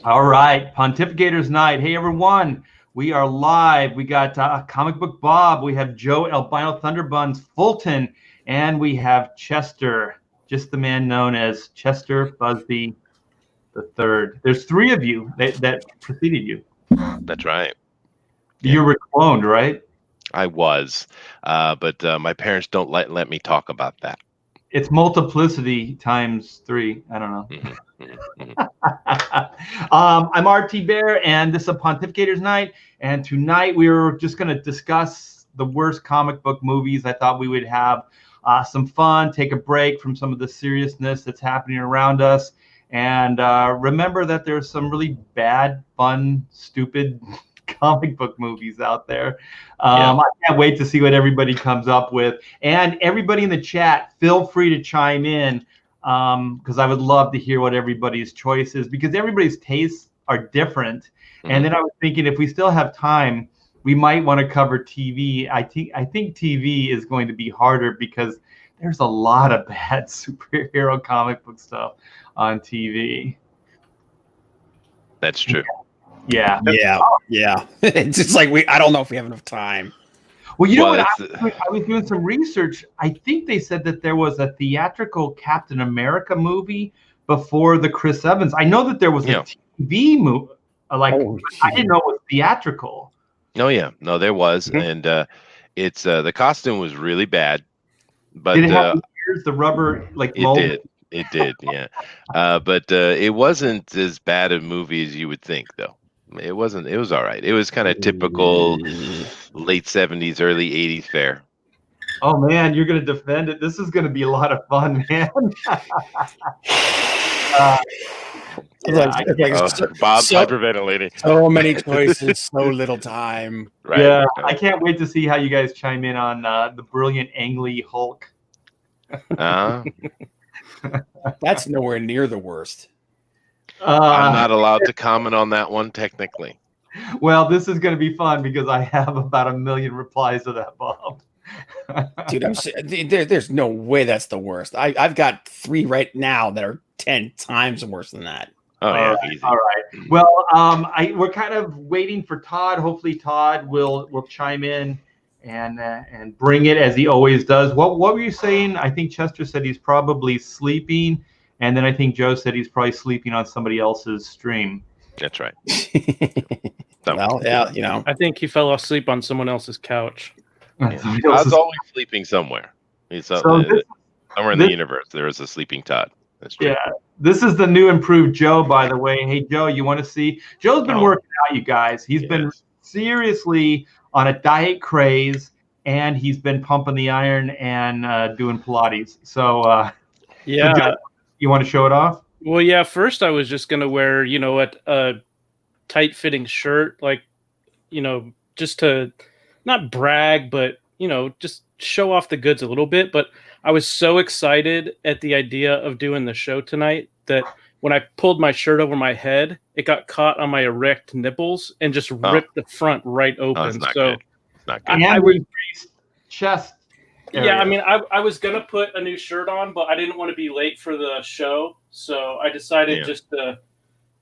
All right, Pontificators Night. Hey, everyone. We are live. We got Comic Book Bob. We have Joe Albino Thunderbuns, Fulton, and we have Chester, just the man known as Chester Busby the Third. There's three of you that preceded you. That's right. You were cloned, right? I was, but my parents don't let me talk about that. It's multiplicity times 3. I don't know. I'm RT Bear, and this is a Pontificators Night. And tonight we were just going to discuss the worst comic book movies. I thought we would have some fun, take a break from some of the seriousness that's happening around us, and remember that there's some really bad, fun, stupid comic book movies out there. I can't wait to see what everybody comes up with. And everybody in the chat, feel free to chime in, because I would love to hear what everybody's choice is, because everybody's tastes are different. And then I was thinking, if we still have time, we might want to cover TV. I think TV is going to be harder because there's a lot of bad superhero comic book stuff on TV. That's true. Yeah. It's just like I don't know if we have enough time. Well, you know what? I was doing some research. I think they said that there was a theatrical Captain America movie before the Chris Evans. I know that there was a TV movie. I didn't know it was theatrical. Oh yeah, no, there was, and it's the costume was really bad, but did it have the rubber mold? It did, yeah. But it wasn't as bad a movie as you would think, though. It wasn't. It was all right. It was kind of typical late 70s, early 80s fare. Oh man, you're gonna defend it. This is gonna be a lot of fun, man. Bob's hyperventilating. So many choices, so little time. Right. Yeah, I can't wait to see how you guys chime in on the brilliant Ang Lee Hulk. That's nowhere near the worst. I'm not allowed to comment on that one technically. Well, this is going to be fun because I have about 1 million replies to that, Bob. Dude, there's no way that's the worst. I've got 3 right now that are 10 times worse than that. Oh yeah, easy. All right. Well, we're kind of waiting for Todd. Hopefully, Todd will chime in and bring it as he always does. What were you saying? I think Chester said he's probably sleeping, and then I think Joe said he's probably sleeping on somebody else's stream. That's right. Well, yeah, I think he fell asleep on someone else's couch. Yeah. Todd's always sleeping somewhere. He's somewhere in the universe. There is a sleeping Todd. That's true. Yeah, this is the new improved Joe, by the way. Hey, Joe, you want to see? Joe's been working out, you guys. He's been seriously on a diet craze, and he's been pumping the iron and doing Pilates. So, yeah. So Joe, you want to show it off? Well, yeah. First, I was just gonna wear, a tight-fitting shirt, just to not brag, but just show off the goods a little bit. But I was so excited at the idea of doing the show tonight that when I pulled my shirt over my head, it got caught on my erect nipples and just ripped the front right open. Not so good. Not good. I would chest. Area. Yeah, I mean, I was gonna put a new shirt on, but I didn't want to be late for the show, so I decided just to,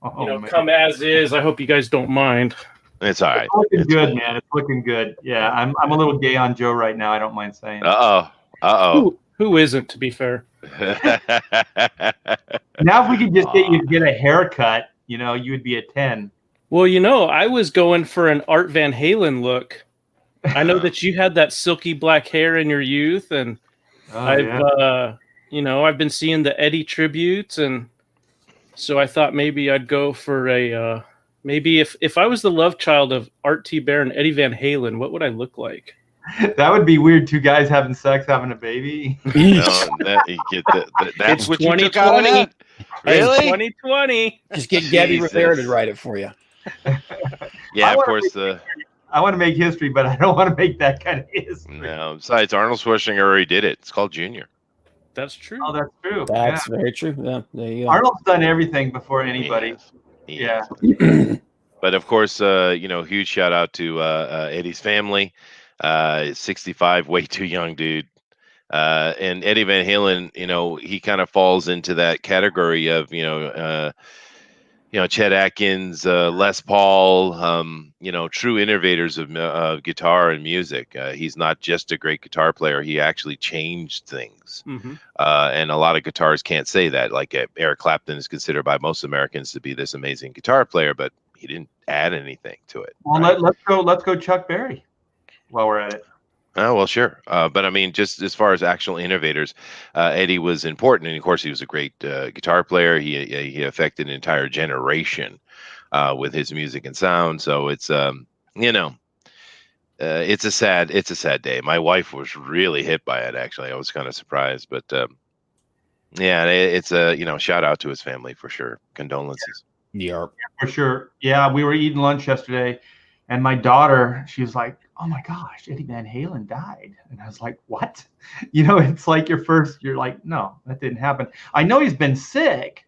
come as is. I hope you guys don't mind. It's all right. It's looking good, man. It's looking good. Yeah, I'm a little gay on Joe right now. I don't mind saying. Who isn't, to be fair? Now, if we could just get a haircut, you would be a 10. Well, I was going for an Art Van Halen look. I know that you had that silky black hair in your youth, and I've been seeing the Eddie tributes, and so I thought maybe I'd go for a maybe if I was the love child of Art T. Bear and Eddie Van Halen, what would I look like? That would be weird. 2 guys having sex, having a baby. That's what you took out of that? Really? 2020. Just get Gabby Rivera to write it for you. Yeah, of course. I want to make history, but I don't want to make that kind of history. No, besides, Arnold Schwarzenegger already did it. It's called Junior. That's true. Oh, that's true. That's very true. Yeah, there you go. Arnold's done everything before anybody. He Yeah. But of course, huge shout out to Eddie's family. 65, way too young, dude. And Eddie Van Halen, he kind of falls into that category of, Chet Atkins, Les Paul, true innovators of guitar and music. He's not just a great guitar player; he actually changed things. And a lot of guitarists can't say that. Like Eric Clapton is considered by most Americans to be this amazing guitar player, but he didn't add anything to it. Well, right? let's go Chuck Berry while we're at it. Oh, well, sure. But I mean, just as far as actual innovators, Eddie was important. And of course, he was a great guitar player. He affected an entire generation with his music and sound. So it's, it's a sad day. My wife was really hit by it, actually. I was kind of surprised. But yeah, it's a, shout out to his family for sure. Condolences. Yeah, for sure. Yeah, we were eating lunch yesterday, and my daughter, she was like, "Oh my gosh, Eddie Van Halen died." And I was like, "What?" It's like you're like, "No, that didn't happen." I know he's been sick,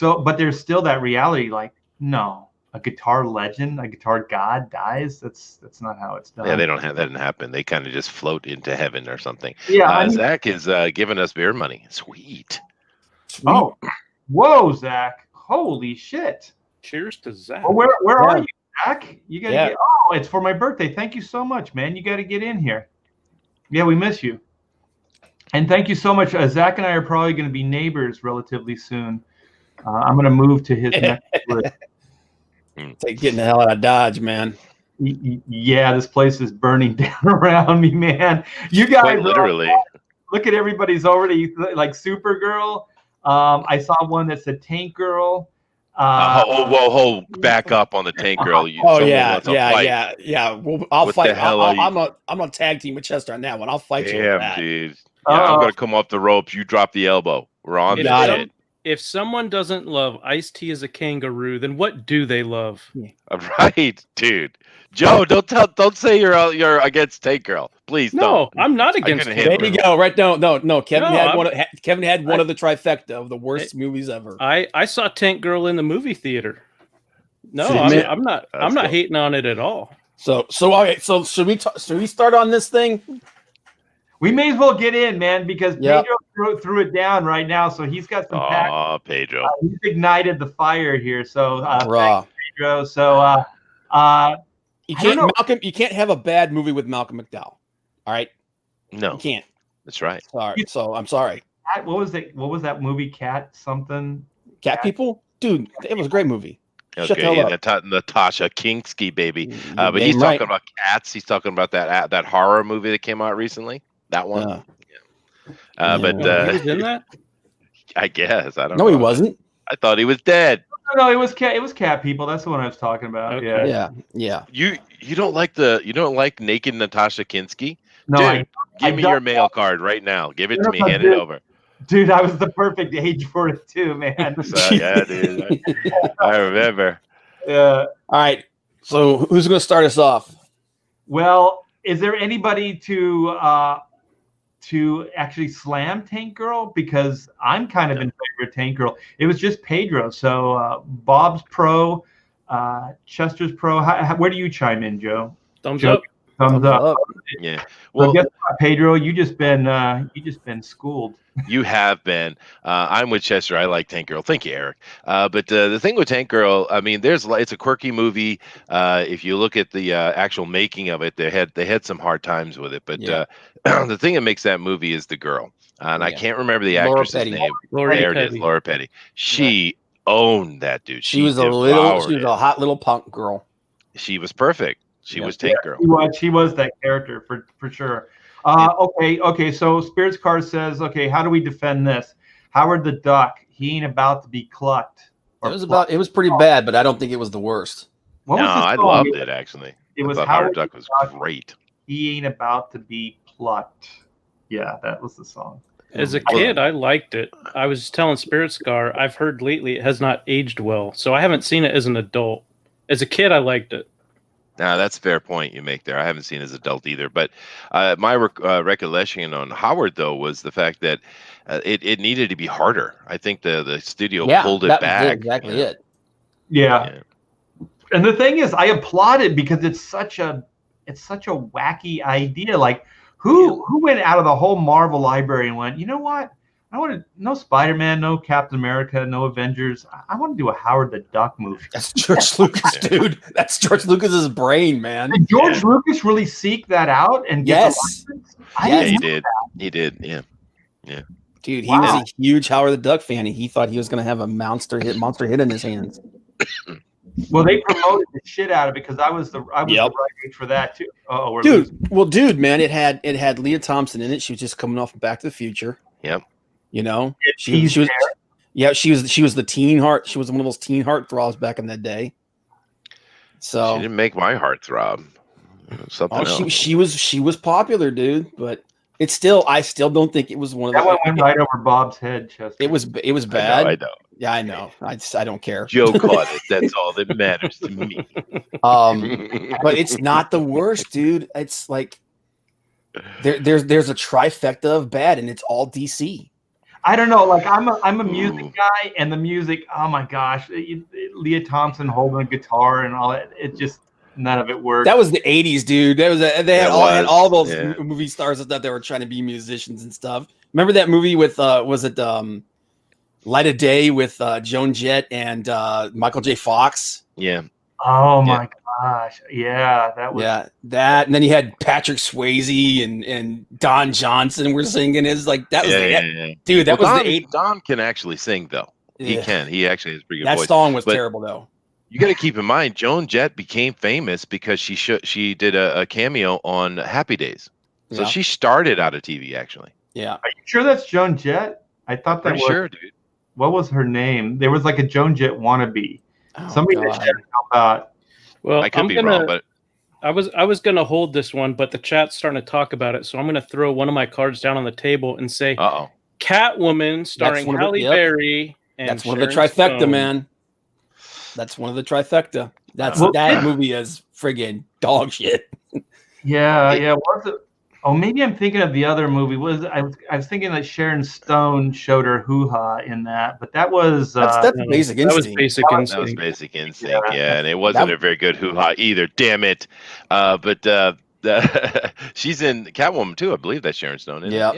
but there's still that reality, like, no, a guitar legend, a guitar god dies. That's not how it's done. Yeah, that didn't happen. They kind of just float into heaven or something. Yeah, Zach is giving us beer money. Sweet. Oh, whoa, Zach. Holy shit. Cheers to Zach. Well, where are you, Zach? You gotta get. Oh, it's for my birthday. Thank you so much, man. You got to get in here. Yeah, we miss you. And thank you so much. Zach and I are probably going to be neighbors relatively soon. I'm going to move to his next neighborhood. It's like getting the hell out of Dodge, man. Yeah, this place is burning down around me, man. You guys, quite literally. Look at everybody's already like Supergirl. I saw one that said Tank Girl. Back up on the Tank Girl. Yeah. Well, I'll fight. I'm gonna tag team with Chester on that one. I'll fight you. Damn, dude. Yeah, I'm gonna come off the ropes. You drop the elbow. We're on it. If someone doesn't love Ice-T as a kangaroo, then what do they love? Right, dude. Joe, don't say you're against Tank Girl. Please don't. No, I'm not against Tank Girl. There you go. Right? No. Kevin had one of the trifecta of the worst movies ever. I saw Tank Girl in the movie theater. No, I'm not hating on it at all. So all right. So should we start on this thing? We may as well get in, man, because Pedro threw it down right now, so he's got some. Oh, Pedro! He's ignited the fire here, so thanks, Pedro. So you can't you can't have a bad movie with Malcolm McDowell. All right, no, you can't. That's right. Sorry. So I'm sorry. What was it? What was that movie? Cat People, dude. It was a great movie. Okay, Natasha Kinski, baby. But he's talking about Cats. He's talking about that horror movie that came out recently. That one, but he was in that. I guess I don't. No, he wasn't. I thought he was dead. No, it was Cat. It was Cat People. That's the one I was talking about. Okay. Yeah. You don't like naked Natasha Kinski? No, dude, give me your mail card right now. Give it to me. Hand it over. Dude, I was the perfect age for it too, man. So, yeah, dude. I remember. Yeah. All right. So who's going to start us off? Well, is there anybody to actually slam Tank Girl? Because I'm kind of in favor of Tank Girl. It was just Pedro. So Bob's pro, Chester's pro. Where do you chime in, Joe? Thumbs up. Thumbs up. Yeah. Well, guess what, Pedro, you just been schooled. You have been. I'm with Chester. I like Tank Girl. Thank you, Eric. But the thing with Tank Girl, I mean, it's a quirky movie. If you look at the actual making of it, they had some hard times with it. But the thing that makes that movie is the girl, and I can't remember the actress's name. There it is, Laura Petty. She owned that dude. She was a hot little punk girl. She was perfect. She was Tank Girl. She was that character for sure. Okay. So Spirits Card says, okay, how do we defend this? Howard the Duck, he ain't about to be clucked. It was pretty bad, but I don't think it was the worst. I loved it actually. Howard the Duck was great. He ain't about to be plucked. Yeah, that was the song. As a kid, I liked it. I was telling Spirit Scar, I've heard lately it has not aged well, so I haven't seen it as an adult. As a kid, I liked it. Now that's a fair point you make there. I haven't seen it as an adult either, but my recollection on Howard though was the fact that it needed to be harder. I think the studio pulled it back. Exactly it. Yeah. And the thing is, I applaud it because it's such a wacky idea. Like who went out of the whole Marvel library and went, you know what? I want to no Spider-Man, no Captain America, no Avengers. I want to do a Howard the Duck movie. That's George Lucas, dude. That's George Lucas's brain, man. Did George Lucas really seek that out and get Yes. the license? Yeah, he did. He did. Yeah. Dude, he was a huge Howard the Duck fan, and he thought he was going to have a monster hit in his hands. Well, they promoted the shit out of it because I was the right age for that too. Oh, dude, man, it had Leah Thompson in it. She was just coming off of Back to the Future. Yep. You know, she was the teen heart. She was one of those teen heart throbs back in that day. So she didn't make my heart throb. Something else. She was popular, dude, but I still don't think it was one of that one went right over Bob's head, Chester. It was bad. I know. Yeah, I know. I don't care. Joe caught it. That's all that matters to me. But it's not the worst, dude. It's like there's a trifecta of bad, and it's all DC. I don't know. Like I'm a music guy, and the music. Oh my gosh, Leah Thompson holding a guitar and all that. It just none of it worked. That was the '80s, dude. They had all those movie stars and stuff that were trying to be musicians and stuff. Remember that movie with was it Light of Day with Joan Jett and Michael J. Fox? Yeah. Oh my gosh. Yeah, that was that. And then you had Patrick Swayze and Don Johnson were singing. Is like that was dude. That was Don, the Don can actually sing though. He can. He actually has a pretty good voice. That song was terrible though. You got to keep in mind, Joan Jett became famous because she did a cameo on Happy Days. So she started out of TV actually. Yeah. Are you sure that's Joan Jett? I thought that was. Sure, dude. What was her name? There was like a Joan Jett wannabe. Somebody that should help out. Well, I could be wrong, but I was gonna hold this one, but the chat's starting to talk about it, so I'm gonna throw one of my cards down on the table and say, Catwoman, starring Halle Berry. And that's one of the trifecta, Stone. Man. That's one of the trifecta. That movie is friggin' dog shit. Yeah. What's it? Oh, maybe I'm thinking of the other movie. I was thinking that Sharon Stone showed her hoo-ha in that, but that was that's Basic Instinct. That was Basic Instinct. That was Basic Instinct, and it wasn't a very good hoo-ha either. Damn it! But she's in Catwoman too. I believe that's Sharon Stone. Yeah.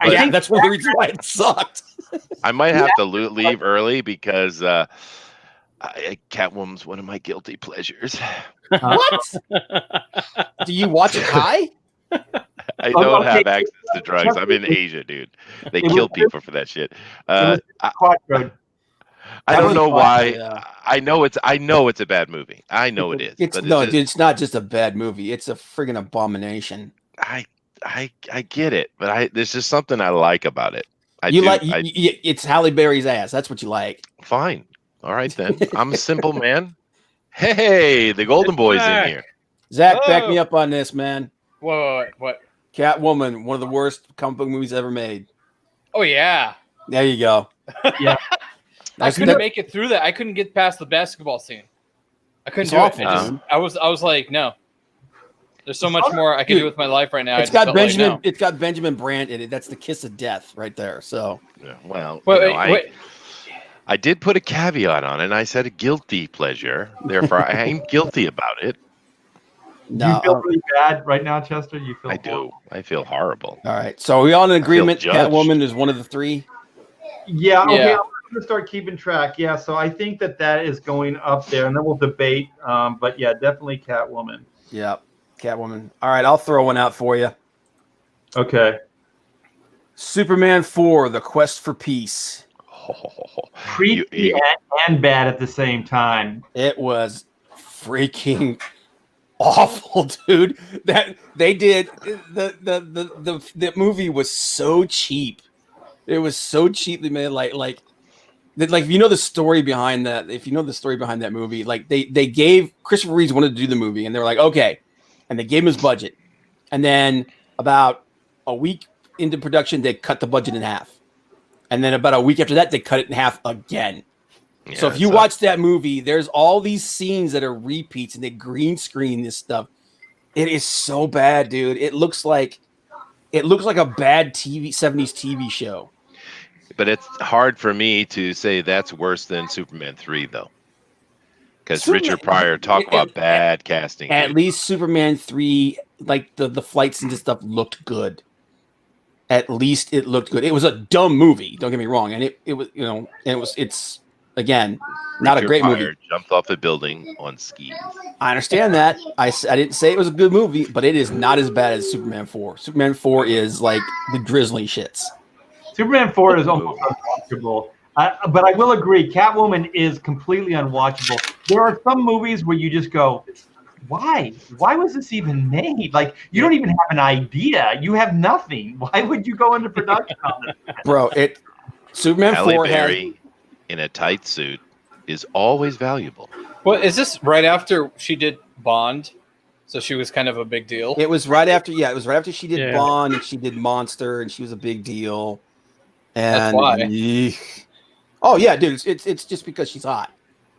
I think that's one of the reasons why it sucked. I might have to leave early because Catwoman's one of my guilty pleasures. What? Do you watch it high? I don't have access to drugs. I'm in Asia, dude. They kill people for that shit. I don't know why. I know it's a bad movie. I know it is. It's not just a bad movie. It's a friggin' abomination. I get it, but there's just something I like about it. It's Halle Berry's ass. That's what you like. Fine. All right then. I'm a simple man. Hey, the Golden Boy's in here. Zach, back me up on this, man. What? Catwoman, one of the worst comic book movies ever made. Oh yeah. There you go. Yeah. I couldn't make it through that. I couldn't get past the basketball scene. I couldn't do it. I was like, no. There's so much more I can do with my life right now. It's got Benjamin Brandt in it. That's the kiss of death right there. So wait. I did put a caveat on it, and I said a guilty pleasure. Therefore, I am guilty about it. No, you feel really bad right now, Chester? You feel? I do. I feel horrible. All right. So are we all in agreement? Catwoman is one of the three. Yeah. Okay. I'm gonna start keeping track. Yeah. So I think that is going up there, and then we'll debate. But yeah, definitely Catwoman. Yeah, Catwoman. All right. I'll throw one out for you. Okay. Superman 4: The Quest for Peace. Creepy and bad at the same time. It was freaking awful, dude. That they did the movie was so cheap. It was so cheaply made. Like if you know the story behind that, movie, like they gave Christopher Reeves wanted to do the movie, and they were like, okay, and they gave him his budget, and then about a week into production, they cut the budget in half. And then about a week after that, they cut it in half again. Yeah, so if you watch that movie, there's all these scenes that are repeats, and they green screen this stuff. It is so bad, dude. It looks like a bad 70s TV show. But it's hard for me to say that's worse than Superman 3, though. Because Richard Pryor talked about bad casting. At least Superman 3, like the flight scenes and stuff looked good. at least it looked good. It was a dumb movie. Don't get me wrong, and it was it's again not a great movie. Jumped off a building on skis. I understand that. I didn't say it was a good movie, but it is not as bad as Superman 4. Superman 4 is like the drizzly shits. Superman 4 is almost unwatchable. But I will agree, Catwoman is completely unwatchable. There are some movies where you just go, why? Why was this even made? Like, you don't even have an idea. You have nothing. Why would you go into production on this? Bro, Superman Halle 4 Berry in a tight suit is always valuable. Well, is this right after she did Bond? So she was kind of a big deal. It was right after, it was right after she did Bond and she did Monster and she was a big deal. And that's why. Oh yeah, dude, it's just because she's hot,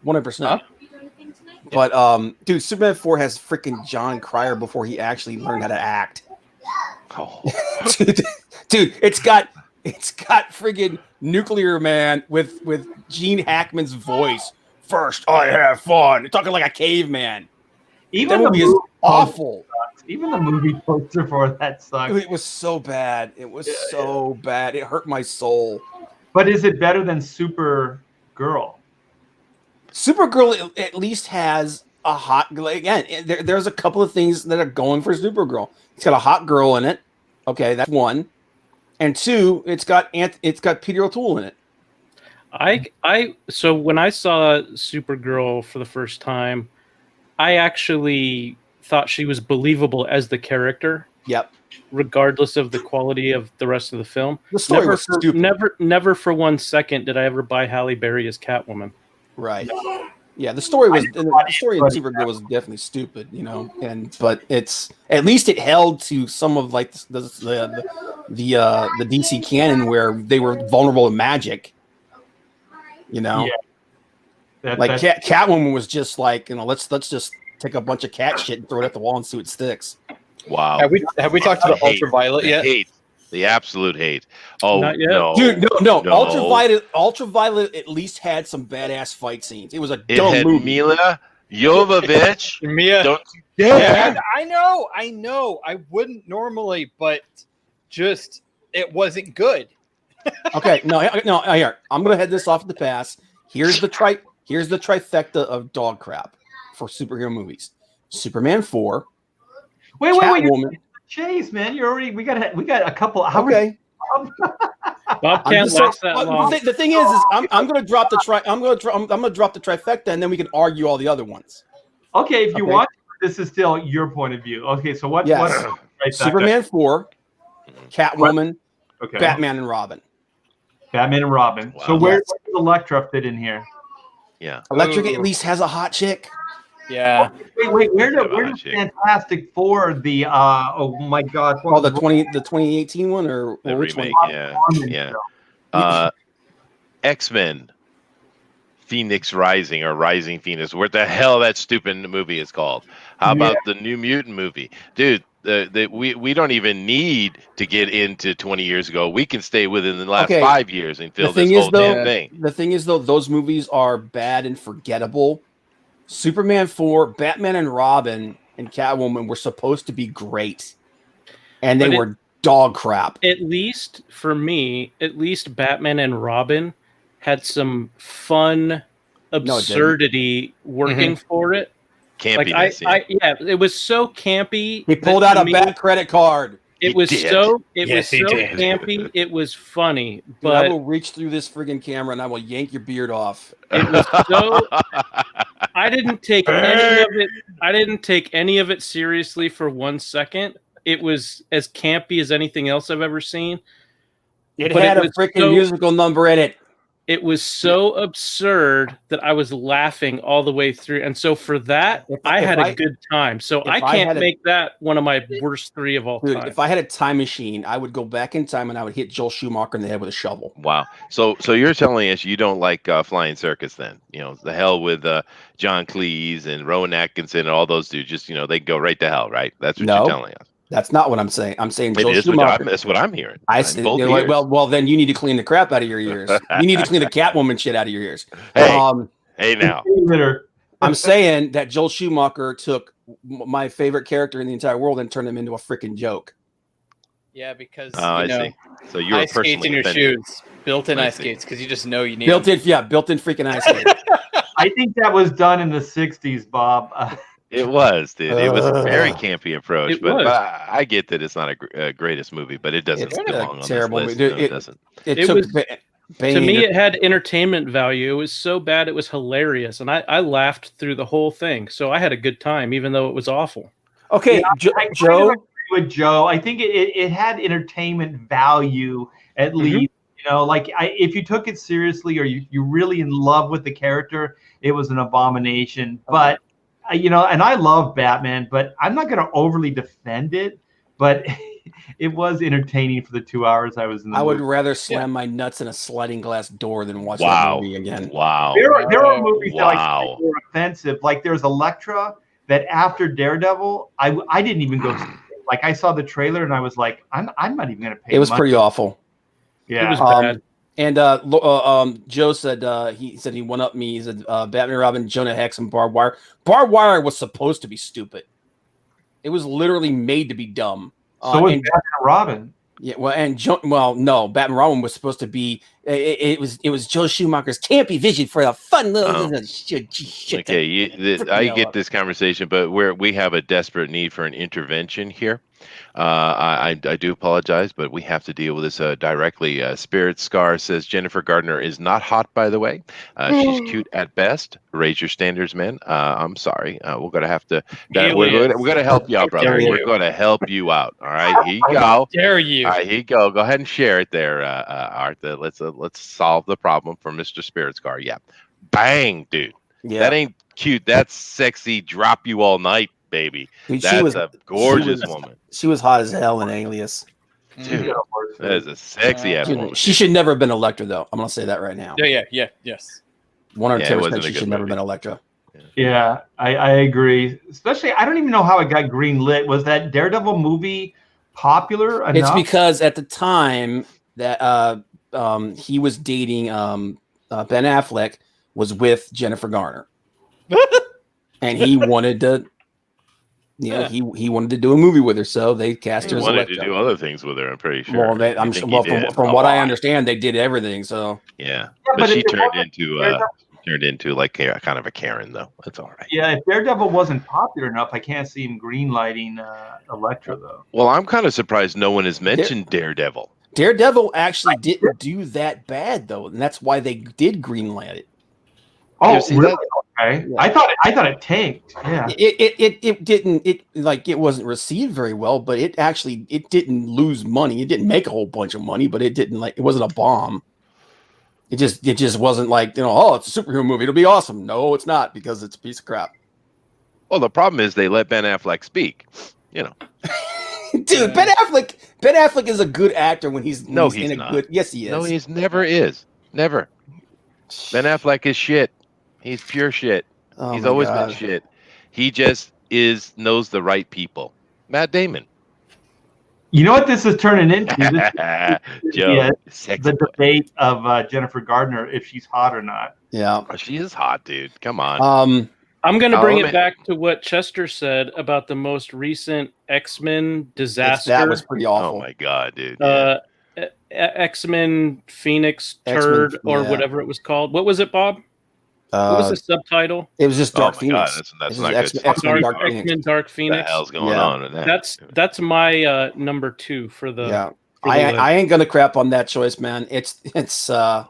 100%. Huh? But dude, Superman 4 has freaking John Cryer before he actually learned how to act. Oh. dude, it's got friggin' Nuclear Man with Gene Hackman's voice. First, I have fun. Talking like a caveman. Even that movie is awful. Even the movie poster for that sucks. It was so bad. It was so bad. It hurt my soul. But is it better than Supergirl? Supergirl at least has a hot. Again, there's a couple of things that are going for Supergirl. It's got a hot girl in it. Okay, that's one. And two, it's got Peter O'Toole in it. So when I saw Supergirl for the first time, I actually thought she was believable as the character. Yep. Regardless of the quality of the rest of the film. The story was stupid. Never for 1 second did I ever buy Halle Berry as Catwoman. Right. Yeah, the story in Supergirl was definitely stupid, but it's at least it held to some of like the DC canon where they were vulnerable to magic. Yeah. Catwoman was just like, let's just take a bunch of cat shit and throw it at the wall and see what sticks. Wow. Have we talked to the Ultraviolet yet? Hate. The absolute hate. Oh, not yet. No. Dude, no. Ultraviolet at least had some badass fight scenes. It was a dumb movie. Mila Jovovich. Mia. Yeah. I know. I wouldn't normally, but just it wasn't good. Okay, no. Here, I'm gonna head this off at the pass. Here's the trifecta of dog crap for superhero movies: Superman 4. Wait. Catwoman. Chase, man, we got a couple hours. Okay. Bob can't last that long. The thing is I'm gonna drop the trifecta, and then we can argue all the other ones. Okay, if you want, this is still your point of view. Okay, so what? Superman 4, Catwoman, okay, Batman and Robin. Wow. So where does Elektra fit in here? Yeah, Electric at least has a hot chick. Yeah. Wait. Where does Fantastic Four the oh my God? Oh, the 2018 one or the which remake? one? Yeah. X-Men, Phoenix Rising or Rising Phoenix. What the hell that stupid movie is called? How about the New Mutant movie, dude? We don't even need to get into 20 years ago. We can stay within the last 5 years and fill this whole damn thing. The thing is, though, those movies are bad and forgettable. Superman 4, Batman and Robin, and Catwoman were supposed to be great, and they were dog crap. At least for me, Batman and Robin had some fun absurdity working for it. Campiness. It was so campy. He pulled out a bad credit card. It was so campy. It was funny. But I will reach through this friggin' camera and I will yank your beard off. It was so. I didn't take any of it seriously for 1 second. It was as campy as anything else I've ever seen. It had a freaking musical number in it. It was so absurd that I was laughing all the way through. And so for that, I had a good time. So I can't make that one of my worst three of all time. If I had a time machine, I would go back in time and I would hit Joel Schumacher in the head with a shovel. Wow. So you're telling us you don't like Flying Circus then? The hell with John Cleese and Rowan Atkinson and all those dudes. Just, they go right to hell, right? That's what you're telling us. That's not what I'm saying. I'm saying Joel Schumacher. That's what I'm hearing. Well, then you need to clean the crap out of your ears. You need to clean the Catwoman shit out of your ears. Hey, now. I'm saying that Joel Schumacher took my favorite character in the entire world and turned him into a freaking joke. Yeah, because I see. So you were ice skates personally in your offended. shoes, built-in I ice see. skates, because you just know you need built them. in built-in freaking ice skate. I think that was done in the 60s, Bob. It was, dude. It was a very campy approach, It but was. I get that it's not a greatest movie, but it doesn't It's belong a on terrible this list. movie. No, it doesn't. It It took was- Bane To me, it had entertainment value. It was so bad, it was hilarious, and I laughed through the whole thing. So I had a good time, even though it was awful. Okay, Yeah, I kind Joe. of agree with Joe. I think it had entertainment value at least. You know, like if you took it seriously or you really in love with the character, it was an abomination. But you know, and I love Batman, but I'm not going to overly defend it. But it was entertaining for the 2 hours I was in the I would movie. rather slam my nuts in a sliding glass door than watch that Wow. movie again. Wow. There are movies that Wow. were offensive. Like there's Elektra that after Daredevil, I didn't even go. Like I saw the trailer and I was like, I'm not even going to pay. It was money. pretty awful. Yeah. It was bad. And Joe said he one up me. He said Batman, Robin, Jonah Hex, and Barbed Wire. Barbed Wire was supposed to be stupid. It was literally made to be dumb. So was and- Batman and Robin. Yeah, no, Batman Robin was supposed to be. It was Joe Schumacher's campy vision for a fun little shit. Okay, I get this conversation, but we have a desperate need for an intervention here. I do apologize, but we have to deal with this directly. Spirit Scar says Jennifer Gardner is not hot, by the way. She's cute at best. Raise your standards, man. I'm sorry. We're gonna have to. We're gonna help you out, brother. We're gonna help you out. All right, here you go. How dare you? All right, here you go. Go ahead and share it there, Art. Let's solve the problem for Mr. Spirit Scar. Yeah, bang, dude. Yeah, That ain't cute. That's sexy. Drop you all night, baby. Dude, That's a gorgeous woman. She was hot as hell in Alias. Dude, that is a sexy ass woman. She should never have been Elektra, though. I'm gonna say that right now. Yes. 110%. She should never have been Elektra. Yeah, I agree. Especially, I don't even know how it got green lit. Was that Daredevil movie popular enough? It's because at the time that he was dating Ben Affleck was with Jennifer Garner, and he wanted to. He wanted to do a movie with her, so they cast her He as wanted Elektra. to do other things with her. I'm pretty sure. Well, from what I understand, they did everything. So yeah, but but she if it turned into like kind of a Karen, though. That's all right. Yeah, if Daredevil wasn't popular enough, I can't see him greenlighting Elektra though. Well, I'm kind of surprised no one has mentioned Daredevil. Daredevil actually didn't do that bad though, and that's why they did greenlight it. Oh, see really? that? Okay. Yeah. I thought it tanked. Yeah. It wasn't received very well, but it didn't lose money. It didn't make a whole bunch of money, but it wasn't a bomb. It just wasn't like, it's a superhero movie. It'll be awesome. No, it's not, because it's a piece of crap. Well, the problem is they let Ben Affleck speak. Dude, Ben Affleck is a good actor when he's not. good. Yes, he is. No, he's never is. Never. Ben Affleck is shit. He's pure shit. Oh He's my always God. been shit. He just knows the right people. Matt Damon. You know what this is turning into? Joe, The debate of Jennifer Gardner, if she's hot or not. Yeah. She is hot, dude. Come on. I'm going to bring Oh, it back to what Chester said about the most recent X-Men disaster. That was pretty awful. Oh my God, dude. X-Men Phoenix X-Men, Turd or yeah. whatever it was called. What was it, Bob? What was the subtitle? It was just Dark Oh my God, Phoenix. that's It not was good. X-Men Dark Phoenix. X-Men Dark What the Phoenix. hell's going on with that? That's my number 2 for the. Yeah. for the list. I ain't gonna crap on that choice, man. It's not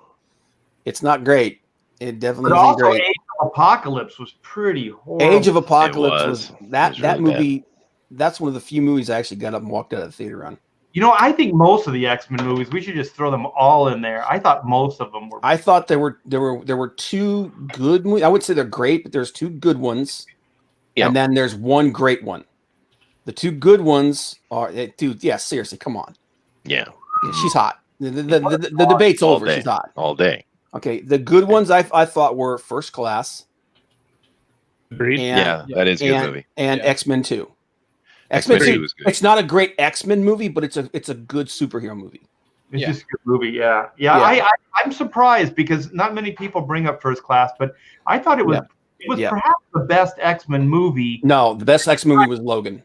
great. It definitely But isn't also, great. Age of Apocalypse was pretty horrible. Age of Apocalypse It was was that really movie. That's one of the few movies I actually got up and walked out of the theater on. You know, I think most of the X-Men movies, we should just throw them all in there. I thought most of them were. I thought there were two good movies. I would say they're great, but there's two good ones, Yeah. and then there's one great one. The two good ones are, dude. Yeah, seriously, come on. Yeah. Yeah, she's hot. The debate's All over. day. She's hot. All day. Okay, the good ones I thought were First Class. Agreed. And, Yeah, that is a good movie. And Yeah. X-Men 2. X-Men X-Men 2 2. was good. It's not a great X-Men movie, but it's a good superhero movie. It's Yeah. just a good movie, yeah. I'm surprised because not many people bring up First Class, but I thought it was perhaps the best X-Men movie. No, the best X-Men movie was Logan.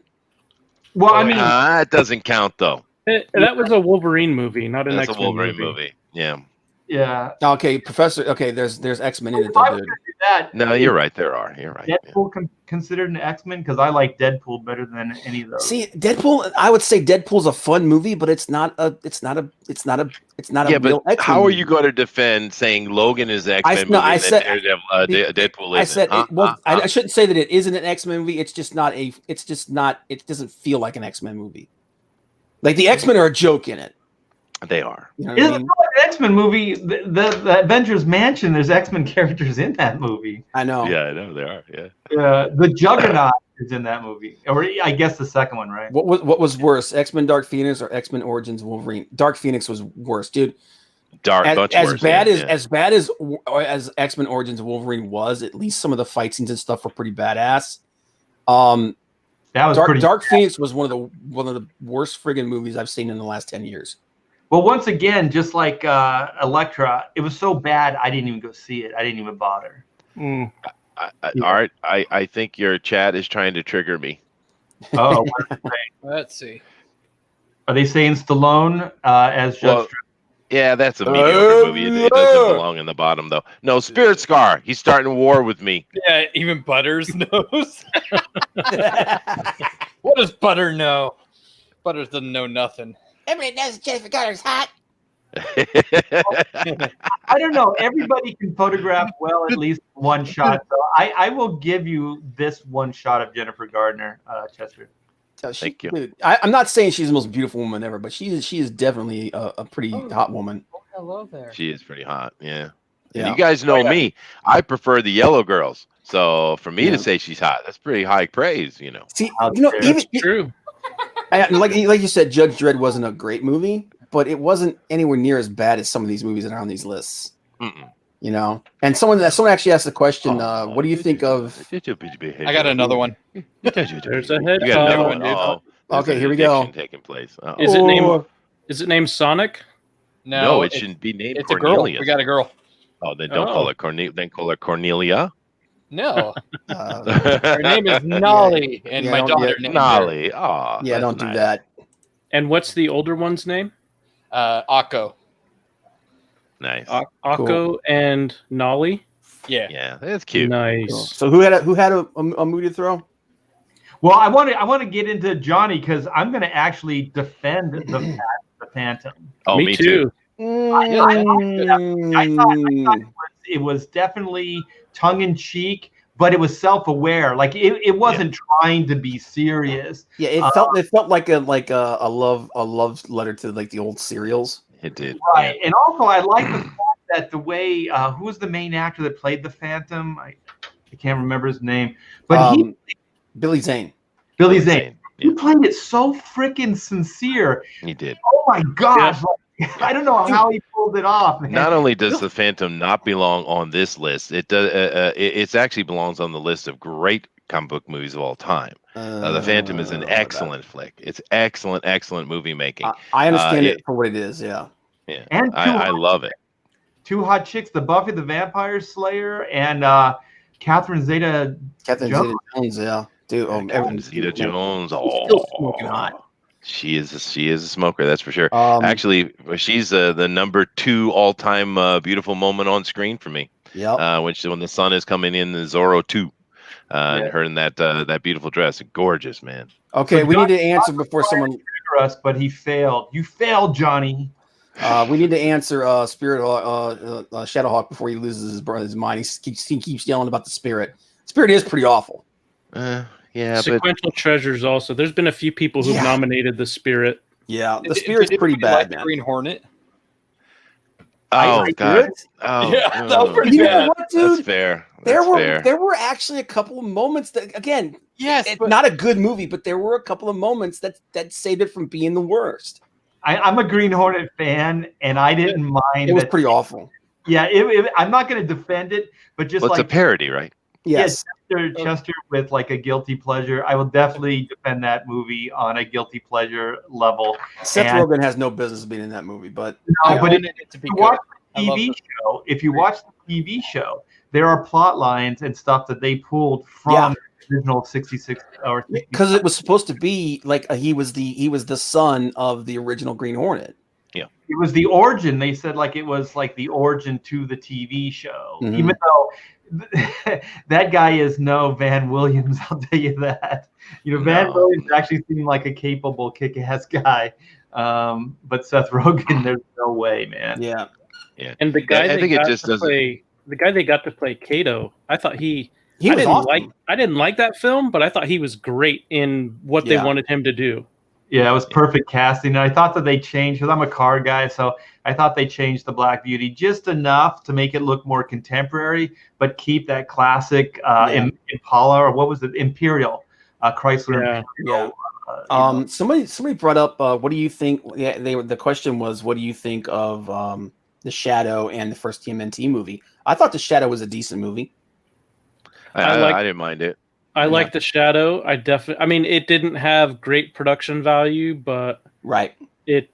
Well, I mean, It doesn't count though. That was a Wolverine movie, not an That's a X-Men Wolverine movie. Yeah. Yeah. Okay, Professor. Okay, there's X-Men in it, If though, I was dude. gonna do that, No, you're right. There are. You're right. Yeah. Deadpool considered an X-Men because I like Deadpool better than any of those. See, Deadpool. I would say Deadpool's a fun movie, but it's not a Yeah, real but X-Men how are movie. you going to defend saying Logan is an X-Men no, movie I and said- Deadpool isn't? I said, Huh? I shouldn't say that it isn't an X-Men movie. It's just not a. It's just not. It doesn't feel like an X-Men movie. Like the X-Men are a joke in it. They are. You know It's what I not mean? an X-Men movie. The Avengers Mansion. There's X-Men characters in that movie. I know. Yeah, I know they are. Yeah. The Juggernaut is in that movie, or I guess the second one, right? What was worse, X-Men Dark Phoenix or X-Men Origins Wolverine? Dark Phoenix was worse, dude. Much As worse, bad yeah, as yeah. as bad as X-Men Origins Wolverine was, at least some of the fight scenes and stuff were pretty badass. That was pretty. Dark Phoenix was one of the worst friggin' movies I've seen in the last 10 years. Well, once again, just like Elektra, it was so bad I didn't even go see it. I didn't even bother. Mm. All right, I think your chat is trying to trigger me. Oh, Let's see. are they saying Stallone as Judge Well, Dredd? Yeah, that's a mediocre movie. It doesn't belong in the bottom, though. No, Spirit Scar. He's starting war with me. Yeah, even Butters knows. What does Butter know? Butters doesn't know nothing. Everybody knows Jennifer Garner's hot. I don't know. Everybody can photograph well at least one shot. So I will give you this one shot of Jennifer Gardner, Chester. Thank you. Dude, I'm not saying she's the most beautiful woman ever, but she is definitely a pretty hot woman. Hello there. She is pretty hot. Yeah. Yeah. And you guys know me. I prefer the yellow girls. So for me to say she's hot, that's pretty high praise, you know. See, Out you know, there. even True. like you said, Judge Dredd wasn't a great movie, but it wasn't anywhere near as bad as some of these movies that are on these lists. Mm-mm. You know, and someone actually asked the question, what do you think of? I got another one. There's a You head. got another Oh, one. dude. Oh, there's Okay, an here we go. addiction taking place. Oh. Is it named Sonic? No, it shouldn't be named It's a Cornelius. girl. We got a girl. Oh, then don't call her Then call her Cornelia. No, her name is Nolly, and Yeah, my don't- daughter yeah, named Nolly. Oh, Yeah, that's don't do nice. that. And what's the older one's name? her Akko. Nice. Akko and Nolly. Yeah. Yeah, that's cute. Nice. Cool. So who had a movie to throw? Well, I want to get into Johnny because I'm going to actually defend the Phantom. Oh, me too. I thought it was definitely tongue in cheek, but it was self-aware. Like it wasn't trying to be serious. Yeah, it felt like a love letter to like the old serials. It did. Right. And also I like the fact that the way who was the main actor that played the Phantom? I can't remember his name. But Billy Zane. Billy Zane. Yeah, He played it so freaking sincere. he did. Oh my gosh. Like, I don't know how he pulled it off, man. Not only does the Phantom not belong on this list, it does. It actually belongs on the list of great comic book movies of all time. The Phantom is an excellent flick. It's excellent movie making. I understand it for what it is. Yeah. Yeah, And I love it. two hot chicks, the Buffy the Vampire Slayer and Catherine Zeta. Catherine Zeta-Jones. Yeah, dude. Zeta Jones. Still smoking hot. She is a smoker, that's for sure. Um, Actually, she's the number 2 all-time beautiful moment on screen for me. Yeah. When the sun is coming in, the Zorro 2, and her in that beautiful dress, gorgeous, man. Okay, So we need Johnny- to answer before someone. Us, but he failed. You failed, Johnny. We need to answer Spirit Shadowhawk before he loses his mind. He keeps yelling about the Spirit. Spirit is pretty awful. Yeah, but Sequential Treasures also. There's been a few people who've nominated the Spirit. Yeah, the Spirit's pretty bad, like man. The Green Hornet. oh I god, did. oh, Yeah, that was pretty You know bad. what, dude? that's fair. There were actually a couple of moments that, again, Yes, it's but not a good movie, but there were a couple of moments that saved it from being the worst. I'm a Green Hornet fan, and I didn't mind. It was that- pretty awful. Yeah, I'm not going to defend it, but just Well, it's like a parody, right? Yes. Chester with like a guilty pleasure, I will definitely defend that movie on a guilty pleasure level. Seth And- Rogen has no business being in that movie, but I but if wanted it to be you good. watch I the love TV it. show, if you watch the TV show, there are plot lines and stuff that they pulled from the original 66 or because it was supposed to be like he was the son of the original Green Hornet. Yeah, it was the origin. They said like it was like the origin to the TV show, Mhm. even though that guy is no Van Williams. I'll tell you that. Van Williams actually seemed like a capable, kick-ass guy, but Seth Rogen, there's no way, man. Yeah. And the guy I think it just doesn't. the guy they got to play Kato, I thought he was awesome. I didn't like that film, but I thought he was great in what they wanted him to do. Yeah, it was perfect casting. And I thought that they changed, because I'm a car guy, so I thought they changed the Black Beauty just enough to make it look more contemporary, but keep that classic Impala, or what was it, Imperial, Chrysler. Yeah. Somebody brought up, what do you think? Yeah, the question was, what do you think of The Shadow and the first TMNT movie? I thought The Shadow was a decent movie. I didn't mind it. I like The Shadow. I mean, it didn't have great production value, but it.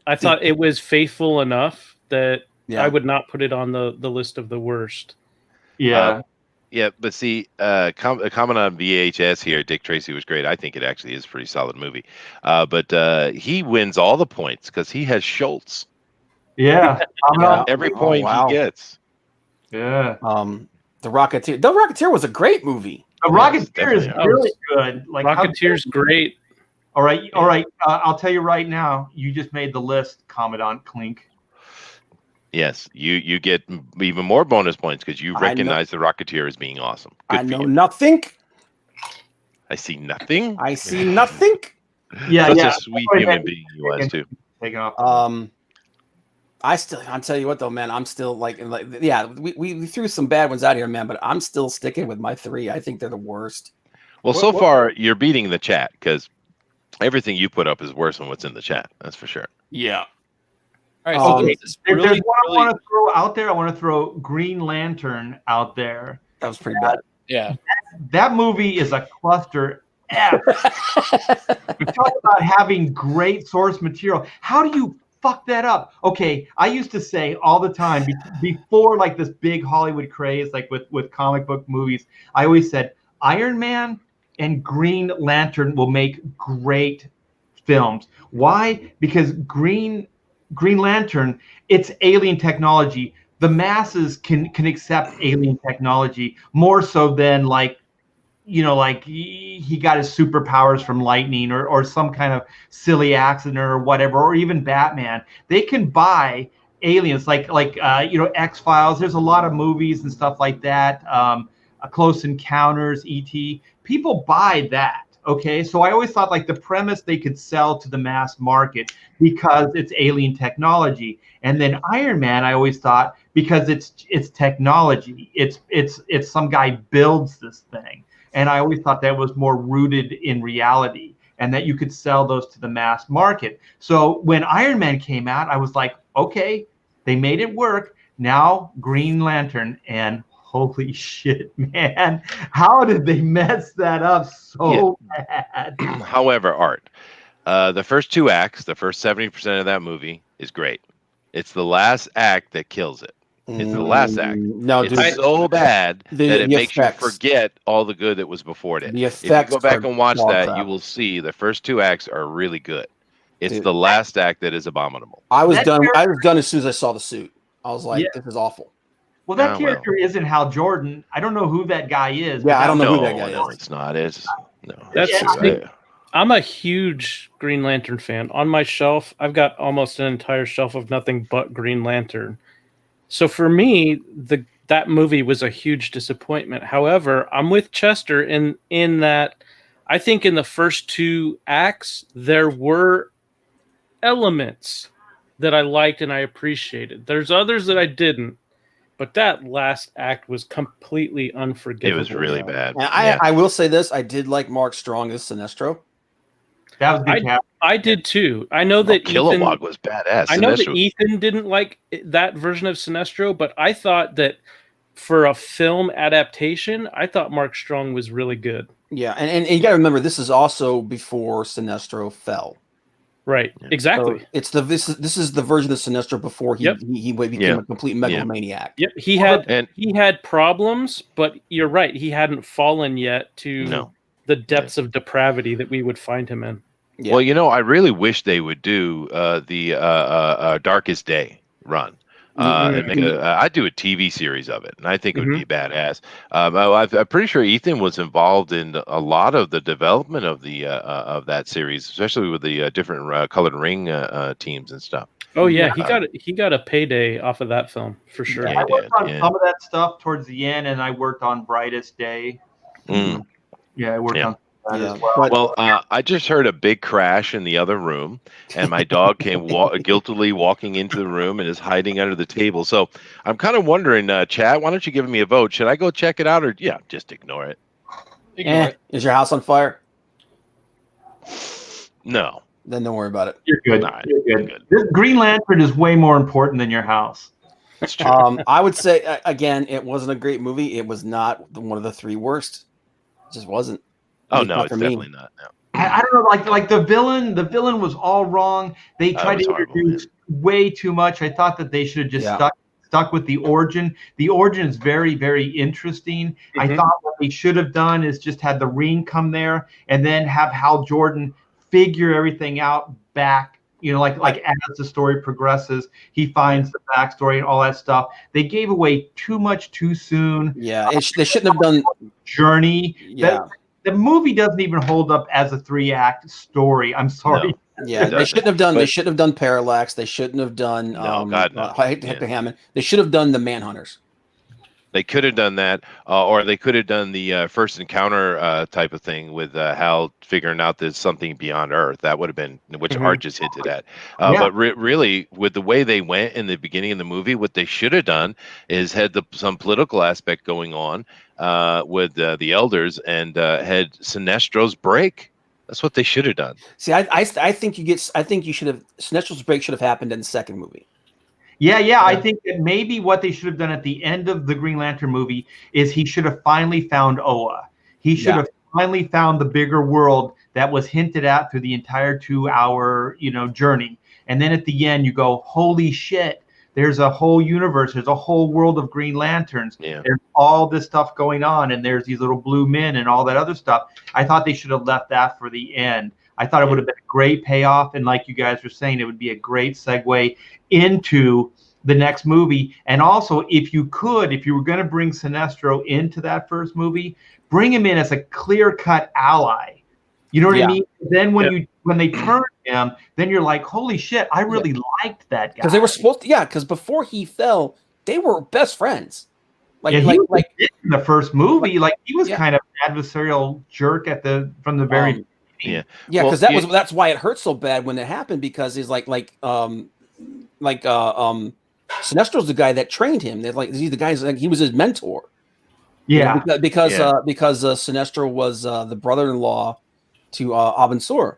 I thought it was faithful enough that I would not put it on the list of the worst. Yeah. Yeah, but see, a comment on VHS here. Dick Tracy was great. I think it actually is a pretty solid movie. But he wins all the points because he has Schultz. Yeah. Every point he gets. Yeah. The Rocketeer. The Rocketeer was a great movie. The Rocketeer is really good. Like Rocketeer's great. All right. I'll tell you right now. You just made the list, Commandant Klink. Yes, you get even more bonus points because you recognize the Rocketeer as being awesome. Good I know nothing. I see nothing. I see nothing. Such a sweet human being he was too. Taking off. I'll tell you what though, man. I'm still we threw some bad ones out here, man, but I'm still sticking with my 3. I think they're the worst. Well, so far you're beating the chat because everything you put up is worse than what's in the chat. That's for sure. Yeah. All right. So there's one I want to throw out there. I want to throw Green Lantern out there. That was pretty bad. Yeah. That movie is a cluster F. We talk about having great source material. How do you fuck that up? Okay, I used to say all the time before like this big Hollywood craze, like with comic book movies, I always said Iron Man and Green Lantern will make great films. Why? Because Green Lantern, it's alien technology. The masses can accept alien technology more so than like he got his superpowers from lightning or some kind of silly accident or whatever, or even Batman. They can buy aliens like X-Files. There's a lot of movies and stuff like that. Close Encounters, E.T. People buy that. Okay, so I always thought like the premise they could sell to the mass market because it's alien technology, and then Iron Man I always thought because it's technology. It's some guy builds this thing. And I always thought that was more rooted in reality and that you could sell those to the mass market. So when Iron Man came out, I was like, okay, they made it work. Now Green Lantern, and holy shit, man. How did they mess that up so bad? However, Art, the first 2 acts, the first 70% of that movie is great. It's the last act that kills it. It's the last act. No, it's so bad that it makes you forget all the good that was before it. If you go back and watch that, you will see the first 2 acts are really good. It's the last act that is abominable. I was done as soon as I saw the suit. I was like, this is awful. Well, that character isn't Hal Jordan. I don't know who that guy is. Yeah, I don't know who that guy is. No, it's not. I'm a huge Green Lantern fan. On my shelf, I've got almost an entire shelf of nothing but Green Lantern. So for me, that movie was a huge disappointment. However, I'm with Chester in that I think in the first 2 acts, there were elements that I liked and I appreciated. There's others that I didn't, but that last act was completely unforgivable. It was really bad. And I will say this. I did like Mark Strong as Sinestro. That was good. I did too. I know that Kilowog was badass. I know that Ethan didn't like that version of Sinestro, but I thought that for a film adaptation, I thought Mark Strong was really good. Yeah, and you got to remember, this is also before Sinestro fell. Right. Exactly. So it's this is the version of Sinestro before he became a complete megalomaniac. Yep. He had problems, but you're right. He hadn't fallen yet to the depths of depravity that we would find him in. Yeah. Well, I really wish they would do the Darkest Day run. And make I'd do a TV series of it, and I think it would be badass. I'm pretty sure Ethan was involved in a lot of the development of the of that series, especially with the different colored ring teams and stuff. Oh yeah, he got a payday off of that film for sure. I worked on some of that stuff towards the end, and I worked on Brightest Day. Yeah, I worked on that as well. Well, I just heard a big crash in the other room, and my dog came guiltily walking into the room and is hiding under the table. So I'm kind of wondering, Chad, why don't you give me a vote? Should I go check it out, or just ignore it? Is your house on fire? No. Then don't worry about it. You're good. Right. You're good. This Green Lantern is way more important than your house. That's true. I would say again, it wasn't a great movie. It was not one of the 3 worst. It just wasn't. Oh no, it's definitely not. No. I don't know, like the villain. The villain was all wrong. They tried to introduce way too much. I thought that they should have just stuck with the origin. The origin is very, very interesting. I thought what they should have done is just had the ring come there and then have Hal Jordan figure everything out back. Like as the story progresses, he finds the backstory and all that stuff. They gave away too much too soon. Yeah, they shouldn't have done journey. Yeah. The movie doesn't even hold up as a 3-act story. I'm sorry. No. Yeah, they shouldn't have done. They shouldn't have done Parallax. They shouldn't have done. Hector Hammond. They should have done the Manhunters. They could have done that, or they could have done the first encounter type of thing with Hal figuring out there's something beyond Earth. That would have been, which Art just hinted at. But really, with the way they went in the beginning of the movie, what they should have done is had some political aspect going on with the elders and had Sinestro's break. That's what they should have done. See, I think you should have Sinestro's break should have happened in the second movie. Yeah. I think that maybe what they should have done at the end of the Green Lantern movie is he should have finally found Oa. He should have finally found the bigger world that was hinted at through the entire 2-hour, journey. And then at the end, you go, holy shit, there's a whole universe. There's a whole world of Green Lanterns. Yeah. There's all this stuff going on, and there's these little blue men and all that other stuff. I thought they should have left that for the end. I thought it would have been a great payoff, and like you guys were saying, it would be a great segue into the next movie. And also, if you were going to bring Sinestro into that first movie, bring him in as a clear-cut ally. You know what I mean? Then when they turn him, then you're like, holy shit, I really liked that guy. Because they were supposed to, because before he fell, they were best friends. Like in the first movie, he was kind of an adversarial jerk from the very beginning. Because that's why it hurt so bad when it happened, because he's Sinestro's the guy that trained him. He's the guy. He was his mentor. Yeah, because Sinestro was the brother-in-law to Abin Sur.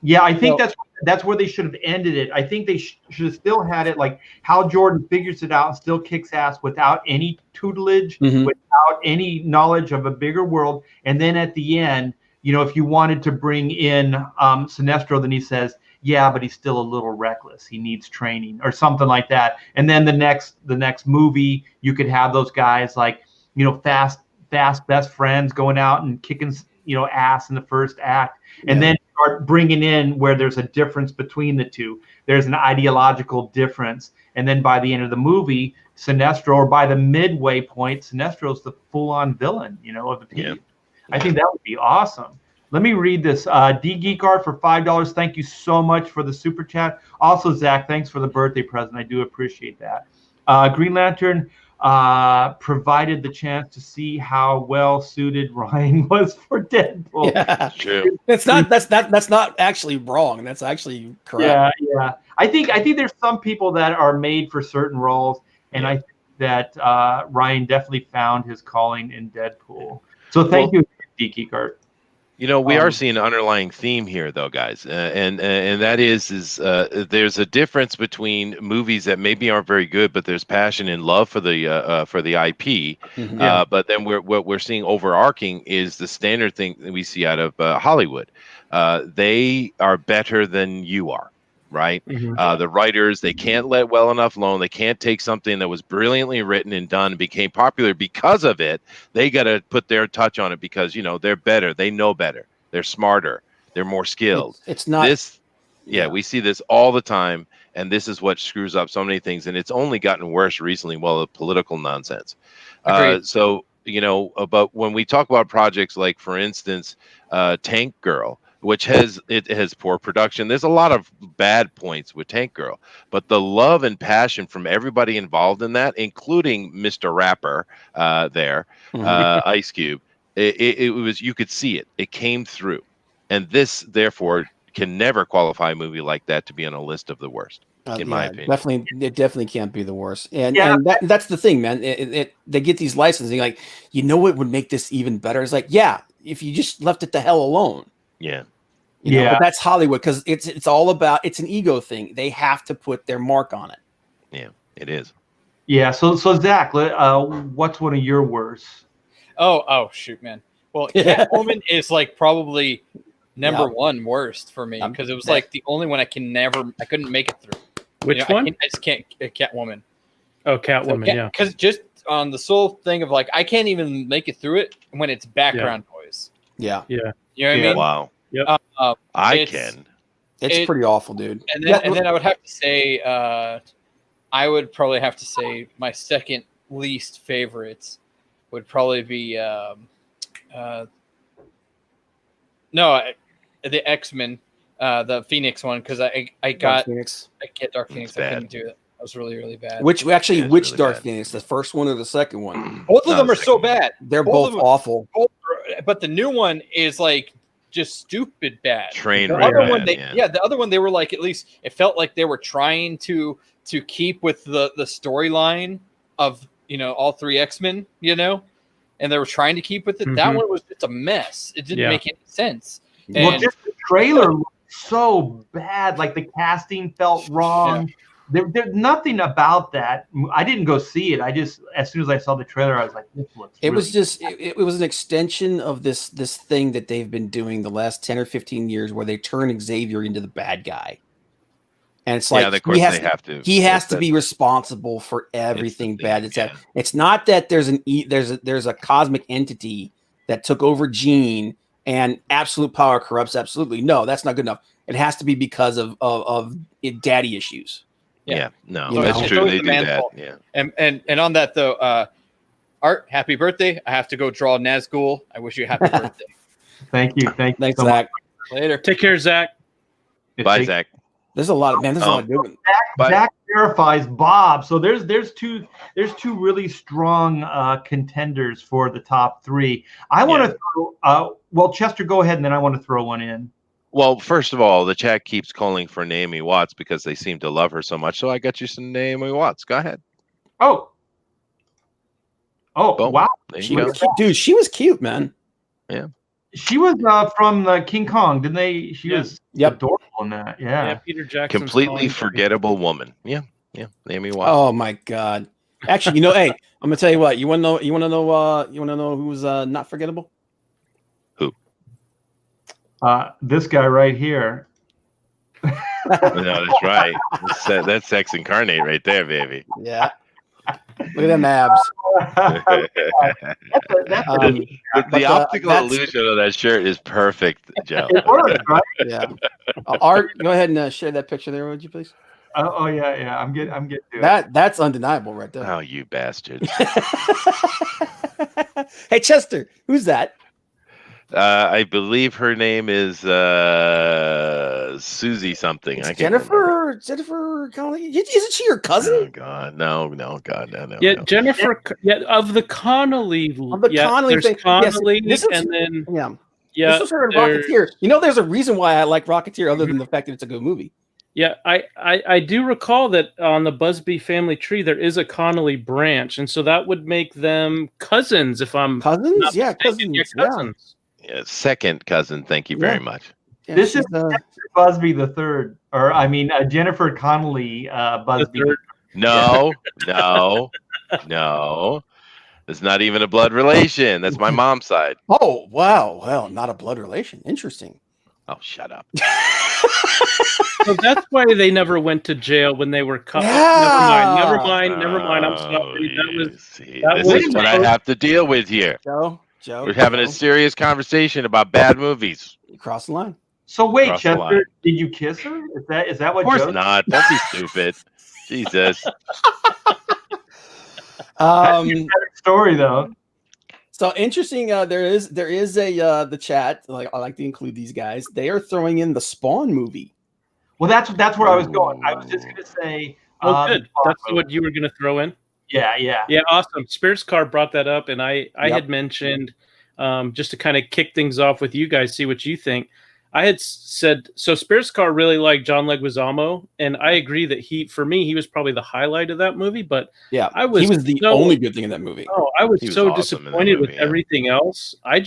Yeah, I think that's where they should have ended it. I think they should have still had it like Hal Jordan figures it out and still kicks ass without any tutelage, without any knowledge of a bigger world. And then at the end, if you wanted to bring in Sinestro, then he says, yeah, but he's still a little reckless. He needs training or something like that. And then the next movie, you could have those guys fast best friends going out and kicking ass in the first act, and then start bringing in where there's a difference between the two. There's an ideological difference, and then by the end of the movie, Sinestro, or by the midway point, Sinestro's the full-on villain, of the piece. I think that would be awesome. Let me read this. D Geekart for $5. Thank you so much for the super chat. Also, Zach, thanks for the birthday present. I do appreciate that. Green Lantern provided the chance to see how well suited Ryan was for Deadpool. Yeah, true. That's not actually wrong. That's actually correct. Yeah. I think there's some people that are made for certain roles, and I think that Ryan definitely found his calling in Deadpool. So thank you, D Geekart. You know, we are seeing an underlying theme here, though, guys, and that is there's a difference between movies that maybe aren't very good, but there's passion and love for the IP. Mhm. But then what we're seeing overarching is the standard thing that we see out of Hollywood. They are better than you are. Right. The writers, they can't let well enough alone. They can't take something that was brilliantly written and done and became popular because of it. They got to put their touch on it because, you know, they're better. They know better. They're smarter. They're more skilled. It's not this. Yeah, we see this all the time. And this is what screws up so many things. And it's only gotten worse recently. Well, the political nonsense. So, you know, but when we talk about projects like, for instance, Tank Girl, which has poor production. There's a lot of bad points with Tank Girl, but the love and passion from everybody involved in that, including Mr. Rapper Ice Cube, it was, you could see it. It came through. And this, therefore, can never qualify a movie like that to be on a list of the worst, in my opinion. It definitely can't be the worst. And that's the thing, man. They get these licensing, like, you know what would make this even better? It's like, yeah, if you just left it the hell alone. Yeah. You know, but that's Hollywood, because it's all about, it's an ego thing. They have to put their mark on it. Yeah, it is. Yeah. So Zach, what's one of your worst? Oh, shoot, man. Well, Catwoman is like probably number one worst for me, because it was like the only one I couldn't make it through. Which one? I just can't. Catwoman. Oh, Catwoman. Yeah. Because just on the sole thing of like, I can't even make it through it when it's background noise. Yeah. You know what I mean? Wow. Yep. I can. It's pretty awful, dude. And then I would have to say, my second least favorites would probably be the X-Men, the Phoenix one, because I got Dark Phoenix. I couldn't do it. That was really, really bad. Which Dark bad. Phoenix? The first one or the second one? Both of them are so bad. They're both awful. But the new one is like just stupid bad. The other one, the other one, they were like, at least it felt like they were trying to keep with the storyline of, you know, all three X-Men, you know, and they were trying to keep with it. That one was just a mess. It didn't make any sense. Well, just the trailer looked so bad. Like the casting felt wrong. Yeah. There's nothing about that. I didn't go see it. I just, as soon as I saw the trailer, I was like, this looks It was just, it was an extension of this thing that they've been doing the last 10 or 15 years, where they turn Xavier into the bad guy. And it's like, he has to be responsible for everything bad. It's not that there's a cosmic entity that took over Jean and absolute power corrupts absolutely. No, that's not good enough. It has to be because of daddy issues. Yeah, no, that's true. They do that. Yeah. And on that though, Art, happy birthday. I have to go draw Nazgul. I wish you a happy birthday. Thank you. Thanks, so Zach. much. Later. Take care, Zach. Bye, Zach. There's a lot of doing. Zach verifies Bob. So there's two really strong contenders for the top three. I want to throw well, Chester, go ahead, and then I want to throw one in. Well, first of all, the chat keeps calling for Naomi Watts because they seem to love her so much. So I got you some Naomi Watts. Go ahead. Oh, wow. She was cute, man. Yeah. She was from the King Kong, didn't they? She was adorable in that. Yeah. Peter Jackson. Completely forgettable woman. Yeah. Naomi Watts. Oh my God. Actually, hey, I'm gonna tell you what. You wanna know who's not forgettable? Who? This guy right here. No, that's right. That's sex incarnate right there, baby. Yeah. Look at them abs. The optical illusion of that shirt is perfect, Joe. It works, right? Yeah. Art, go ahead and share that picture there, would you please? Oh yeah. I'm getting to it. That's undeniable right there. Oh, you bastard. Hey, Chester, who's that? I believe her name is Susie something. It's Jennifer Connelly. Isn't she your cousin? Oh God, no, God, no. Yeah, no. Jennifer. Yeah, of the Connelly. Connelly thing. Connelly, yes, and then this was her in Rocketeer. You know, there's a reason why I like Rocketeer, other than the fact that it's a good movie. Yeah, I do recall that on the Busby family tree there is a Connelly branch, and so that would make them cousins. If I'm cousins, cousins. Yeah. second cousin. Thank you very much. Yeah, This she's, is Busby the third, or I mean Jennifer Connelly Busby. The third. No, no, no. It's not even a blood relation. That's my mom's side. oh wow, well, not a blood relation. Interesting. Oh, shut up. So that's why they never went to jail when they were caught. Yeah. Never mind. I'm sorry. This is what I have to deal with here. Joe, We're having a serious conversation about bad movies. you crossed the line. So wait, Cross the line. Chester, did you kiss her? Is that what? Of course Joe not. Don't be stupid. Jesus. Better story though. So interesting. There is a the chat. Like I like to include these guys. They are throwing in the Spawn movie. Well, that's where I was going. I was just gonna say. Oh, good. That's what you were going to throw in. Yeah. Yeah, awesome. Spirits Car brought that up, and I Yep. had mentioned just to kind of kick things off with you guys, see what you think. I had said so. Spirits Car really liked John Leguizamo, and I agree that for me, he was probably the highlight of that movie. But Yeah, he was the only good thing in that movie. Oh, I was He was so awesome in that disappointed with movie, yeah. everything else. I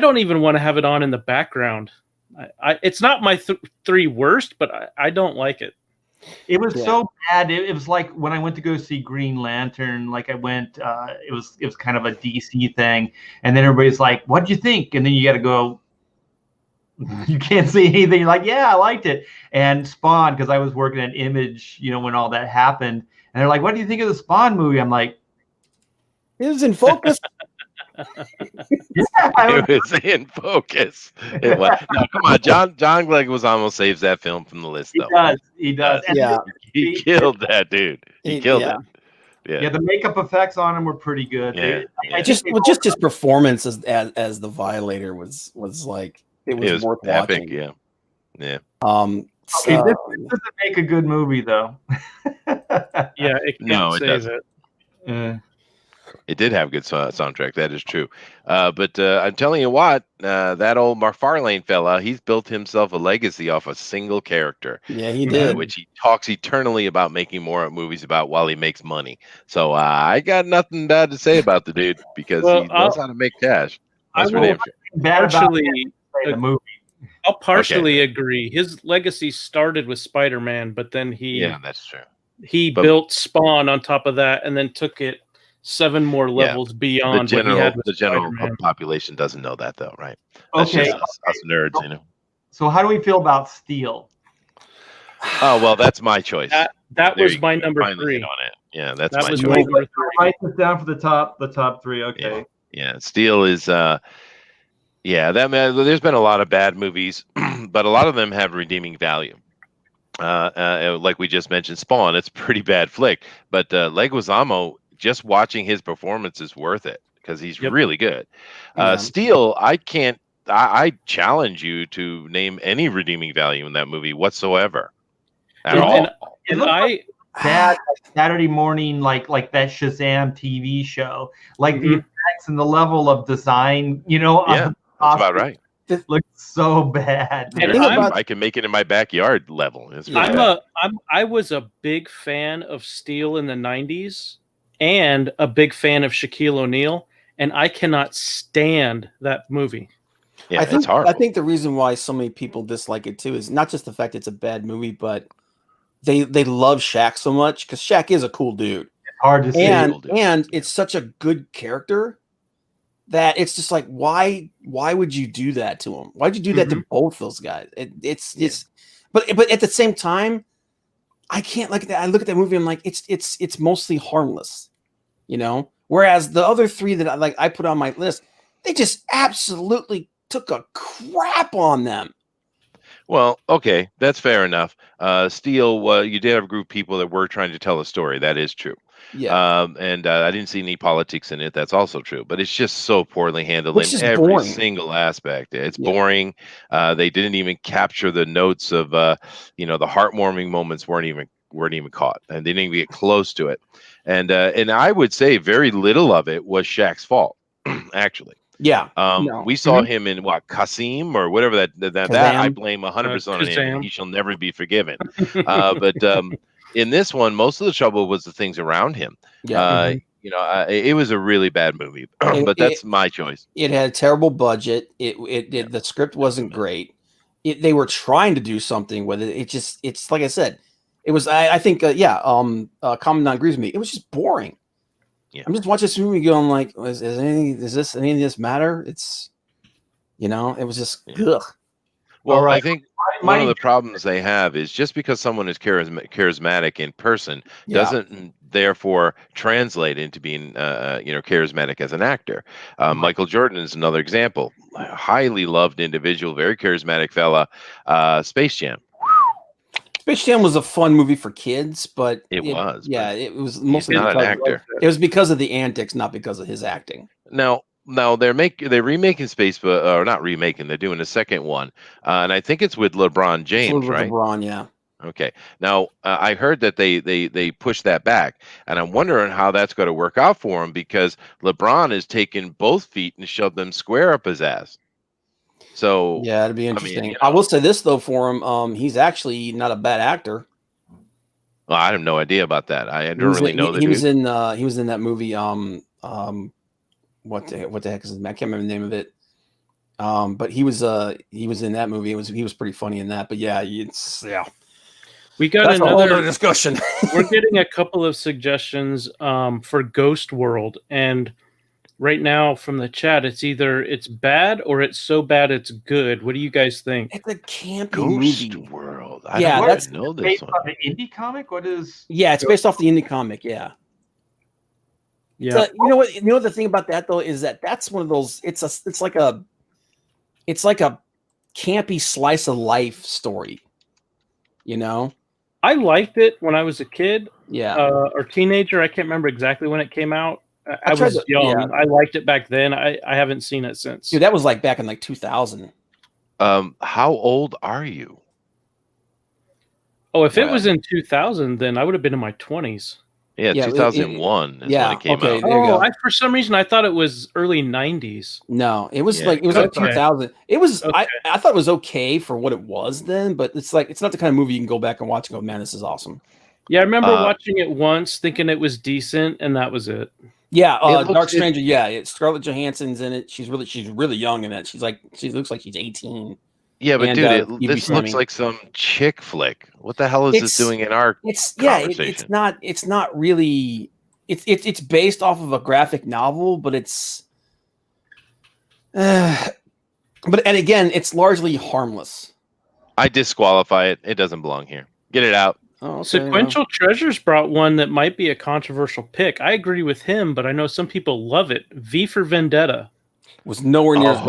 don't even want to have it on in the background. It's not my three worst, but I don't like it. It was so bad. It was like when I went to go see Green Lantern. Like I went, it was kind of a DC thing, and then everybody's like, "What'd you think?" And then you got to go. You can't say anything. You're like, "Yeah, I liked it." And Spawn, because I was working at Image, when all that happened, and they're like, "What do you think of the Spawn movie?" I'm like, It was in focus. It was in focus. It was. No, come on. John Leguizamo saves that film from the list, though. He does. And Yeah. He killed that dude. He killed it. Yeah, the makeup effects on him were pretty good. Yeah. Just his performance as the Violator was like it was worth epic. watching. Yeah. Okay, this doesn't make a good movie though. Yeah, it can't save it. It did have good soundtrack. That is true. But I'm telling you what, that old McFarlane fella, he's built himself a legacy off a single character. Yeah, he did. Which he talks eternally about making more movies about while he makes money. So I got nothing bad to say about the dude because he knows how to make cash. That's for damn sure. The movie. I'll partially agree. His legacy started with Spider-Man, but then that's true. He built Spawn on top of that, and then took it 7 more levels beyond the general, what he had with the general Spider-Man. population doesn't know that though, right? That's Okay. just us nerds, So how do we feel about Steel? Oh well, that's my choice. That was my number 3 on it. Yeah, that's that my was choice. my number 3. Write this down for the top 3. Okay. Yeah, Steel is there's been a lot of bad movies, but a lot of them have redeeming value. Like we just mentioned, Spawn, it's a pretty bad flick, but Leguizamo, just watching his performance is worth it because he's really good. Steel, I challenge you to name any redeeming value in that movie whatsoever. At all. That Saturday morning, like that Shazam TV show, like the effects and the level of design, that's about right. It looks so bad. I can make it in my backyard level. I was a big fan of Steel in the 90s and a big fan of Shaquille O'Neal, and I cannot stand that movie. Yeah, it's horrible. I think the reason why so many people dislike it too is not just the fact it's a bad movie, but they love Shaq so much because Shaq is a cool dude. It's hard to see. And it's such a good character that it's just like, why would you do that to him? Why'd you do that to both those guys? But at the same time, I can't like that. I look at that movie, I'm like, it's mostly harmless, Whereas the other 3 that I put on my list, they just absolutely took a crap on them. Well, okay, that's fair enough. Steel, you did have a group of people that were trying to tell a story. That is true. Yeah. And I didn't see any politics in it. That's also true. But it's just so poorly handled in every single aspect. It's boring. They didn't even capture the notes of, the heartwarming moments weren't even caught, and they didn't even get close to it. And I would say very little of it was Shaq's fault, actually. Yeah. We saw him in Qasim or whatever that I blame 100% on him. And he shall never be forgiven. But in this one, most of the trouble was the things around him. it was a really bad movie, but that's my choice. It had a terrible budget. The script wasn't great. They were trying to do something with it. It's like I said, it was. I think Commandant agrees with me. It was just boring. Yeah. I'm just watching this movie going like, does any of this matter? It's, it was just ugh. Well, I think one of the problems they have is just because someone is charismatic in person doesn't therefore translate into being charismatic as an actor. Michael Jordan is another example. A highly loved individual, very charismatic fella. Space Jam. Space Jam was a fun movie for kids, but it was mostly not an actor. It was because of the antics, not because of his acting. Now they're remaking or not remaking. They're doing a second one, and I think it's with LeBron James, right? LeBron, yeah. Okay. Now I heard that they pushed that back, and I'm wondering how that's going to work out for him because LeBron has taken both feet and shoved them square up his ass. So yeah, it'd be interesting. I will say this though for him, he's actually not a bad actor. Well, I have no idea about that. I don't really know that he was in that movie. What the heck is his name? I can't remember the name of it. But he was in that movie. He was pretty funny in that. But yeah, we got That's another a whole discussion. We're getting a couple of suggestions for Ghost World, and right now from the chat, it's bad or it's so bad it's good. What do you guys think? It's a campy Ghost movie. World. That's know this based one. on the indie comic. What is? Yeah, it's based off the indie comic. Yeah. Yeah. So, you know what the thing about that though is that's one of those. It's like a campy slice of life story. I liked it when I was a kid. Yeah. Or teenager. I can't remember exactly when it came out. I was young. Yeah. I liked it back then. I haven't seen it since. Dude, that was like back in like 2000. How old are you? Oh, if it was in 2000, then I would have been in my 20s. Yeah, 2001 is when it came out. Oh, for some reason I thought it was early 90s. No, it was like 2000. It was I thought it was okay for what it was then, but it's not the kind of movie you can go back and watch and go, man, this is awesome. Yeah, I remember watching it once, thinking it was decent, and that was it. Yeah, Dark Stranger. It's Scarlett Johansson's in it. She's really young in it. She looks like she's 18. Yeah, but dude, this looks like some chick flick. What the hell is this doing in our conversation? It's not really. It's based off of a graphic novel, but it's. And again, it's largely harmless. I disqualify it. It doesn't belong here. Get it out. Oh, okay, Sequential Treasures brought one that might be a controversial pick. I agree with him, but I know some people love it. V for Vendetta was nowhere near as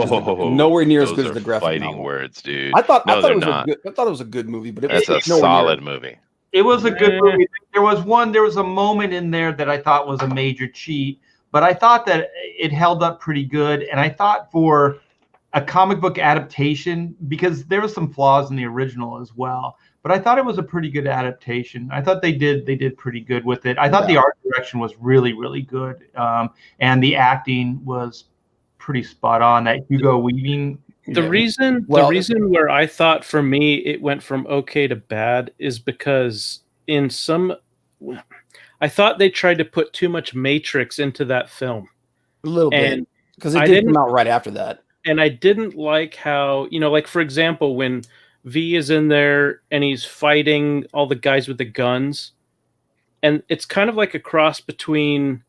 good as the graphic fighting novel. Words, dude. I thought it was a good movie, but it's a solid movie. It was a good movie. There was a moment in there that I thought was a major cheat, but I thought that it held up pretty good. And I thought for a comic book adaptation, because there was some flaws in the original as well, but I thought it was a pretty good adaptation. I thought they did pretty good with it. I thought the art direction was really, really good. And the acting was pretty spot on. That Hugo Weaving. The reason where I thought for me it went from okay to bad is because I thought they tried to put too much Matrix into that film. A little bit. Because it didn't come out right after that. And I didn't like how, like for example, when V is in there and he's fighting all the guys with the guns, and it's kind of like a cross between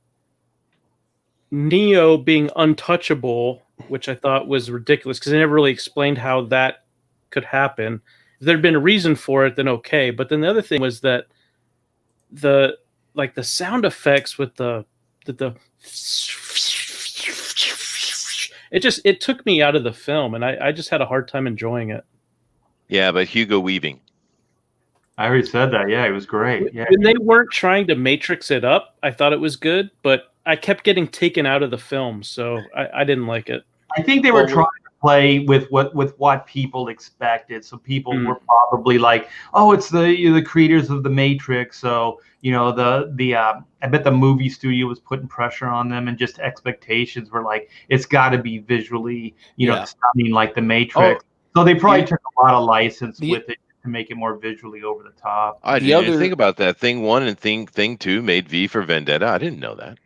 Neo being untouchable, which I thought was ridiculous because they never really explained how that could happen. If there'd been a reason for it, then okay. But then the other thing was that the sound effects with the it took me out of the film, and I just had a hard time enjoying it. Yeah, but Hugo Weaving. I already said that. Yeah, it was great. Yeah. When they weren't trying to Matrix it up, I thought it was good, but I kept getting taken out of the film, so I didn't like it. I think they were trying to play with what people expected. So people were probably like, "Oh, it's the creators of the Matrix." So I bet the movie studio was putting pressure on them, and just expectations were like, "It's got to be visually, stunning like the Matrix." So they probably took a lot of license with it to make it more visually over the top. I didn't even think about that. Thing 1 and Thing 2 made V for Vendetta. I didn't know that.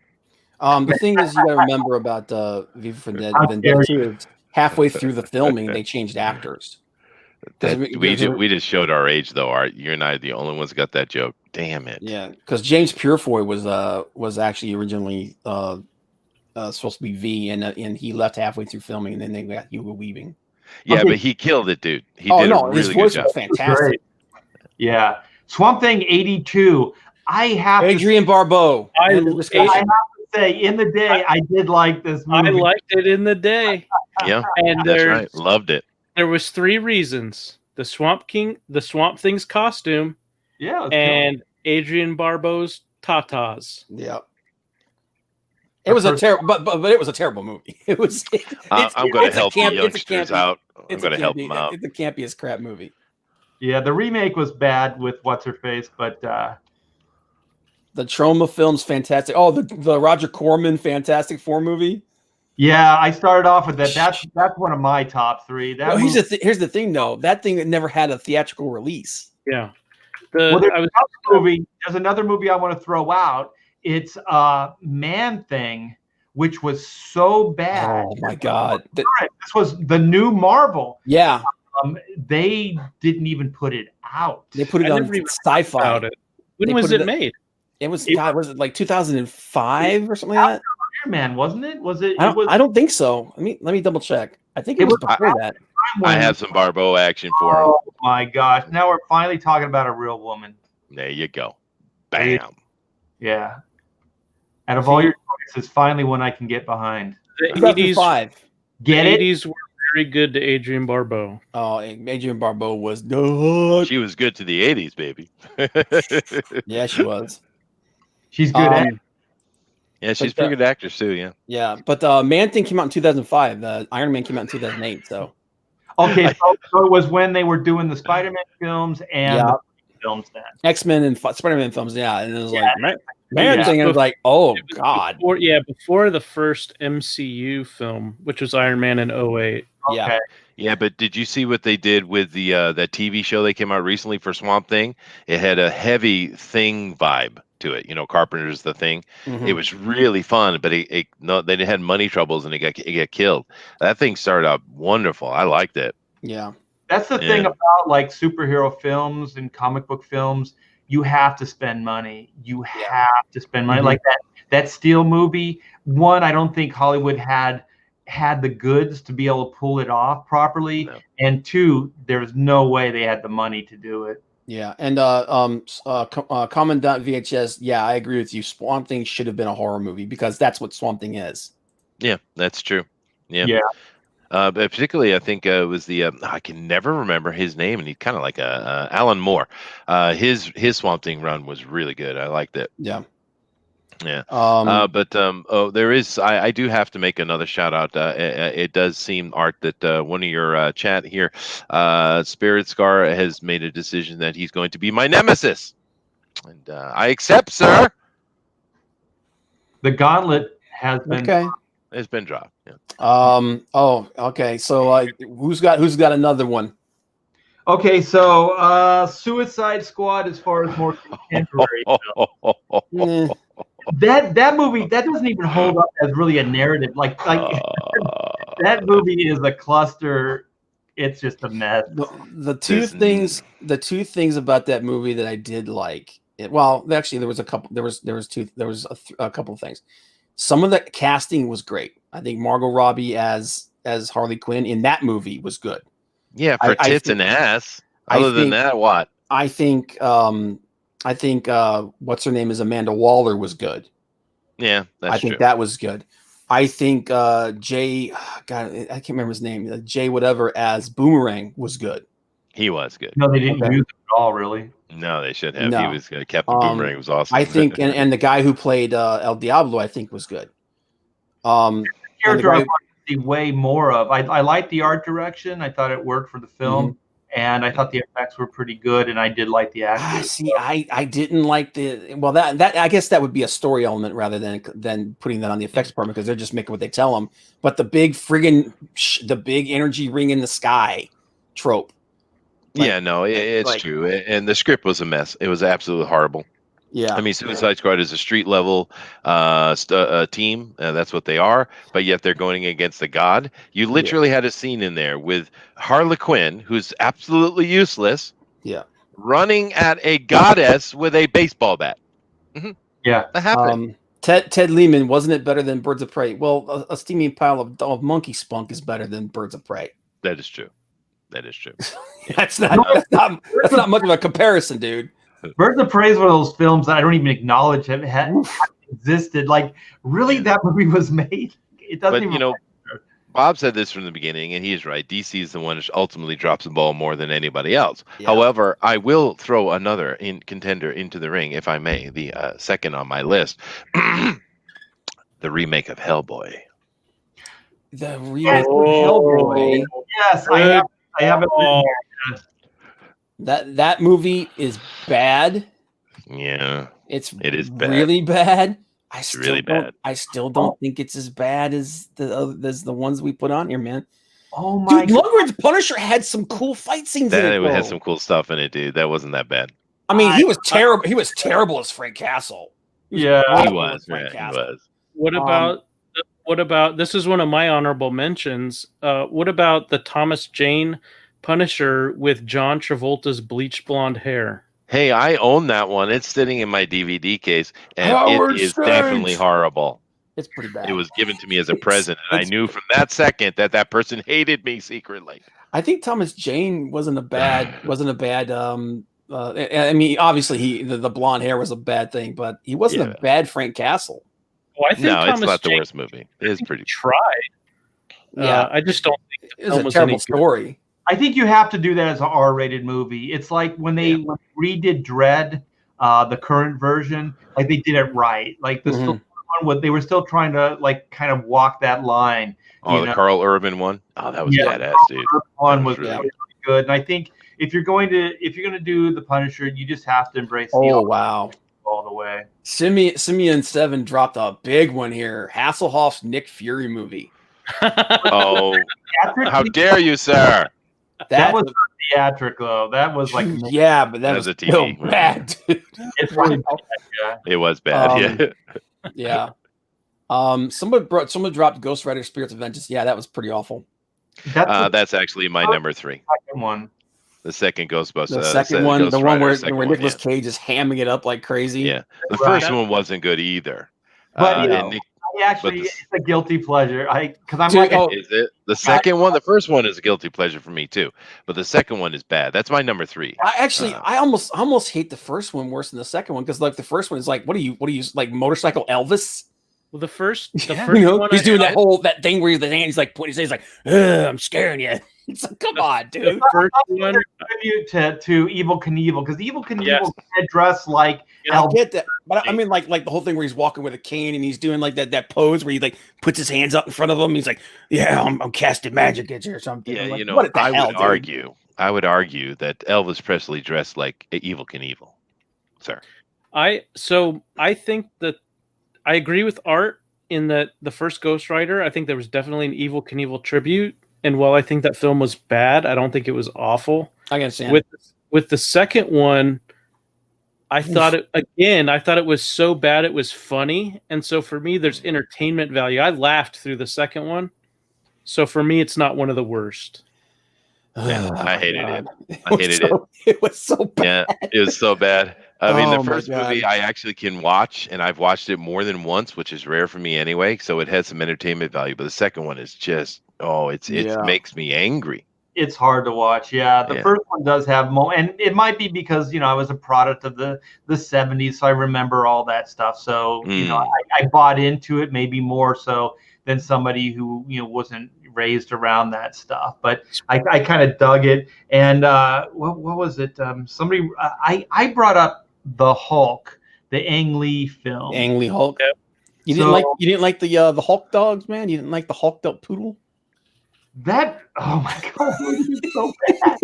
The thing is, you got to remember about V for Vendetta too. Is halfway through the filming, they changed actors. We just showed our age, though. Art, you and I are the only ones that got that joke. Damn it. Yeah, because James Purefoy was actually originally supposed to be V, and he left halfway through filming, and then they got Hugo Weaving. Yeah, but he killed it, dude. He did a really his voice good job. was fantastic. Yeah, Swamp Thing '82. I have Adrian Barbeau. I have to say, in the day, I did like this movie. I liked it in the day. Yeah, and that's right. Loved it. There was 3 reasons: the Swamp Thing's costume, and Adrian Barbeau's tatas. Yeah. It was a terrible, but it was a terrible movie. It was. I'm going to help the youngsters out. I'm going to help them out. It's the campiest crap movie. Yeah, the remake was bad with what's her face, but the Trauma film's fantastic. Oh, the Roger Corman Fantastic Four movie. Yeah, I started off with that. That's one of my top 3. Here's the thing, though. That thing never had a theatrical release. Yeah. There's another movie I want to throw out. It's Man Thing, which was so bad. Oh my God! This was the new Marvel. Yeah. They didn't even put it out. They put it on Sci-Fi. When was it made? It was was it like 2005 or something like that? Iron Man, wasn't it? Was it? I don't think so. Let me double check. I think it was before that. I have some Barbeau action for him. Oh my gosh! Now we're finally talking about a real woman. There you go. Bam. Yeah. Out of all your choices, finally one I can get behind. The 80s, Get the it? 80s were very good to Adrian Barbeau. Oh, Adrian Barbeau was good. She was good to the 80s, baby. Yeah, she was. She's good at it. Yeah, she's a pretty good actress too, yeah. Yeah, but Man Thing came out in 2005. The Iron Man came out in 2008, so. Okay, so it was when they were doing the Spider-Man films and the films then. X-Men and Spider-Man films, yeah. And it was like, Man Thing, and I was like, oh, God. Before the first MCU film, which was Iron Man in 08. Yeah. Yeah, but did you see what they did with the that TV show they came out recently for Swamp Thing? It had a heavy Thing vibe to it. You know, Carpenter's The Thing. Mm-hmm. It was really fun, but they had money troubles and it got killed. That thing started out wonderful. I liked it. Yeah. That's the thing about like superhero films and comic book films. You have to spend money. You have to spend money. Mm-hmm. Like that Steel movie. One, I don't think Hollywood had the goods to be able to pull it off properly. No. And 2, there's no way they had the money to do it. Yeah. And Commandant VHS, yeah, I agree with you. Swamp Thing should have been a horror movie because that's what Swamp Thing is. Yeah, that's true. Yeah. But particularly, I think it was the I can never remember his name, and he's kind of like Alan Moore. His Swamp Thing run was really good. I liked it. Yeah. Yeah. There is. I do have to make another shout out. It does seem, Art, that one of your chat here, Spirit Scar, has made a decision that he's going to be my nemesis, and I accept, sir. The gauntlet has been. Okay. It's been dropped. Yeah. Oh, okay. So who's got another one? Okay, so Suicide Squad, as far as more contemporary. That movie that doesn't even hold up as really a narrative. Like that movie is a cluster. It's just a mess. The two things about that movie that I did like. Actually, there was a couple. There was a couple of things. Some of the casting was great. I think Margot Robbie as Harley Quinn in that movie was good. Yeah, for tits and ass. Other than that, what? I think what's her name is Amanda Waller was good. Yeah, I think that was good. I think Jay, God, I can't remember his name. Jay whatever as Boomerang was good. He was good. No, they didn't use it at all, really. No, they should have. No. He was Captain Boomerang was awesome. I think, and the guy who played El Diablo, I think, was good. Character I wanted to see way more of. I liked the art direction. I thought it worked for the film. Mm-hmm. And I thought the effects were pretty good, and I did like the acting. See, I didn't like that I guess that would be a story element rather than putting that on the effects department because they're just making what they tell them. But the big energy ring in the sky trope. It's true. And the script was a mess. It was absolutely horrible. Yeah. I mean, Suicide Squad is a street level team. That's what they are. But yet they're going against the god. You literally had a scene in there with Harley Quinn, who's absolutely useless, running at a goddess with a baseball bat. Yeah, that happened. Ted Lehman, wasn't it better than Birds of Prey? Well, a steaming pile of monkey spunk is better than Birds of Prey. That is true. That is true. That's not much of a comparison, dude. Birds of Prey is one of those films that I don't even acknowledge have existed. Like, really, that movie was made? It doesn't even. You know, Bob said this from the beginning, and he's right. DC is the one that ultimately drops the ball more than anybody else. Yeah. However, I will throw another contender into the ring, if I may. The second on my list, the remake of Hellboy. The remake of Hellboy. Yes, I have it. That movie is bad. Yeah, it is bad. Really bad. I still don't think it's as bad as the ones we put on here, man. Oh my! Dude, Lundgren's Punisher had some cool fight scenes in it. It had some cool stuff in it, dude. That wasn't that bad. I mean, he was terrible. He was terrible as Frank Castle. He was. What about? This is one of my honorable mentions. What about the Thomas Jane Punisher with John Travolta's bleached blonde hair? Hey, I own that one. It's sitting in my DVD case, and it is definitely horrible. It's pretty bad. It was given to me as a present, and I knew from that second that person hated me secretly. I think Thomas Jane wasn't a bad. I mean, obviously, the blonde hair was a bad thing, but he wasn't a bad Frank Castle. Well, I think it's not the worst movie. It is pretty. Tried. Yeah, I just don't think it was a terrible story. I think you have to do that as an R-rated movie. It's like when they redid Dredd, the current version, like they did it right. Like the they were still trying to like kind of walk that line. Oh, the Carl Urban one. Oh, that was badass, dude. One was really good. And I think if you're going to do the Punisher, you just have to embrace all the way. Simeon 7 dropped a big one here. Hasselhoff's Nick Fury movie. Oh, how dare you, sir? That was theatric though. That was like but that was a TV movie. Bad. Dude. It's really bad. Yeah. It was bad. Someone dropped Ghost Rider Spirits of Vengeance. Yeah, that was pretty awful. That's actually my number 3. Second one. The second Ghostbusters. The second one, the one where Nicolas Cage is hamming it up like crazy. Yeah, the first one wasn't good either. But it's a guilty pleasure. Is it the second one? The first one is a guilty pleasure for me too, but the second one is bad. That's my number 3. I almost hate the first one worse than the second one because like the first one is like, what are you like motorcycle Elvis? Well, the first one, he's doing that thing where he's like pointing, he's like, I'm scaring you. It's like, come on, dude. The first one to Evel Knievel because Evel Knievel had dressed like. I get that, but I mean, like the whole thing where he's walking with a cane and he's doing like that pose where he like puts his hands up in front of him. He's like, I'm casting magic at you or something. Yeah, like, I would argue that Elvis Presley dressed like Evel Knievel, sir. I think that I agree with Art in that the first Ghost Rider, I think there was definitely an Evel Knievel tribute. And while I think that film was bad, I don't think it was awful. I understand. With the second one, I thought it was so bad it was funny. And so for me, there's entertainment value. I laughed through the second one. So for me, it's not one of the worst. Yeah, I hated it. It was so bad. Yeah, it was so bad. I mean, the first movie I actually can watch, and I've watched it more than once, which is rare for me anyway. So it has some entertainment value. But the second one is just, it makes me angry. It's hard to watch. Yeah, the first one does have and it might be because I was a product of the 70s, so I remember all that stuff. So I bought into it maybe more so than somebody who wasn't raised around that stuff. But I kind of dug it. And what was it? Somebody I brought up the Hulk, the Ang Lee film. Ang Lee Hulk. Yep. You didn't like the Hulk dogs, man. You didn't like the Hulk dog poodle. That oh my god, it's so bad.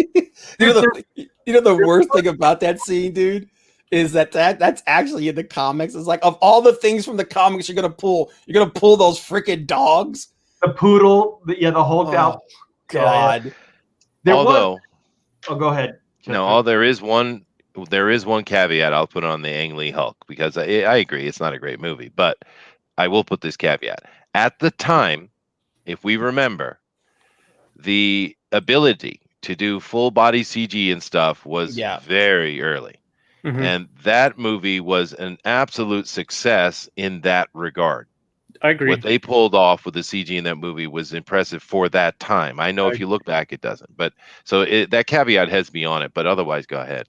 The worst thing about that scene, dude, is that's actually in the comics. It's like of all the things from the comics you're gonna pull those freaking dogs. The poodle, the Hulk out. God. Go ahead. No, there is one there is one caveat I'll put on the Ang Lee Hulk, because I agree it's not a great movie, but I will put this caveat. At the time, if we remember, the ability to do full body CG and stuff was very early. Mhm. And that movie was an absolute success in that regard. I agree. What they pulled off with the CG in that movie was impressive for that time. I know if you look back, it doesn't. But so that caveat has me on it. But otherwise, go ahead.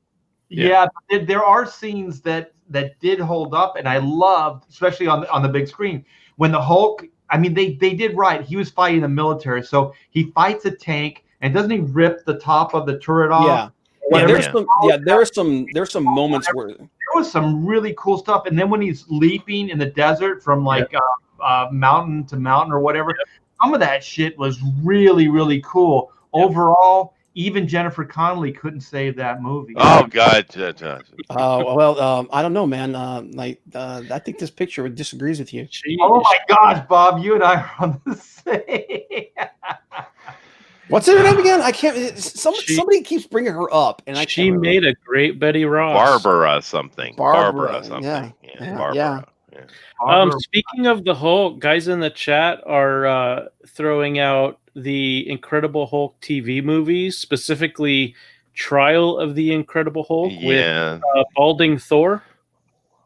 Yeah, there are scenes that did hold up, and I loved, especially on the big screen, when the Hulk. I mean, they did right. He was fighting the military, so he fights a tank, and doesn't he rip the top of the turret off? Yeah, there's some moments where there was some really cool stuff, and then when he's leaping in the desert from like mountain to mountain or whatever, some of that shit was really, really cool. Overall, even Jennifer Connelly couldn't save that movie. Oh God! Well, I don't know, man. I think this picture disagrees with you. Oh my gosh, Bob, you and I are on the same. What's her name again? I can't. Somebody keeps bringing her up, and she made a great Betty Ross. Barbara something. Barbara something. Yeah. Speaking of the Hulk, guys in the chat are throwing out the Incredible Hulk TV movies, specifically Trial of the Incredible Hulk with balding Thor.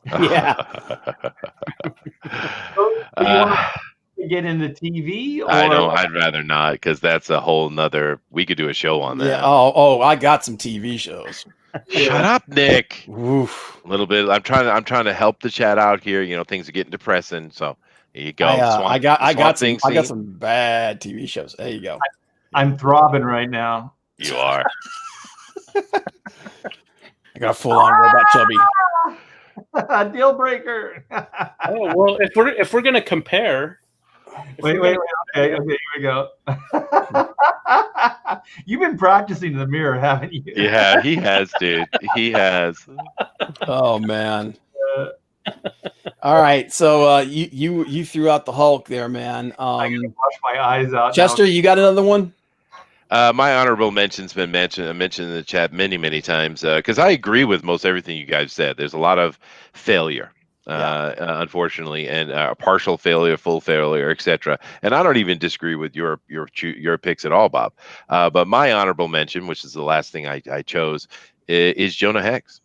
Yeah. Get into TV? Or... I'd rather not, because that's a whole nother. We could do a show on that. Yeah. Oh, I got some TV shows. Shut up, Nick. Oof. A little bit. I'm trying to help the chat out here. You know, things are getting depressing. So there you go. I got some bad TV shows. There you go. I'm throbbing right now. You are. I got a full-on robot chubby. Deal breaker. Oh well, if we're gonna compare. Wait. Okay, here we go. You've been practicing in the mirror, haven't you? Yeah, he has, dude. He has. Oh man. All right, so you threw out the Hulk there, man. I gotta wash my eyes out. Chester, you got another one? My honorable mention's been mentioned in the chat many times, because I agree with most everything you guys said. There's a lot of failure. Unfortunately, and partial failure, full failure, etc. And I don't even disagree with your picks at all, Bob. But my honorable mention, which is the last thing I chose, is Jonah Hex.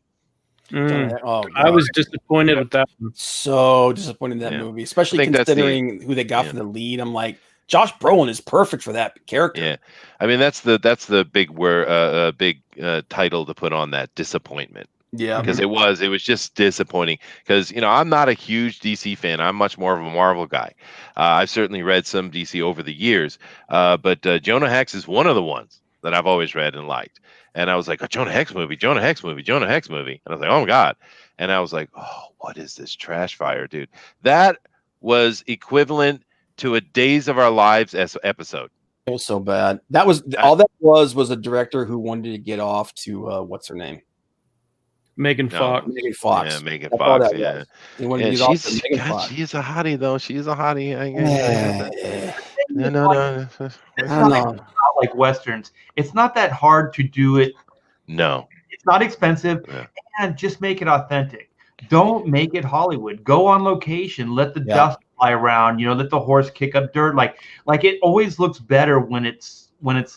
I was disappointed with that one. So disappointed in that movie, especially considering who they got for the lead. I'm like, Josh Brolin is perfect for that character. Yeah, I mean that's the big big title to put on that, disappointment. Yeah, because it was just disappointing. Because I'm not a huge DC fan. I'm much more of a Marvel guy. I've certainly read some DC over the years, but Jonah Hex is one of the ones that I've always read and liked. And I was like, Jonah Hex movie. And I was like, oh my God. And I was like, oh, what is this trash fire, dude? That was equivalent to a Days of Our Lives episode. It was so bad. That was all that was a director who wanted to get off to what's her name? Megan Fox. Yeah, Megan Fox. Yeah. She's a hottie, though. She's a hottie. No. It's not like Westerns. It's not that hard to do it. No. It's not expensive. Yeah. And just make it authentic. Don't make it Hollywood. Go on location. Let the dust fly around. Let the horse kick up dirt. Like it always looks better when it's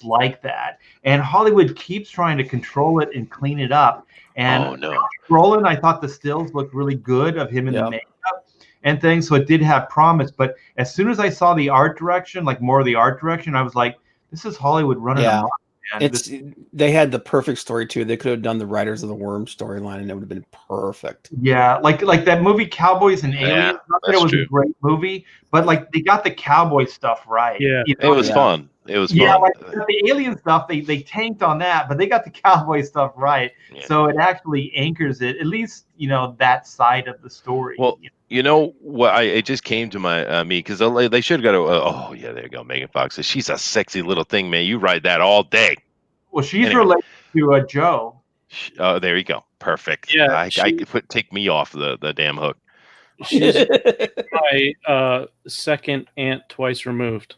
like that. And Hollywood keeps trying to control it and clean it up. And Brolin, I thought the stills looked really good of him in the makeup and things, so it did have promise. But as soon as I saw the art direction, like more of the art direction, I was like, "This is Hollywood running amok." They had the perfect story too. They could have done the Riders of the Worm storyline, and it would have been perfect. Yeah, like that movie Cowboys and Aliens. Not that it was a great movie, but like they got the cowboy stuff right. Yeah, it was fun. It was fun. Yeah, like the alien stuff, they tanked on that, but they got the cowboy stuff right. Yeah. So it actually anchors it, at least, that side of the story. Well, what? It just came to me because they should have got there you go. Megan Fox says she's a sexy little thing, man. You ride that all day. Well, she's related to Joe. Oh, there you go. Perfect. Yeah, take me off the damn hook. She's my second aunt twice removed.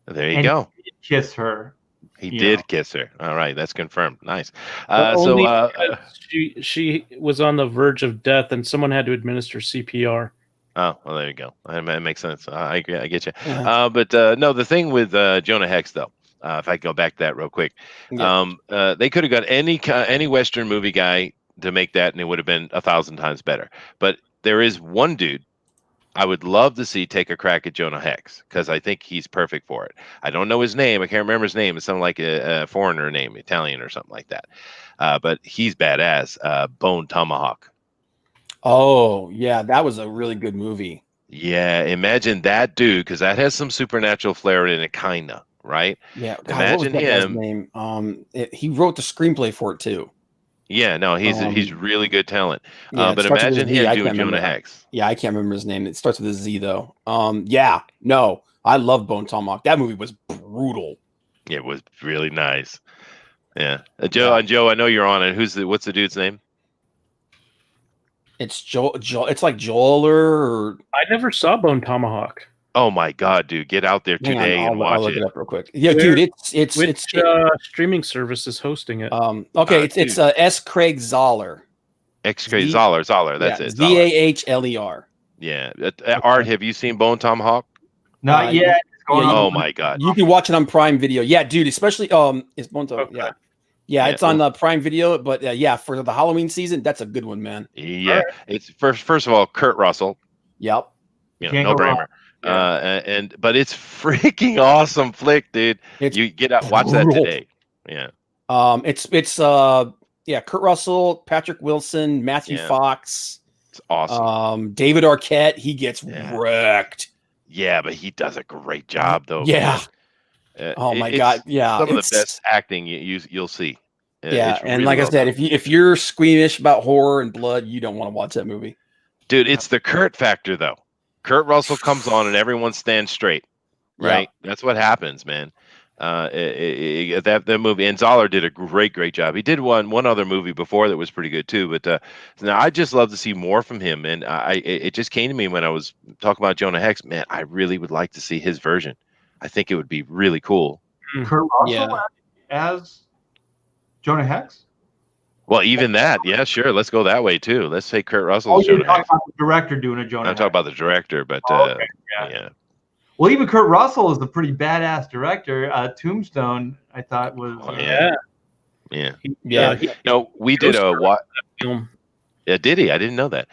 There you go. Kiss her. He You did know. kiss her. All right, that's confirmed. Nice. But So only because she was on the verge of death, and someone had to administer CPR. oh, well, there you go. That makes sense. I agree. I get you. Yeah. But no, the thing with Jonah Hex, though, if I go back to that real quick, Yeah. they could have got any Western movie guy to make that, and it would have been 1,000 times better. But there is one dude I would love to see take a crack at Jonah Hex because I think he's perfect for it. I don't know his name. I can't remember his name. It's something like a foreigner name, Italian or something like that. But he's badass. Bone Tomahawk. Oh, yeah, that was a really good movie. Yeah, imagine that dude, because that has some supernatural flair in it, kinda, right? Yeah. God, what was Imagine that guy's him. name? He wrote the screenplay for it too. Yeah, no, he's really good talent. Yeah, it But starts with a imagine Z. him I doing can't remember Jonah that. Hex. Yeah, I can't remember his name. It starts with a Z though. Yeah, no, I love Bone Tomahawk. That movie was brutal. It was really nice. Yeah, Joe. And Joe, I know you're on it. What's the dude's name? It's Joel. It's like Joeler or. I never saw Bone Tomahawk. Oh my God, dude, get out there Hang on, today and I'll watch look it. it up real quick. Yeah, Where- dude, Which streaming service is hosting it? okay, it's S. Craig Zoller. X-Ray Zoller. That's it. Zoller. Zahler. Yeah. Art, have you seen Bone Tomahawk? Not yet. It's going on. Oh my God. You can watch it on Prime Video. Yeah, dude, especially it's Bone Tomahawk. Okay. Yeah, it's on Prime Video, but yeah, for the Halloween season, that's a good one, man. Yeah, it's first of all Kurt Russell. Yep. Can't No go wrong. brainer. But it's freaking awesome flick, dude. It's You get out, watch that brutal. today. Yeah. It's Kurt Russell, Patrick Wilson, Matthew Yeah. Fox, It's awesome. David Arquette. He gets Yeah. wrecked. Yeah, but he does a great job though. Yeah. man. Oh my it's God. Yeah. Some of the it's- best acting you'll see. Yeah, It's and really like I well said, done. if you're squeamish about horror and blood, you don't want to watch that movie. Dude, it's the Kurt factor though. Kurt Russell comes on and everyone stands straight, right? That's what happens, man. That movie, and Zoller did a great job. He did one other movie before that was pretty good too. But now I just love to see more from him. And it just came to me when I was talking about Jonah Hex. Man, I really would like to see his version. I think it would be really cool. Kurt Russell Yeah. as Jonah Hex? Well, even that, yeah, sure. Let's go that way too. Let's say Kurt Russell Oh, as you're Jonah talking Hex. about the director doing a Jonah I'm talking Hex. about the director, but Okay, yeah. Well, even Kurt Russell is a pretty badass director. Tombstone, I thought was. Oh, yeah. Yeah. No, we did a what? Film. Yeah, did he? I didn't know that.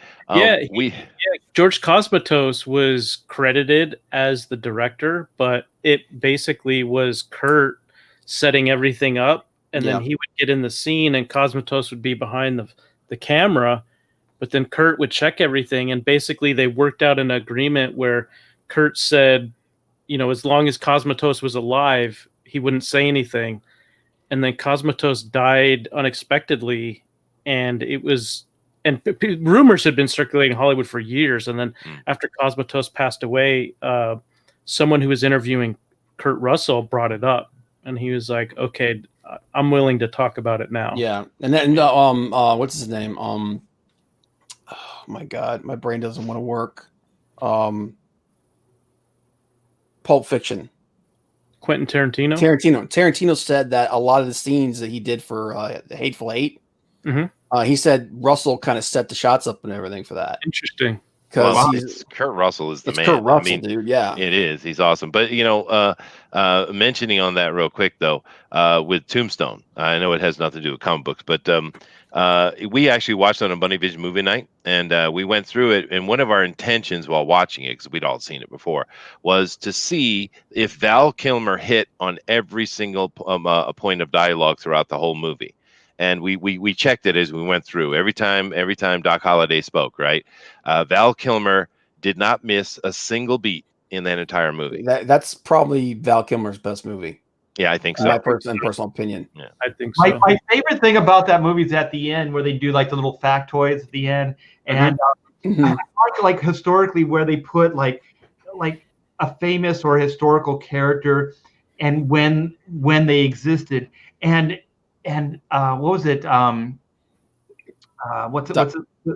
George Cosmatos was credited as the director, but it basically was Kurt setting everything up, and then he would get in the scene, and Cosmatos would be behind the camera, but then Kurt would check everything, and basically they worked out an agreement where Kurt said, as long as Cosmatos was alive, he wouldn't say anything, and then Cosmatos died unexpectedly, and it was. And rumors had been circulating in Hollywood for years. And then after Cosmatos passed away, someone who was interviewing Kurt Russell brought it up. And he was like, okay, I'm willing to talk about it now. Yeah. And then, what's his name? Oh my God, my brain doesn't want to work. Pulp Fiction. Quentin Tarantino? Tarantino said that a lot of the scenes that he did for The Hateful Eight, he said Russell kind of set the shots up and everything for that. Interesting. Because Kurt Russell is the man. Kurt Russell, dude. Yeah, it is. He's awesome. But mentioning on that real quick though, with Tombstone, I know it has nothing to do with comic books, but we actually watched on a Bunny Vision movie night, and we went through it. And one of our intentions while watching it, because we'd all seen it before, was to see if Val Kilmer hit on every single point of dialogue throughout the whole movie. And we checked it as we went through. Every time Doc Holliday spoke, right? Val Kilmer did not miss a single beat in that entire movie. That's probably Val Kilmer's best movie. Yeah, I think so. My personal opinion. Yeah, I think so. My favorite thing about that movie is at the end where they do like the little factoids at the end, and I like historically where they put like a famous or historical character and when they existed, and what was it? What's it?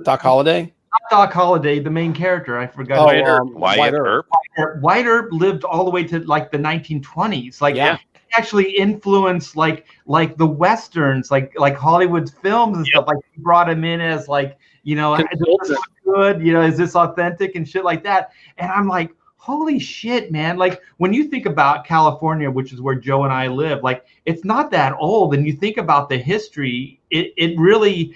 Doc Holliday. Not Doc Holliday, the main character. I forgot. Wyatt Earp. Wyatt Earp lived all the way to like the 1920s. Like, yeah. actually influenced like the westerns, like Hollywood's films and stuff. Like he brought him in as like, you know, does this look good? You know, is this authentic and shit like that? And I'm like, holy shit, man. Like when you think about California, which is where Joe and I live, like it's not that old. And you think about the history, it really,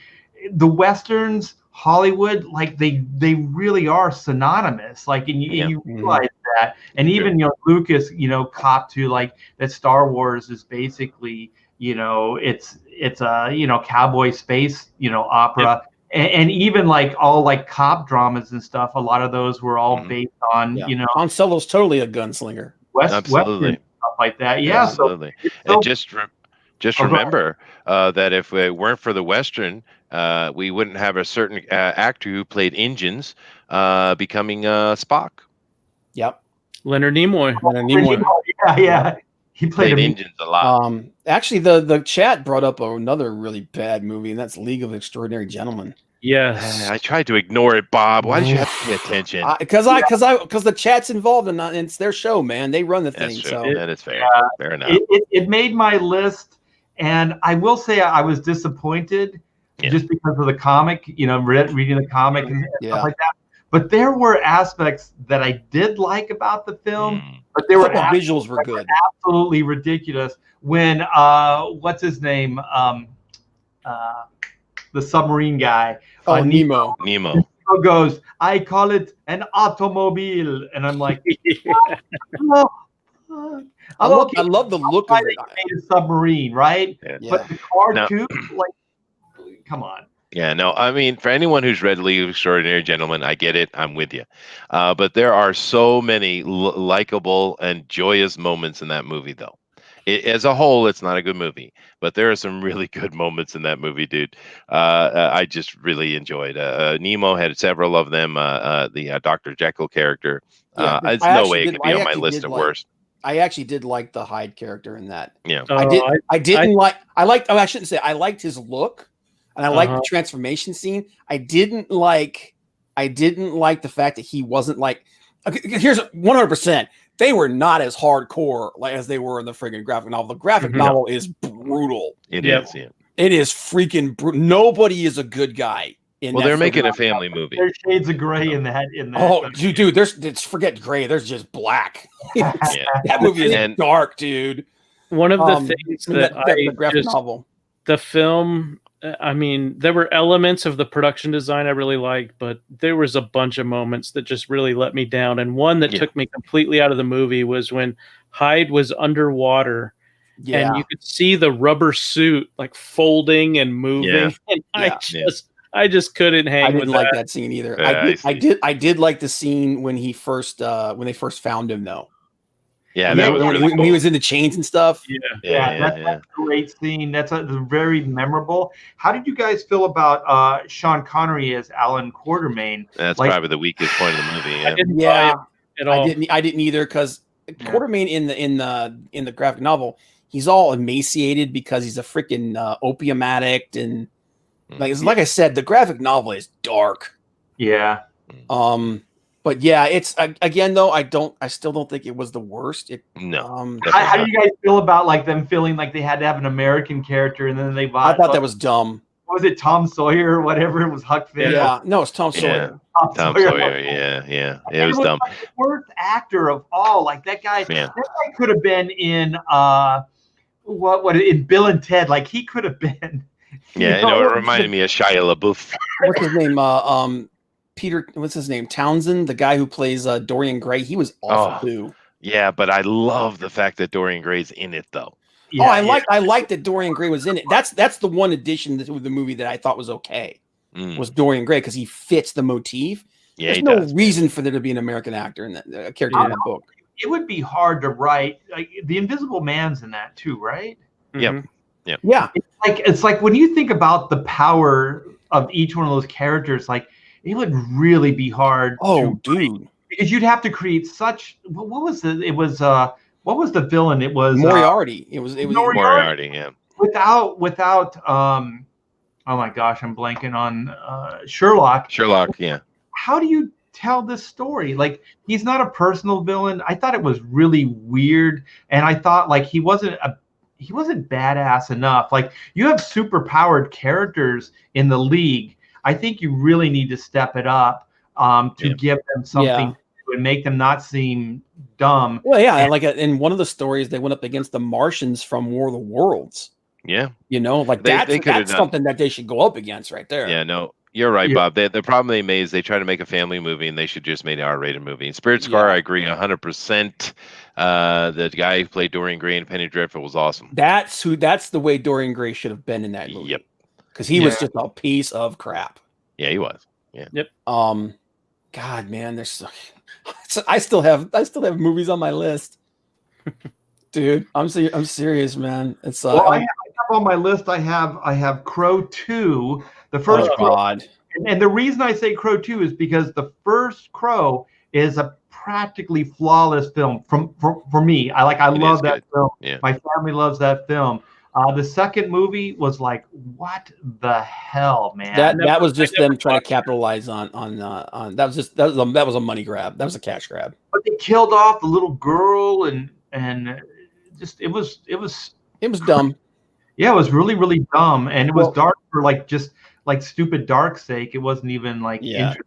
the westerns, Hollywood, like they really are synonymous. Like, and you realize that. And even, you know, Lucas, you know, copped to like that Star Wars is basically, you know, it's a, you know, cowboy space, you know, opera. And even like all like cop dramas and stuff, a lot of those were all based on, you know, Han Solo's totally a gunslinger. Absolutely. Stuff like that. Yeah. Absolutely. And just remember that if it weren't for the Western, we wouldn't have a certain actor who played engines becoming Spock. Yep. Leonard Nimoy. Yeah. He played engines a lot. Actually, the chat brought up another really bad movie, and that's League of Extraordinary Gentlemen. Yes. I tried to ignore it, Bob. Why did you have to pay attention? Because the chat's involved and it's their show, man. They run the thing. That's true. So That is fair. Fair enough. It made my list, and I will say I was disappointed just because of the comic, you know, reading the comic and stuff like that. But there were aspects that I did like about the film, but there were visuals were good. Absolutely ridiculous. When what's his name? The submarine guy. Nemo. Nemo goes, I call it an automobile, and I'm like, I love the look of it. A submarine, right? Yeah. But the car too, like, come on. Yeah, no, I mean, for anyone who's read League of Extraordinary Gentlemen, I get it. I'm with you. But there are so many likable and joyous moments in that movie, though. As a whole, it's not a good movie, but there are some really good moments in that movie, dude. I just really enjoyed. Nemo had several of them. The Dr. Jekyll character. There's no way it could be on my list of worst. I actually did like the Hyde character in that. Yeah, I liked his look, and I liked the transformation scene. I didn't like the fact that he wasn't like. Okay, here's 100%. They were not as hardcore as they were in the friggin' graphic novel. The graphic novel is brutal. It is. Yeah. It is freaking brutal. Nobody is a good guy. They're making a family movie. There's shades of gray in that. Oh, dude, forget gray. There's just black. That movie is dark, dude. One of the things the graphic novel, the film. I mean, there were elements of the production design I really liked, but there was a bunch of moments that just really let me down. And one that took me completely out of the movie was when Hyde was underwater and you could see the rubber suit like folding and moving. And I just couldn't hang with that. I didn't like that scene either. I did like the scene when he first when they first found him though. Yeah, when he was in the chains and stuff. That's a great scene. That's very memorable. How did you guys feel about Sean Connery as Alan Quatermain? That's probably the weakest point of the movie. I didn't buy it at all. I didn't either because Quatermain in the graphic novel, he's all emaciated because he's a freaking opium addict and like I said, the graphic novel is dark. Yeah. But yeah, it's again though. I still don't think it was the worst. No. How do you guys feel about like them feeling like they had to have an American character and then they bought? I thought that was dumb. What was it, Tom Sawyer or whatever? It was Huck Finn. Yeah, no, it's Tom Sawyer. Tom Sawyer. Yeah. It was dumb. Like the worst actor of all. Like that guy. That guy could have been in in Bill and Ted. Like he could have been. Yeah, it reminded me of Shia LaBeouf. What's his name? Peter, what's his name? Townsend, the guy who plays Dorian Gray. He was awful too. Yeah, but I love the fact that Dorian Gray's in it though. Yeah, I like that Dorian Gray was in it. That's the one addition to the movie that I thought was okay. Was Dorian Gray because he fits the motif. Yeah, there's no reason for there to be an American actor in that character in that book. It would be hard to write. Like the Invisible Man's in that too, right? Yep. Yeah. It's like when you think about the power of each one of those characters, like it would really be hard. Dude. Because you'd have to create such. What was it? It was what was the villain? It was Moriarty. It was Moriarty. Yeah. Without oh my gosh, I'm blanking on Sherlock. Sherlock. Yeah. How do you tell this story. Like, he's not a personal villain. I thought it was really weird, and I thought like he wasn't badass enough. Like, you have super powered characters in the league. I think you really need to step it up to give them something and make them not seem dumb. Well, yeah, like in one of the stories, they went up against the Martians from War of the Worlds. Yeah, you know, like that's something that they should go up against right there. Yeah, no, you're right, Bob. The problem they made is they try to make a family movie, and they should just make an R-rated movie. And Spirit Scar, I agree 100%. The guy who played Dorian Gray in Penny Dreadful was awesome. That's the way Dorian Gray should have been in that movie. Yep, because he was just a piece of crap. Yeah, he was. Yeah. Yep. God, man, there's I still have movies on my list. Dude, I'm serious, man. It's well, I have on my list. I have Crow 2, the first Crow. God. And the reason I say Crow 2 is because the first Crow is a practically flawless film for me. I love that film. Yeah. My family loves that film. The second movie was like, what the hell, man? That was just them trying to capitalize on that was a money grab. That was a cash grab. But they killed off the little girl and just it was dumb. Yeah, it was really, really dumb, and it was dark for just stupid dark sake. It wasn't even interesting.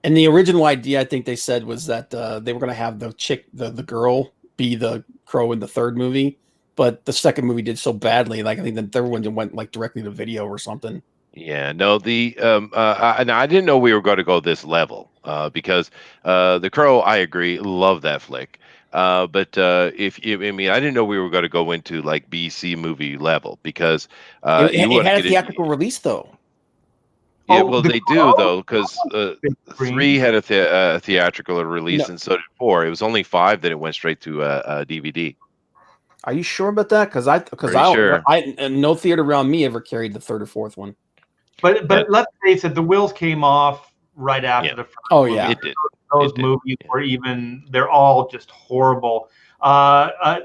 And the original idea, I think they said, was that they were going to have the girl be the Crow in the third movie, but the second movie did so badly. Like, I think the third one went directly to video or something. Yeah, no, I didn't know we were going to go this level because the Crow, I agree, love that flick. But I didn't know we were going to go into like BC movie level because it had a theatrical release though. Yeah, well, they do though, because 3 had a theatrical release, and so did 4. It was only 5 that it went straight to DVD. Are you sure about that? Because no theater around me ever carried the third or fourth one. But let's face it, the wheels came off right after the first. Oh yeah, it did. Those movies were they're all just horrible.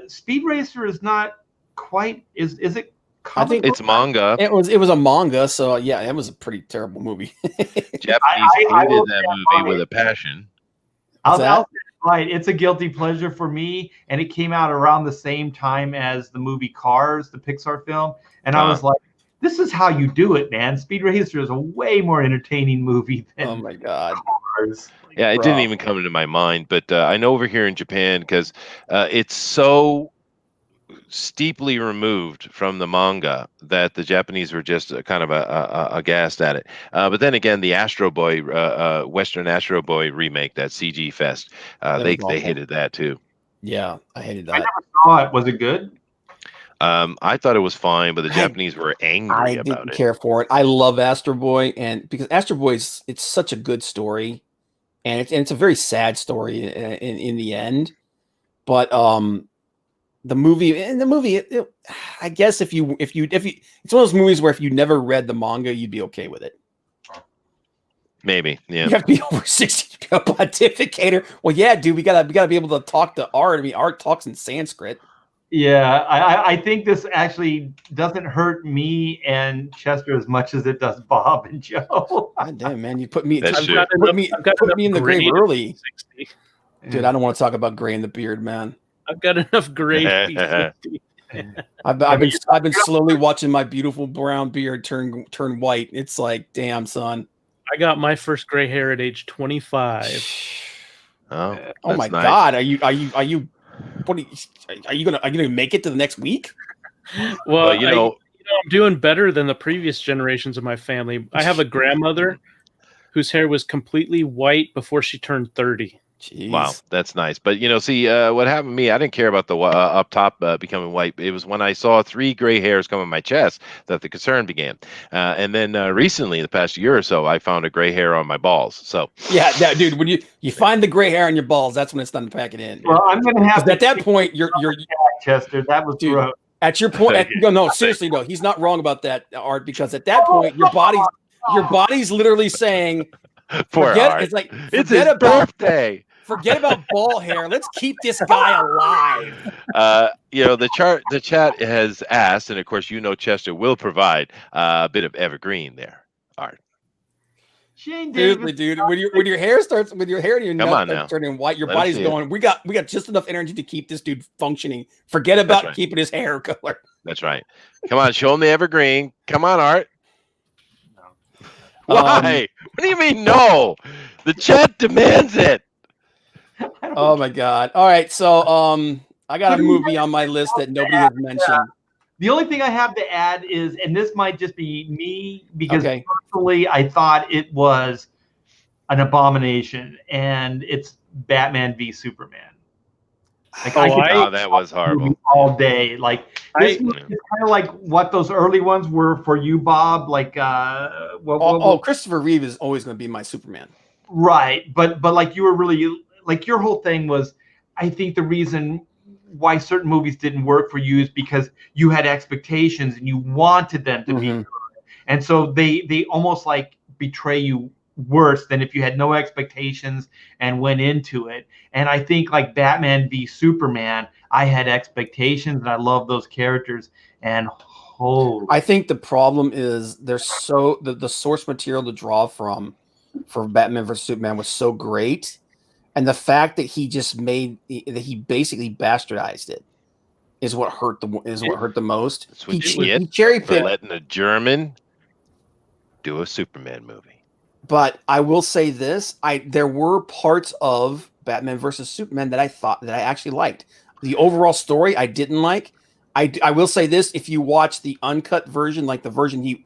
Speed Racer is not quite. Is it? I think it's manga. It was a manga, so yeah, it was a pretty terrible movie. Japanese hated that movie with a passion. Right, it's a guilty pleasure for me, and it came out around the same time as the movie Cars, the Pixar film, and I was like, "This is how you do it, man." Speed Racer is a way more entertaining movie than oh my god. Cars. Yeah, it didn't even come into my mind, but I know over here in Japan, because it's so steeply removed from the manga that the Japanese were just kind of aghast at it. But then again, the Astro Boy, Western Astro Boy remake, that CG Fest, they hated that too. Yeah, I hated that. I never saw it. Was it good? I thought it was fine, but the Japanese were angry about it. I didn't care for it. I love Astro Boy, and because Astro Boy it's such a good story, and it's a very sad story in the end. But the movie, I guess if you it's one of those movies where if you never read the manga, you'd be okay with it. Maybe, yeah. You have to be over 60 to be a pontificator. Well, yeah, dude, we gotta be able to talk to Art. I mean, Art talks in Sanskrit. Yeah, I think this actually doesn't hurt me and Chester as much as it does Bob and Joe. God damn, man, you put me in the grave early. Dude, I don't want to talk about gray in the beard, man. I've got enough gray. I've been slowly watching my beautiful brown beard turn white. It's like, damn, son. I got my first gray hair at age 25. Oh my God! Are you? What are you gonna make it to the next week? Well, I'm doing better than the previous generations of my family. I have a grandmother whose hair was completely white before she turned 30. Jeez. Wow, that's nice. But see, what happened to me, I didn't care about the up top becoming white. It was when I saw 3 gray hairs come on my chest that the concern began. And then recently, the past year or so, I found a gray hair on my balls. So yeah, dude, when you find the gray hair on your balls, that's when it's time to pack it in. Well, I'm gonna have at that point you're Chester. That was gross. At your point, no, seriously, no, he's not wrong about that, Art, because at that point your body's literally saying, Art. It's like it's his birthday. Forget about ball hair. Let's keep this guy alive. The chat has asked, and of course, Chester will provide a bit of evergreen there. Art. Shane Seriously, Davis. dude. When your hair and your Come nuts on start now. turning white, your Let us body's see it. going. We got just enough energy to keep this dude functioning. Forget about right. keeping his hair color. That's right. Come on, show him the evergreen. Come on, Art. No. Why? What do you mean no? The chat demands it. I don't Oh my god. All right, so I got a movie on my list that nobody has mentioned. The only thing I have to add is, and this might just be me, because Okay. personally I thought it was an abomination, and it's Batman v Superman. Like That was horrible. all day. Like this I- movie is kind of like what those early ones were for you, Bob. Like Christopher Reeve is always going to be my Superman. right, but like you were really like your whole thing was, I think the reason why certain movies didn't work for you is because you had expectations and you wanted them to be good. And so they almost like betray you worse than if you had no expectations and went into it. And I think like Batman v Superman, I had expectations and I love those characters, and I think the problem is there's the source material to draw from for Batman vs Superman was so great, and the fact that he basically bastardized it is what hurt the most. That's what you get He cherry for picked. letting a German do a Superman movie. But I will say this: there were parts of Batman versus Superman that I actually liked. The overall story I didn't like. I will say this: if you watch the uncut version, like the version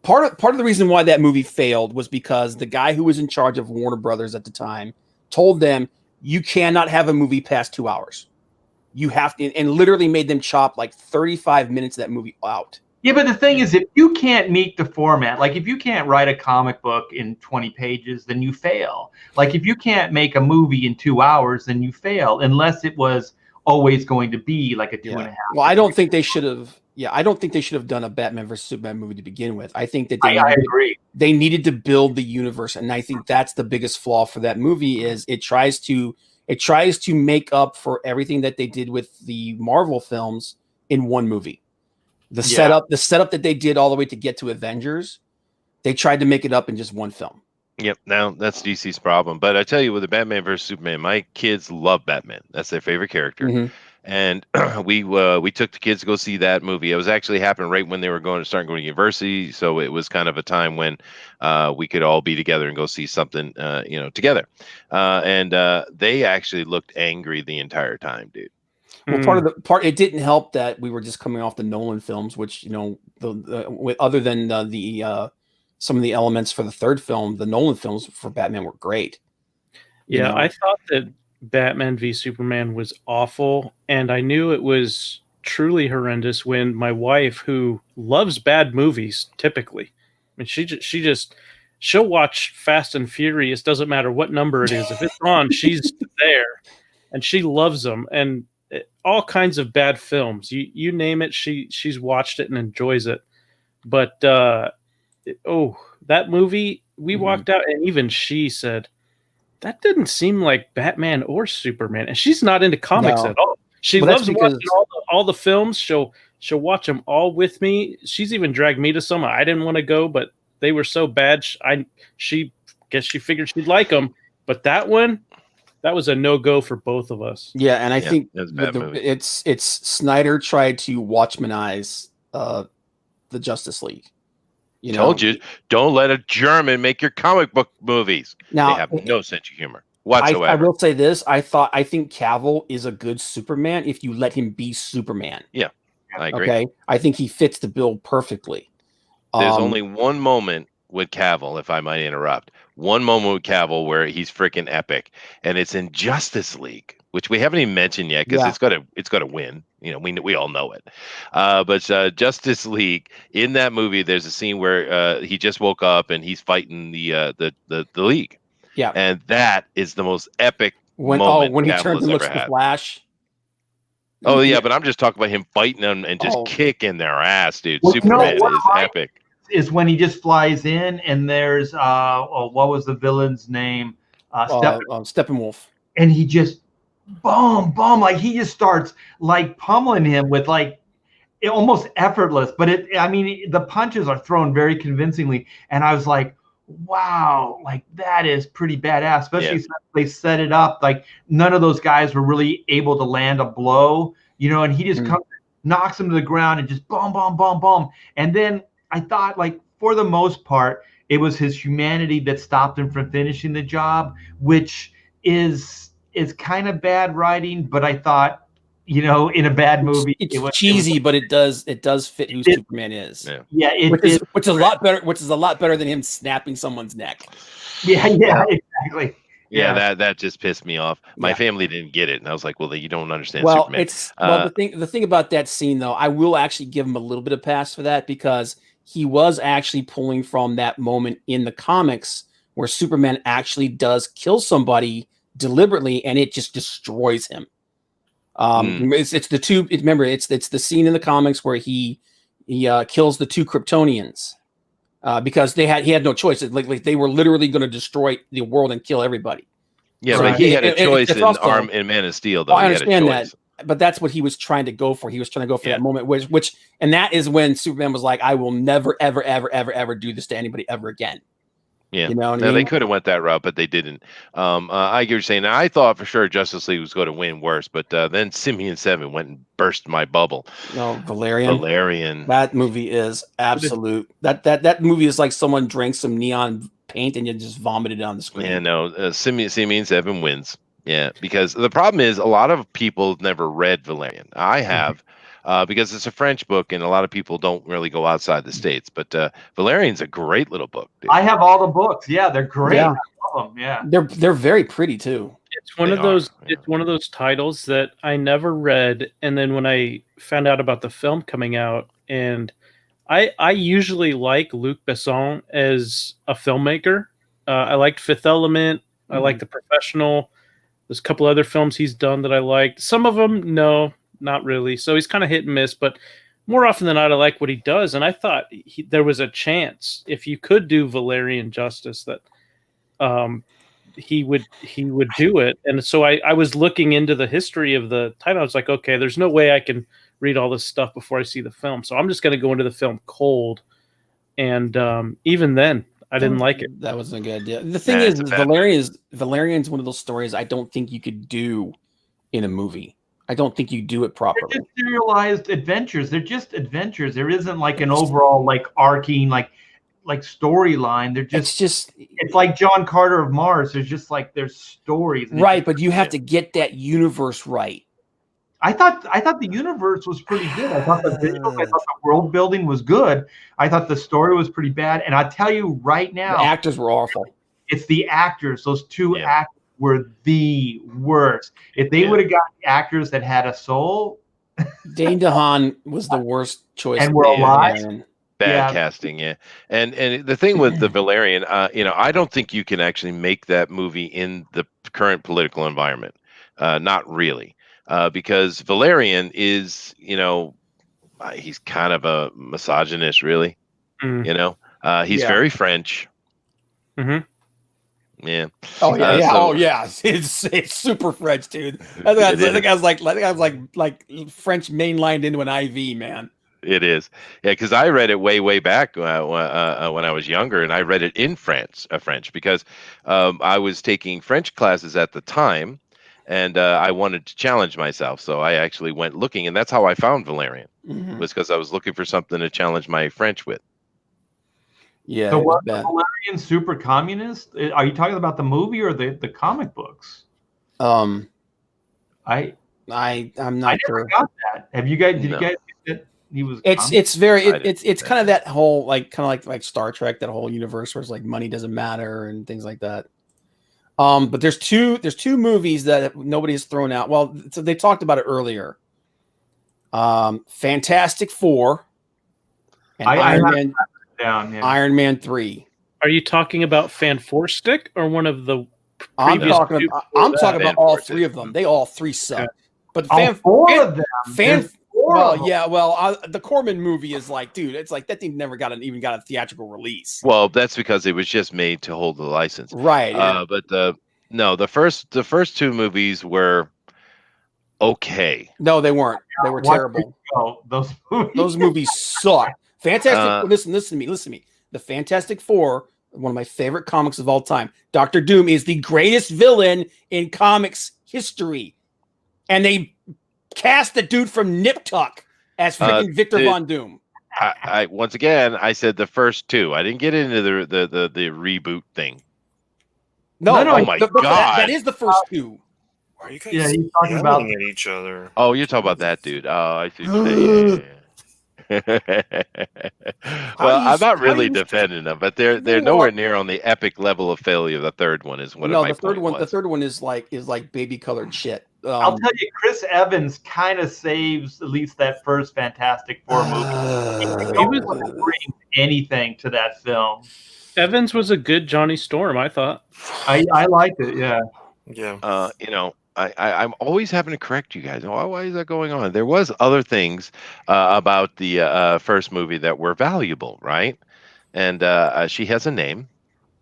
part of the reason why that movie failed was because the guy who was in charge of Warner Brothers at the time told them you cannot have a movie past 2 hours. You have to, and literally made them chop like 35 minutes of that movie out. Yeah, but the thing is, if you can't meet the format, like if you can't write a comic book in 20 pages, then you fail. Like if you can't make a movie in 2 hours, then you fail, unless it was always going to be like a 2.5. Well, I don't think they should have. Yeah, I don't think they should have done a Batman versus Superman movie to begin with. I think that I agree. They needed to build the universe, and I think that's the biggest flaw for that movie is it tries to make up for everything that they did with the Marvel films in one movie. The setup that they did all the way to get to Avengers, they tried to make it up in just one film. Yep. Now that's DC's problem. But I tell you, with the Batman versus Superman, my kids love Batman. That's their favorite character. And we took the kids to go see that movie. It was actually happening right when they were going to university, so it was kind of a time when we could all be together and go see something, together. And they actually looked angry the entire time, dude. Well, it didn't help that we were just coming off the Nolan films, which other than some of the elements for the third film, the Nolan films for Batman were great. Yeah, I thought that Batman v Superman was awful, and I knew it was truly horrendous when my wife, who loves bad movies typically, I mean, she'll watch Fast and Furious, doesn't matter what number it is. If it's on, she's there, and she loves them, and all kinds of bad films. You name it, she's watched it and enjoys it. But that movie, we walked out, and even she said, that didn't seem like Batman or Superman. And she's not into comics at all. She loves watching all the films. She'll watch them all with me. She's even dragged me to some. I didn't want to go, but they were so bad. She figured she'd like them. But that one, that was a no-go for both of us. Yeah, and I think it's Snyder tried to Watchmenize the Justice League. Told you, don't let a German make your comic book movies. Now, they have no sense of humor whatsoever. I will say this: I think Cavill is a good Superman if you let him be Superman. Yeah, I agree. Okay, I think he fits the bill perfectly. There's only one moment with Cavill, if I might interrupt. One moment with Cavill where he's freaking epic, and it's in Justice League, which we haven't even mentioned yet because it's got to win. We all know it. But Justice League, in that movie, there's a scene where he just woke up and he's fighting the League. Yeah, and that is the most epic moment when he Cavill turns and looks ever at the had. Flash. Oh yeah, but I'm just talking about him fighting them and just kicking their ass, dude. Well, Superman is epic. Is when he just flies in and there's what was the villain's name? Steppenwolf. And he just boom, like he just starts like pummeling him with like almost effortless. But the punches are thrown very convincingly. And I was like, wow, like that is pretty badass, especially since they set it up. Like none of those guys were really able to land a blow, and he just comes, knocks him to the ground and just boom, boom, boom, boom. And then I thought, like, for the most part, it was his humanity that stopped him from finishing the job, which is kind of bad writing, but I thought, in a bad movie, it's cheesy, but it does fit who Superman is. Which is a lot better. Which is a lot better than him snapping someone's neck. Yeah, exactly. Yeah, that just pissed me off. My family didn't get it, and I was like, "Well, you don't understand Superman." The thing about that scene, though, I will actually give him a little bit of pass for that, because he was actually pulling from that moment in the comics where Superman actually does kill somebody deliberately, and it just destroys him. It's the two. Remember, it's the scene in the comics where he kills the two Kryptonians because he had no choice. Like they were literally going to destroy the world and kill everybody. Yeah, but he had a choice in Man of Steel. Though I understand that, but that's what he was trying to go for. He was trying to go for that moment, and that is when Superman was like, "I will never, ever, ever, ever, ever do this to anybody ever again." Yeah, you know what I mean? They could have went that route, but they didn't. I get what you're saying. Now, I thought for sure Justice League was going to win worse, but then Simian 7 went and burst my bubble. No, Valerian. Valerian. That movie is absolute. That movie is like someone drank some neon paint and you just vomited it on the screen. Yeah, no, Simian 7 wins. Yeah, because the problem is a lot of people never read Valerian. I have. Because it's a French book and a lot of people don't really go outside the States. But Valerian's a great little book. Dude. I have all the books. Yeah, they're great. Yeah. I love them. Yeah. They're very pretty too. It's one of those it's one of those titles that I never read, and then when I found out about the film coming out, and I usually like Luc Besson as a filmmaker. I liked Fifth Element. I liked The Professional. There's a couple other films he's done that I liked. Some of them, no. Not really. So he's kind of hit and miss, but more often than not, I like what he does. And I thought there was a chance if you could do Valerian justice that he would do it. And so I was looking into the history of the title. I was like, okay, there's no way I can read all this stuff before I see the film. So I'm just going to go into the film cold. And even then, I didn't like it. That wasn't a good idea. The thing is, Valerian's one of those stories I don't think you could do in a movie. I don't think you do it properly. They're just serialized adventures. They're just adventures. There isn't like an overall like arcing like storyline. They're just it's like John Carter of Mars. There's stories. Right, but you have to get that universe right. I thought the universe was pretty good. I thought the visuals, I thought the world building was good. I thought the story was pretty bad. And I tell you right now, the actors were awful. It's the actors. Those two actors were the worst. If they would have got actors that had a soul, Dane DeHaan was the worst choice. And we're alive. Bad casting, yeah. And the thing with the Valerian, I don't think you can actually make that movie in the current political environment. Not really, because Valerian is, he's kind of a misogynist, really. He's very French. Mm-hmm. Yeah. Oh yeah. It's super French, dude. I think I was like French mainlined into an IV, man. It is. Yeah, because I read it way back when I was younger, and I read it in French because I was taking French classes at the time, and I wanted to challenge myself. So I actually went looking, and that's how I found Valerian. Was because I was looking for something to challenge my French with. Yeah. So was Valerian super communist? Are you talking about the movie or the comic books? I'm not I sure. never got that. Have you guys? Did you guys get that he was? It's kind of that whole like Star Trek, that whole universe where it's like money doesn't matter and things like that. But there's two movies that nobody has thrown out. Well, so they talked about it earlier. Fantastic Four and Iron Man 3. Are you talking about Fan Four Stick or one of the? I'm talking about all three of them. They all three suck. But the Corman movie is like, dude, it's like that thing never even got a theatrical release. Well, that's because it was just made to hold the license, right? But the first two movies were okay. No, they weren't. They were terrible. Those movies suck. Fantastic. Listen to me. The Fantastic Four one of my favorite comics of all time. Dr. Doom is the greatest villain in comics history. And they cast the dude from Nip Tuck as freaking Victor Von Doom. I once again, I said the first two. I didn't get into the reboot thing. No, oh my God. That is the first two. Why are you guys he's talking yelling about at each other? Oh, you're talking about that dude. Oh, I see what you're saying. Well, I'm not really defending them, but they're nowhere near on the epic level of failure. The third one is what my point was. The third one is like baby colored shit. I'll tell you, Chris Evans kind of saves at least that first Fantastic Four movie. He don't bring anything to that film. Evans was a good Johnny Storm, I thought. I liked it, yeah. Yeah. I'm always having to correct you guys. Why is that going on? There was other things about the first movie that were valuable, right? And she has a name.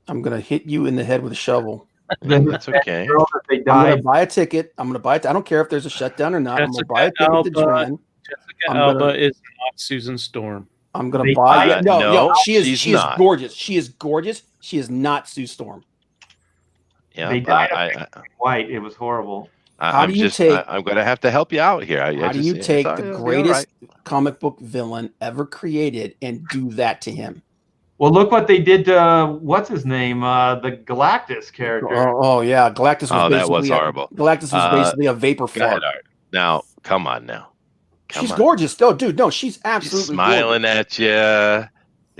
I'm gonna hit you in the head with a shovel. That's okay. I'm gonna buy a ticket. I'm gonna buy it. I don't care if there's a shutdown or not. I'm gonna buy a ticket to Jen. Jessica Alba is not Susan Storm. I'm gonna buy it. No, she is gorgeous. She is gorgeous. She is not Sue Storm. Yeah, they died white. It was horrible. I'm going to have to help you out here. How do you take the greatest comic book villain ever created and do that to him? Well, look what they did to what's his name, the Galactus character. Oh yeah, Galactus was that was horrible. Galactus was basically a vapor fart. Now, come on now. She's gorgeous, though, dude. No, she's absolutely she's smiling gorgeous. at you.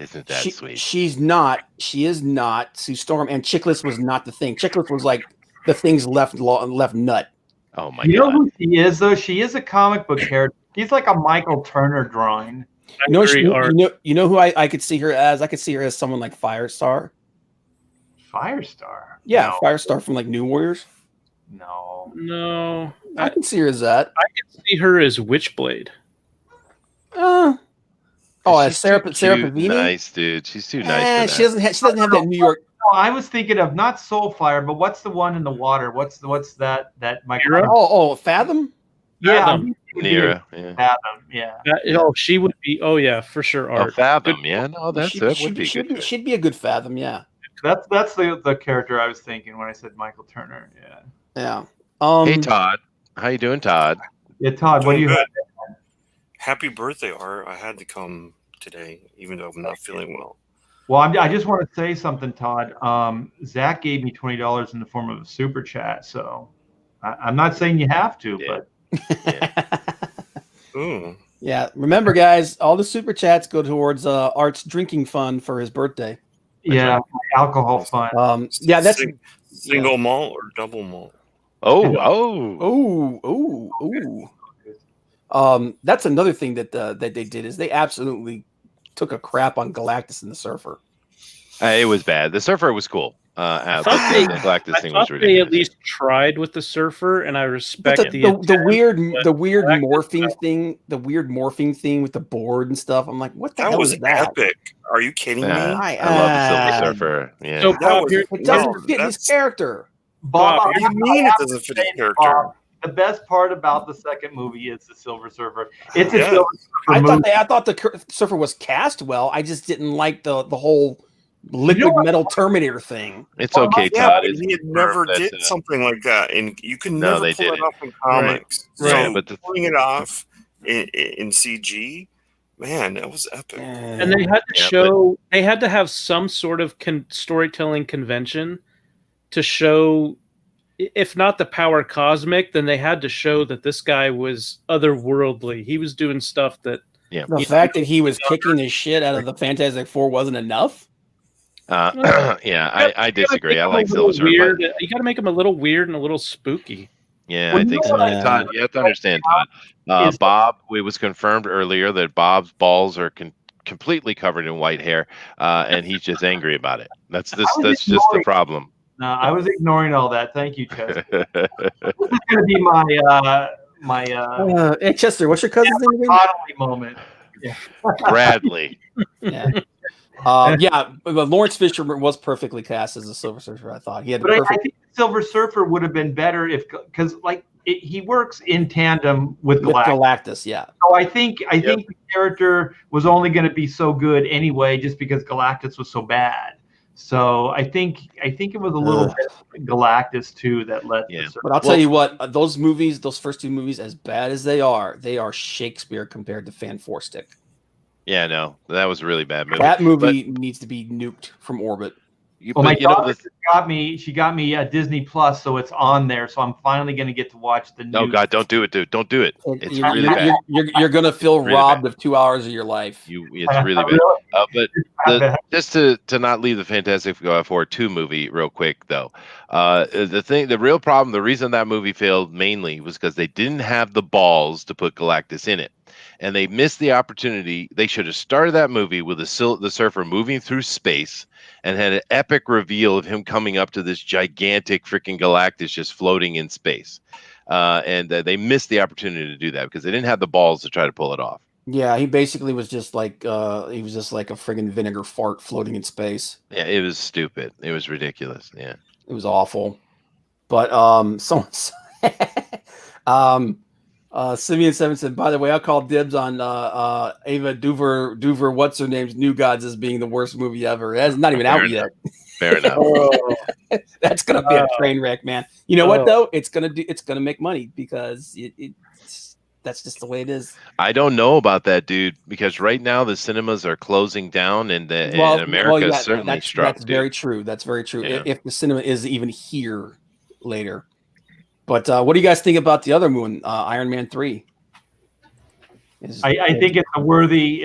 Isn't that sweet? She's not. She is not Sue Storm, and Chickless was not the thing. Chickless was like the thing's left nut. Oh my God! You know who she is, though? She is a comic book character. She's like a Michael Turner drawing. You know who I could see her as? I could see her as someone like Firestar. Firestar? Yeah, no. Firestar from like New Warriors. No. I can see her as that. I can see her as Witchblade. Sarah Pavini? Nice, dude. She's too nice. She doesn't have that New York. No, I was thinking of not Soulfire, but what's the one in the water? What's that Michael? Oh, Fathom? Yeah. Nera. Fathom, yeah. She would be. Oh, yeah, for sure. Art. Fathom, yeah. No, would be good. She'd be a good Fathom, yeah. That's the character I was thinking when I said Michael Turner. Yeah. Yeah. Hey, Todd. How you doing, Todd? Yeah, Todd. What do you have? Happy birthday, Art. I had to come today, even though I'm not feeling well. Well, I just want to say something, Todd. Zach gave me $20 in the form of a super chat, so I'm not saying you have to, but. Yeah. Remember, guys, all the super chats go towards Art's drinking fund for his birthday. Yeah, right. Alcohol fund. Yeah, that's single malt or double malt. That's another thing that they did is they absolutely took a crap on Galactus and the Surfer. It was bad. The Surfer was cool. The Galactus thing was ridiculous. They at least tried with the Surfer, and I respect the weird morphing thing. The weird morphing thing with the board and stuff. I'm like, what the hell was that? Epic. Are you kidding me? I love the Silver Surfer. Yeah. So it doesn't fit his character. Bob, what do you mean it doesn't fit his character? Bob, the best part about the second movie is the Silver Surfer. It's a Silver Surfer movie. I thought the Surfer was cast well. I just didn't like the whole liquid metal Terminator thing. It's okay, Todd. He had never did something like that, and you can never pull it off in comics. Right. So, but pulling it off in CG, man, that was epic. And they had to show. They had to have some sort of storytelling convention to show. If not the power cosmic, then they had to show that this guy was otherworldly. He was doing stuff that. Yeah. The fact that he was kicking the shit out of the Fantastic Four wasn't enough. I disagree. I like Silver Surfer. You got to make him a little weird and a little spooky. Yeah, I think so. Todd, you have to understand, Todd. Bob, it was confirmed earlier that Bob's balls are completely covered in white hair, and he's just angry about it. That's just the problem. No, I was ignoring all that. Thank you, Chester. This is going to be my hey, Chester, what's your cousin's name? Bodily moment. Yeah. Bradley. Yeah. But Lawrence Fishburne was perfectly cast as a Silver Surfer. I thought he had. I think Silver Surfer would have been better because he works in tandem with Galactus. Yeah. So I think the character was only going to be so good anyway, just because Galactus was so bad. So I think it was a little bit Galactus too that led. Yeah. But I'll tell you what, those movies, those first two movies, as bad as they are Shakespeare compared to Fan Four Stick. Yeah, no, that was a really bad movie. That movie needs to be nuked from orbit. Well, my daughter she got me a Disney Plus, so it's on there. So I'm finally going to get to watch the new. No, God, don't do it, dude. Don't do it. It's really bad. You're going to feel really robbed bad. of 2 hours of your life. It's really bad. But just to not leave the Fantastic Four 2 movie real quick, though, the real problem, the reason that movie failed mainly was because they didn't have the balls to put Galactus in it. And they missed the opportunity. They should have started that movie with the surfer moving through space and had an epic reveal of him coming up to this gigantic freaking Galactus just floating in space. And they missed the opportunity to do that because they didn't have the balls to try to pull it off. Yeah, he basically was just like a friggin' vinegar fart floating in space. Yeah, it was stupid. It was ridiculous. Yeah, it was awful. But Simeon 7 said, by the way, I'll call dibs on Ava Duver, what's her name's New Gods as being the worst movie ever. It's not even out yet. Fair enough. That's gonna be a train wreck, man. You know what though? It's gonna make money because that's just the way it is. I don't know about that, dude, because right now the cinemas are closing down and America is certainly struck. That's very true. That's very true. Yeah. If the cinema is even here later. But what do you guys think about the other one, Iron Man 3? I think it's a worthy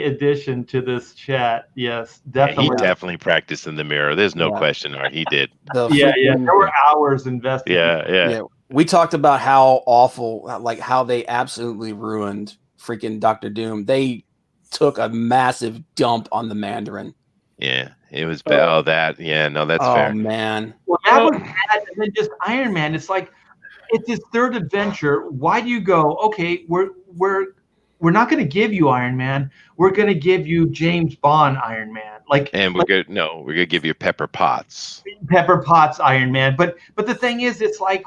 addition to this chat. Yes, definitely. Yeah, he definitely practiced in the mirror. There's no question, Art. He did. There were hours invested. Yeah. We talked about how awful, like how they absolutely ruined freaking Doctor Doom. They took a massive dump on the Mandarin. Yeah, it was bad. That's fair. Oh man. Well, that was bad. And then just Iron Man. It's like it's his third adventure. Why do you go? Okay, we're not going to give you Iron Man. We're going to give you James Bond Iron Man. We're going to give you Pepper Potts Iron Man. But the thing is, it's like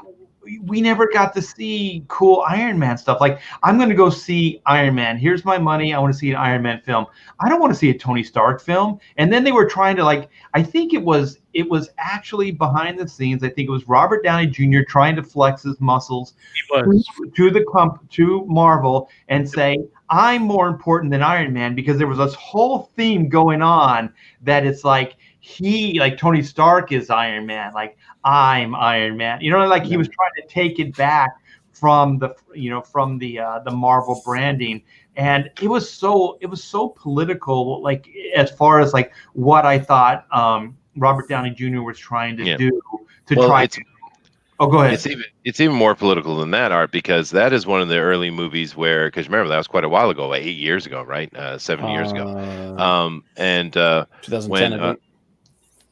we never got to see cool Iron Man stuff. Like, I'm going to go see Iron Man. Here's my money. I want to see an Iron Man film. I don't want to see a Tony Stark film. And then they were trying to, like, I think it was actually behind the scenes. I think it was Robert Downey Jr. trying to flex his muscles to Marvel and say, I'm more important than Iron Man, because there was this whole theme going on that it's like Tony Stark is Iron Man, like I'm Iron Man. He was trying to take it back from the Marvel branding, and it was so political. Like, as far as like what I thought Robert Downey Jr. was trying to do to try to. Oh, go ahead. It's even more political than that, Art, because that is one of the early movies where, because remember, that was quite a while ago, like 8 years ago, right? 7 years ago. 2010.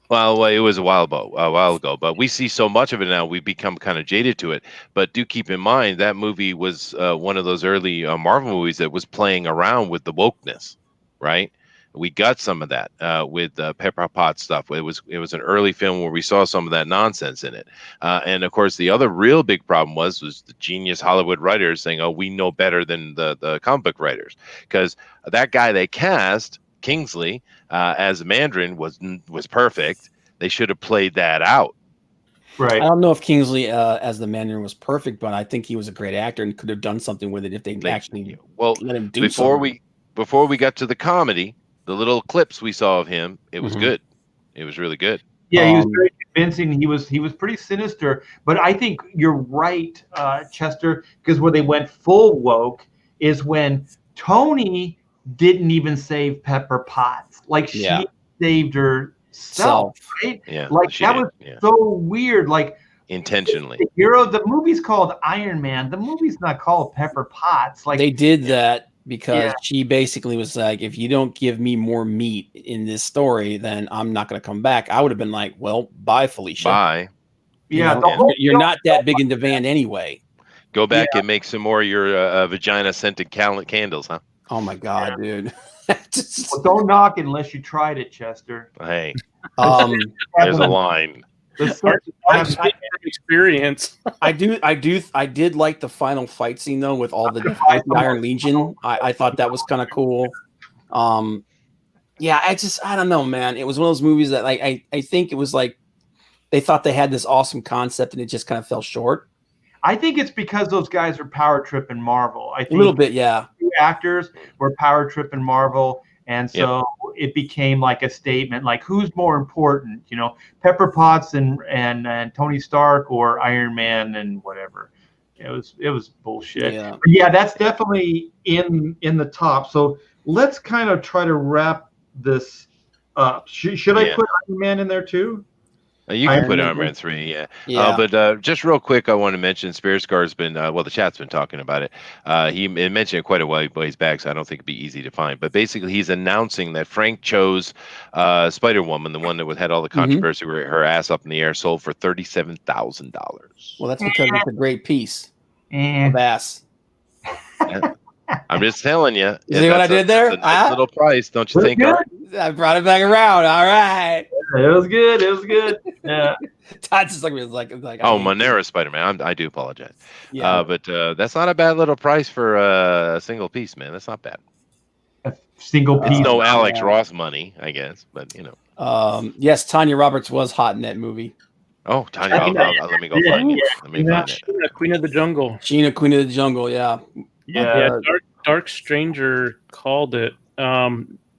Well, it was a while ago, but we see so much of it now, we've become kind of jaded to it. But do keep in mind that movie was one of those early Marvel movies that was playing around with the wokeness, right? We got some of that with Pepper Potts stuff. It was an early film where we saw some of that nonsense in it. And of course, the other real big problem was the genius Hollywood writers saying, "Oh, we know better than the comic book writers," because that guy they cast, Kingsley, as Mandarin was perfect. They should have played that out. Right. I don't know if Kingsley as the Mandarin was perfect, but I think he was a great actor and could have done something with it if they actually let him do something. Before we got to the comedy, the little clips we saw of him, it was good. It was really good. Yeah, he was very convincing. He was pretty sinister. But I think you're right, Chester, because where they went full woke is when Tony didn't even save Pepper Potts. Like, she saved herself, right? Yeah, like that was so weird. Like, intentionally. The hero, the movie's called Iron Man. The movie's not called Pepper Potts. Like, they did that because she basically was like, if you don't give me more meat in this story, then I'm not going to come back. I would have been like, well, bye, Felicia. Bye. You're not that big in the van anyway. Go back and make some more of your vagina-scented candles, huh? Oh, my God, dude. Well, don't knock it unless you tried it, Chester. Hey, there's a line. Experience. I did like the final fight scene though with all the Iron Legion. I thought that was kind of cool. Yeah, I don't know, man. It was one of those movies that like I think it was like they thought they had this awesome concept and it just kind of fell short. I think it's because those guys are power tripping Marvel. I think A little bit, yeah. two actors were power tripping Marvel, and so it became like a statement, like who's more important, you know, Pepper Potts and Tony Stark, or Iron Man and whatever. It was bullshit. Yeah. But yeah, that's definitely in the top. So let's kind of try to wrap this up. Should I put Iron Man in there too? You can put Iron Man 3, yeah. But just real quick, I want to mention Spearscar's been, the chat's been talking about it. He mentioned it quite a ways back, so I don't think it'd be easy to find. But basically, he's announcing that Frank Cho's Spider-Woman, the one that had all the controversy, where her ass up in the air, sold for $37,000. Well, that's because it's a great piece of ass. I'm just telling you. You see what I did there? That's a nice little price, don't you think? I brought it back around. All right. It was good. It was good. Yeah. Todd's just like, oh, Monera Spider-Man. I do apologize. Yeah. But that's not a bad little price for a single piece, man. That's not bad. A single piece. It's no Alex Ross money, I guess, but you know. Yes, Tanya Roberts was hot in that movie. Oh, Tanya, let me go find it. Let me find it. Sheena, Queen of the Jungle. Sheena, Queen of the Jungle, yeah. Yeah, Dark Stranger called it.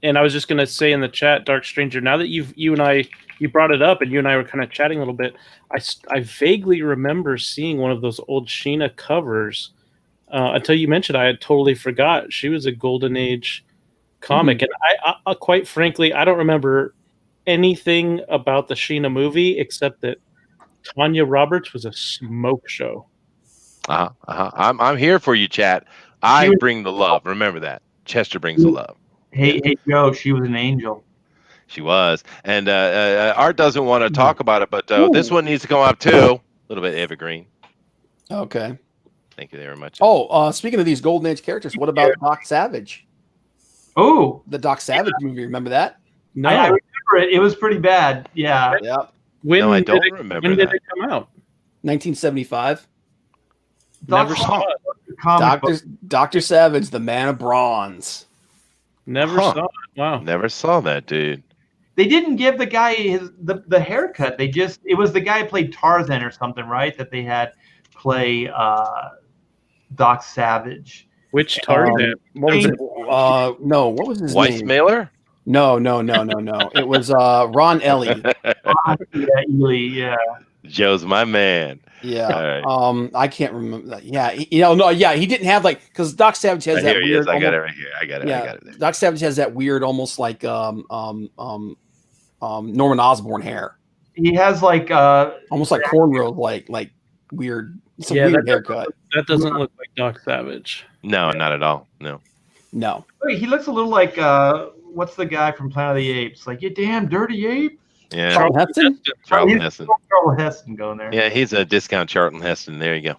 And I was just gonna say in the chat, Dark Stranger. Now that you brought it up, and you and I were kind of chatting a little bit, I vaguely remember seeing one of those old Sheena covers. Until you mentioned, I had totally forgot she was a Golden Age comic, and I quite frankly, I don't remember anything about the Sheena movie except that Tanya Roberts was a smoke show. I'm here for you, chat. I bring the love. Remember that. Chester brings the love. Hey, Joe, she was an angel. She was. And Art doesn't want to talk about it, but this one needs to come up too. A little bit evergreen. Okay. Thank you very much. Oh, speaking of these Golden Age characters, what about Doc Savage? Oh, the Doc Savage movie. Remember that? No, I remember it. It was pretty bad. Yeah. Yep. No, I don't remember. When did it come out? 1975. Never saw it. Dr. Savage, the Man of Bronze. Never saw it. Wow. Never saw that, dude. They didn't give the guy the haircut. It was the guy who played Tarzan or something, right? That they had play Doc Savage. Which Tarzan? What was it? No, what was his name? Weissmailer? No. It was Ron Ellie. Yeah. Joe's my man. Yeah. Right. I can't remember that. Yeah. He didn't have because Doc Savage has that weird. I got it right here. I got it. Yeah. I got it there. Doc Savage has that weird, almost like Norman Osborn hair. He has like almost like cornrows, like weird. It's a weird haircut. That doesn't look like Doc Savage. No, not at all. No. Wait, he looks a little like what's the guy from Planet of the Apes? Like, you damn dirty ape. Yeah. Charlton Heston? Charlton Heston. Charlton Heston going there. Yeah, he's a discount Charlton Heston. There you go.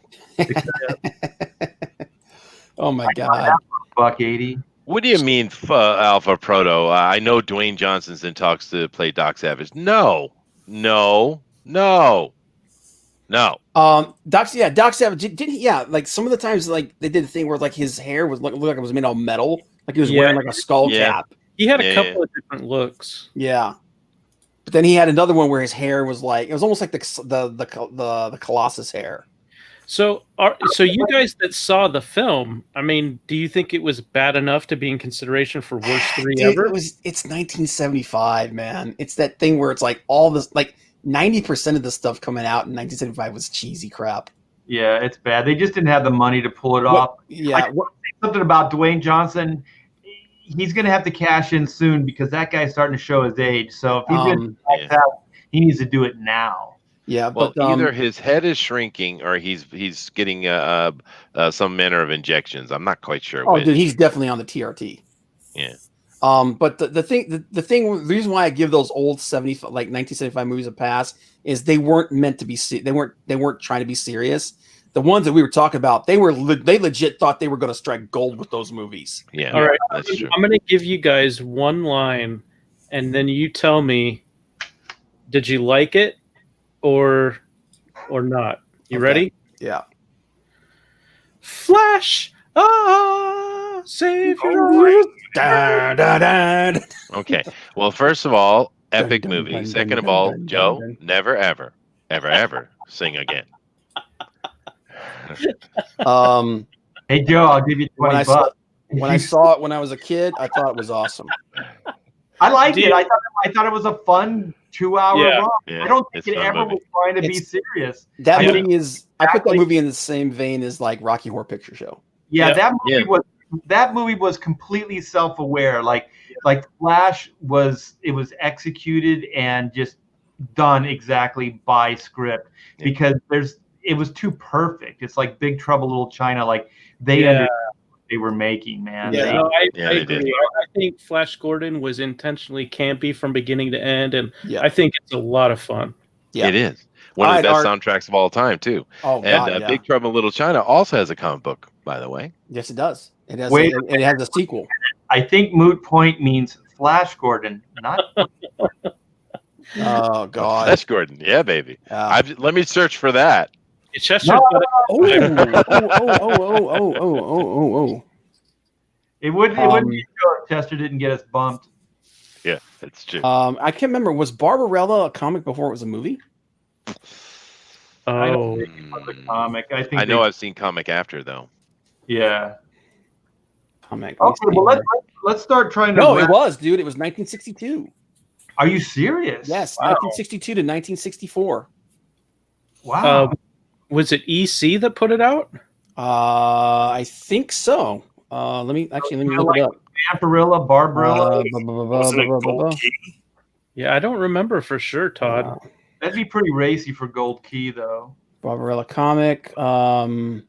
Oh my God. $1.80. What do you mean, Alpha Proto? I know Dwayne Johnson's in talks to play Doc Savage. No. Doc Savage didn't he? Yeah, like some of the times, like they did a thing where like his hair was looked like it was made out of metal, like he was wearing like a skull cap. He had a couple of different looks. Yeah, but then he had another one where his hair was like it was almost like the Colossus hair. So you guys that saw the film, I mean, do you think it was bad enough to be in consideration for worst 3 ever? It's 1975, man. It's that thing where it's like all this, like 90% of the stuff coming out in 1975 was cheesy crap. Yeah, it's bad. They just didn't have the money to pull it off. Yeah. Something about Dwayne Johnson. He's going to have to cash in soon because that guy's starting to show his age. So if he's going to out, he needs to do it now. Yeah, well, but either his head is shrinking or he's getting some manner of injections. I'm not quite sure. Oh, dude, he's definitely on the TRT. Yeah. But the reason why I give those old 1975 movies a pass is they weren't meant to be. They weren't trying to be serious. The ones that we were talking about, they legit thought they were going to strike gold with those movies. Yeah. All right. That's true. I'm going to give you guys one line, and then you tell me, did you like it or not? You ready? Yeah. Flash Save Oh, your right. Dun, dun, dun. Okay. Well, first of all, epic Dun, dun, movie. dun, Second dun, of all, dun, dun, Joe, dun. never, ever, ever, ever sing again. Hey Joe, I'll give you When 20 I saw bucks. when I saw it when I was a kid, I thought it was awesome. I liked Do it. you- I thought it was a fun 2-hour Yeah. romp. Yeah, I don't it's think it a fun ever movie. was trying to be It's- serious. That I movie is. I put that exactly- movie in the same vein as like Rocky Horror Picture Show. Yeah, Yeah. that movie was completely self-aware. Like Flash was executed and just done exactly by script Yeah. because it was too perfect. It's like Big Trouble Little China. Like they Yeah. understood what they were making, man. Yeah. No, I they did. agree. I think Flash Gordon was intentionally campy from beginning to end, and Yeah. I think it's a lot of fun. Yeah. It is one of the All best right, soundtracks of all time, too. Oh And God, yeah. Big Trouble in Little China also has a comic book, by the way. Yes, it does. It has. Wait. It has a sequel. I think Moot Point means Flash Gordon, not Oh God. Flash Gordon, yeah, baby. Let me search for that. Chester, No. Oh. it wouldn't be sure if Chester didn't get us bumped. Yeah, that's true. I can't remember. Was Barbarella a comic before it was a movie? I don't oh, think it was a comic. I think I know I've seen comic after though. Yeah. Comic. Okay, well let's start trying to. No, it was, dude. It was 1962. Are you serious? Yes, Wow. 1962 to 1964. Wow. was it EC that put it out? I think so. Let me look it up. Vampirilla, Barbarella. Wasn't it Gold Key? Yeah, I don't remember for sure, Todd. That'd be pretty racy for Gold Key, though. Barbarella comic. I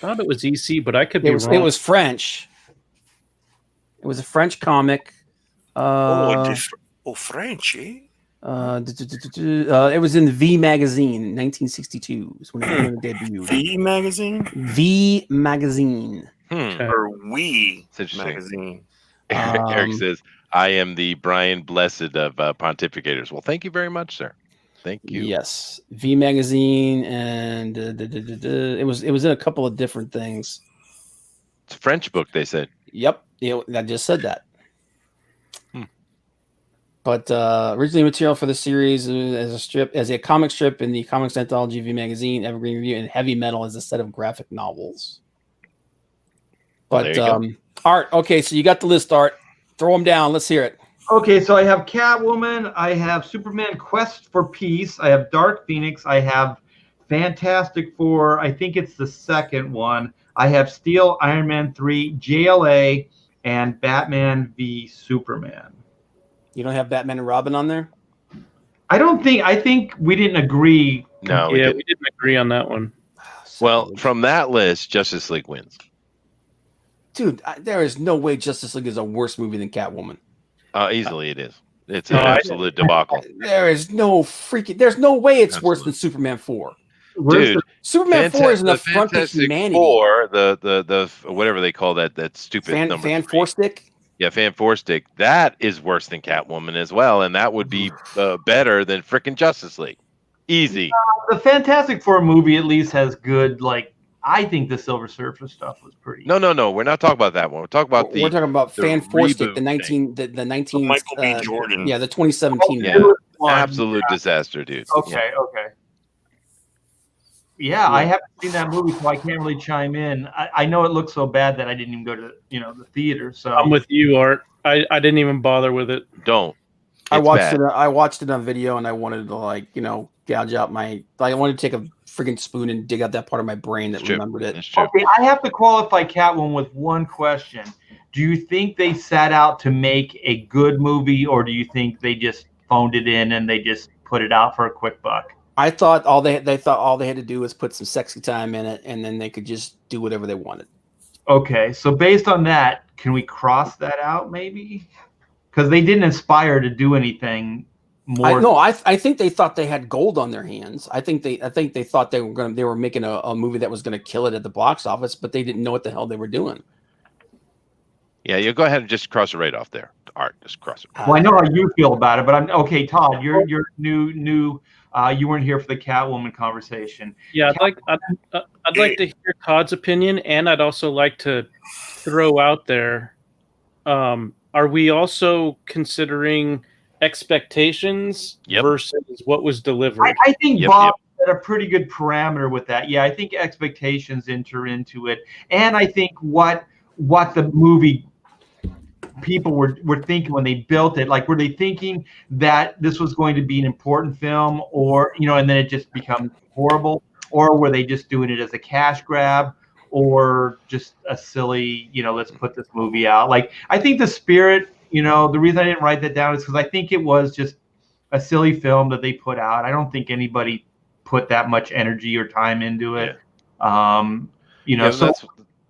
thought it was EC, but I could be wrong. It was French. It was a French comic. French, eh? It was in V Magazine, 1962. Is when it debuted. V Magazine? V Magazine. Okay. Or We It's interesting. Magazine? Eric says, I am the Brian Blessed of Pontificators. Well, thank you very much, sir. Thank you. Yes, V Magazine, and it was in a couple of different things. It's a French book, they said. Yep, I just said that. But originally material for the series as a comic strip in the Comics Anthology V Magazine, Evergreen Review, and Heavy Metal as a set of graphic novels. But Art, okay, so you got the list, Art. Throw them down. Let's hear it. Okay, so I have Catwoman, I have Superman Quest for Peace, I have Dark Phoenix, I have Fantastic Four, I think it's the second one. I have Steel, Iron Man 3, JLA, and Batman v Superman. You don't have Batman and Robin on there? I think we didn't agree. No, We didn't agree on that one. Well, from that list, Justice League wins. Dude, there is no way Justice League is a worse movie than Catwoman. Easily it is. It's an absolute debacle. There's no way it's worse than Superman 4. Dude, Superman 4 is an affront to Fantastic humanity. Four, the whatever they call that stupid number Fan 3. 4 stick? Yeah, Fan 4 stick. That is worse than Catwoman as well, and that would be better than frickin' Justice League. Easy. The Fantastic Four movie at least has good, I think the Silver Surfer stuff was pretty. No. We're not talking about that one. We're talking about We're talking about Fan 4 stick, the reboot 19 Michael B. Jordan. Yeah, the 2017. Yeah. one. Absolute disaster, dude. Okay. Yeah, I haven't seen that movie, so I can't really chime in. I know it looks so bad that I didn't even go to the theater. So I'm with you, Art. I didn't even bother with it. Don't. I It's watched bad. it. I watched it on video, and I wanted to gouge out my. I wanted to take a freaking spoon and dig out that part of my brain that It's true. remembered it. It's true. Okay, I have to qualify Catwoman with one question. Do you think they set out to make a good movie, or do you think they just phoned it in and they just put it out for a quick buck? I thought all they had to do was put some sexy time in it, and then they could just do whatever they wanted. Okay, so based on that, can we cross that out maybe? Because they didn't aspire to do anything more. I think they thought they had gold on their hands. I think they thought they were making a movie that was gonna kill it at the box office, but they didn't know what the hell they were doing. Yeah, you go ahead and just cross it right off there. Art, just cross it. Well, I know how you feel about it, but I'm okay. Todd, you're new You weren't here for the Catwoman conversation. Yeah, I'd like to hear Todd's opinion, and I'd also like to throw out there, are we also considering expectations versus what was delivered? I think Bob had a pretty good parameter with that. Yeah, I think expectations enter into it, and I think what the movie people were thinking when they built it. Like, were they thinking that this was going to be an important film, or and then it just becomes horrible, or were they just doing it as a cash grab, or just a silly, let's put this movie out? Like, I think the spirit, the reason I didn't write that down is because I think it was just a silly film that they put out. I don't think anybody put that much energy or time into it.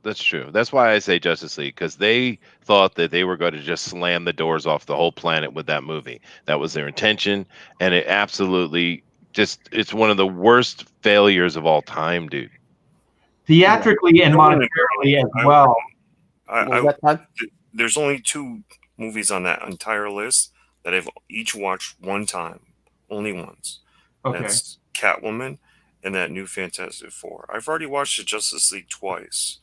That's true. That's why I say Justice League, because they thought that they were going to just slam the doors off the whole planet with that movie. That was their intention, and it absolutely it's one of the worst failures of all time, dude. Theatrically and monetarily as well. There's only 2 movies on that entire list that I've each watched one time, only once. Okay. That's Catwoman and that new Fantastic Four. I've already watched the Justice League twice.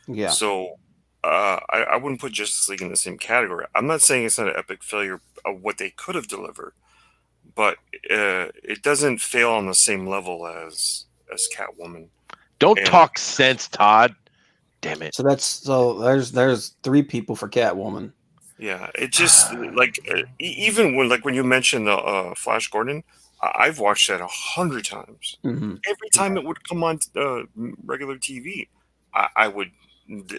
Yeah. So I wouldn't put Justice League in the same category. I'm not saying it's not an epic failure of what they could have delivered, but it doesn't fail on the same level as Catwoman. Don't talk sense, Todd. Damn it. So there's 3 people for Catwoman. Yeah, it just even when you mentioned Flash Gordon, I've watched that 100 times. Mm-hmm. Every time it would come on regular TV, I would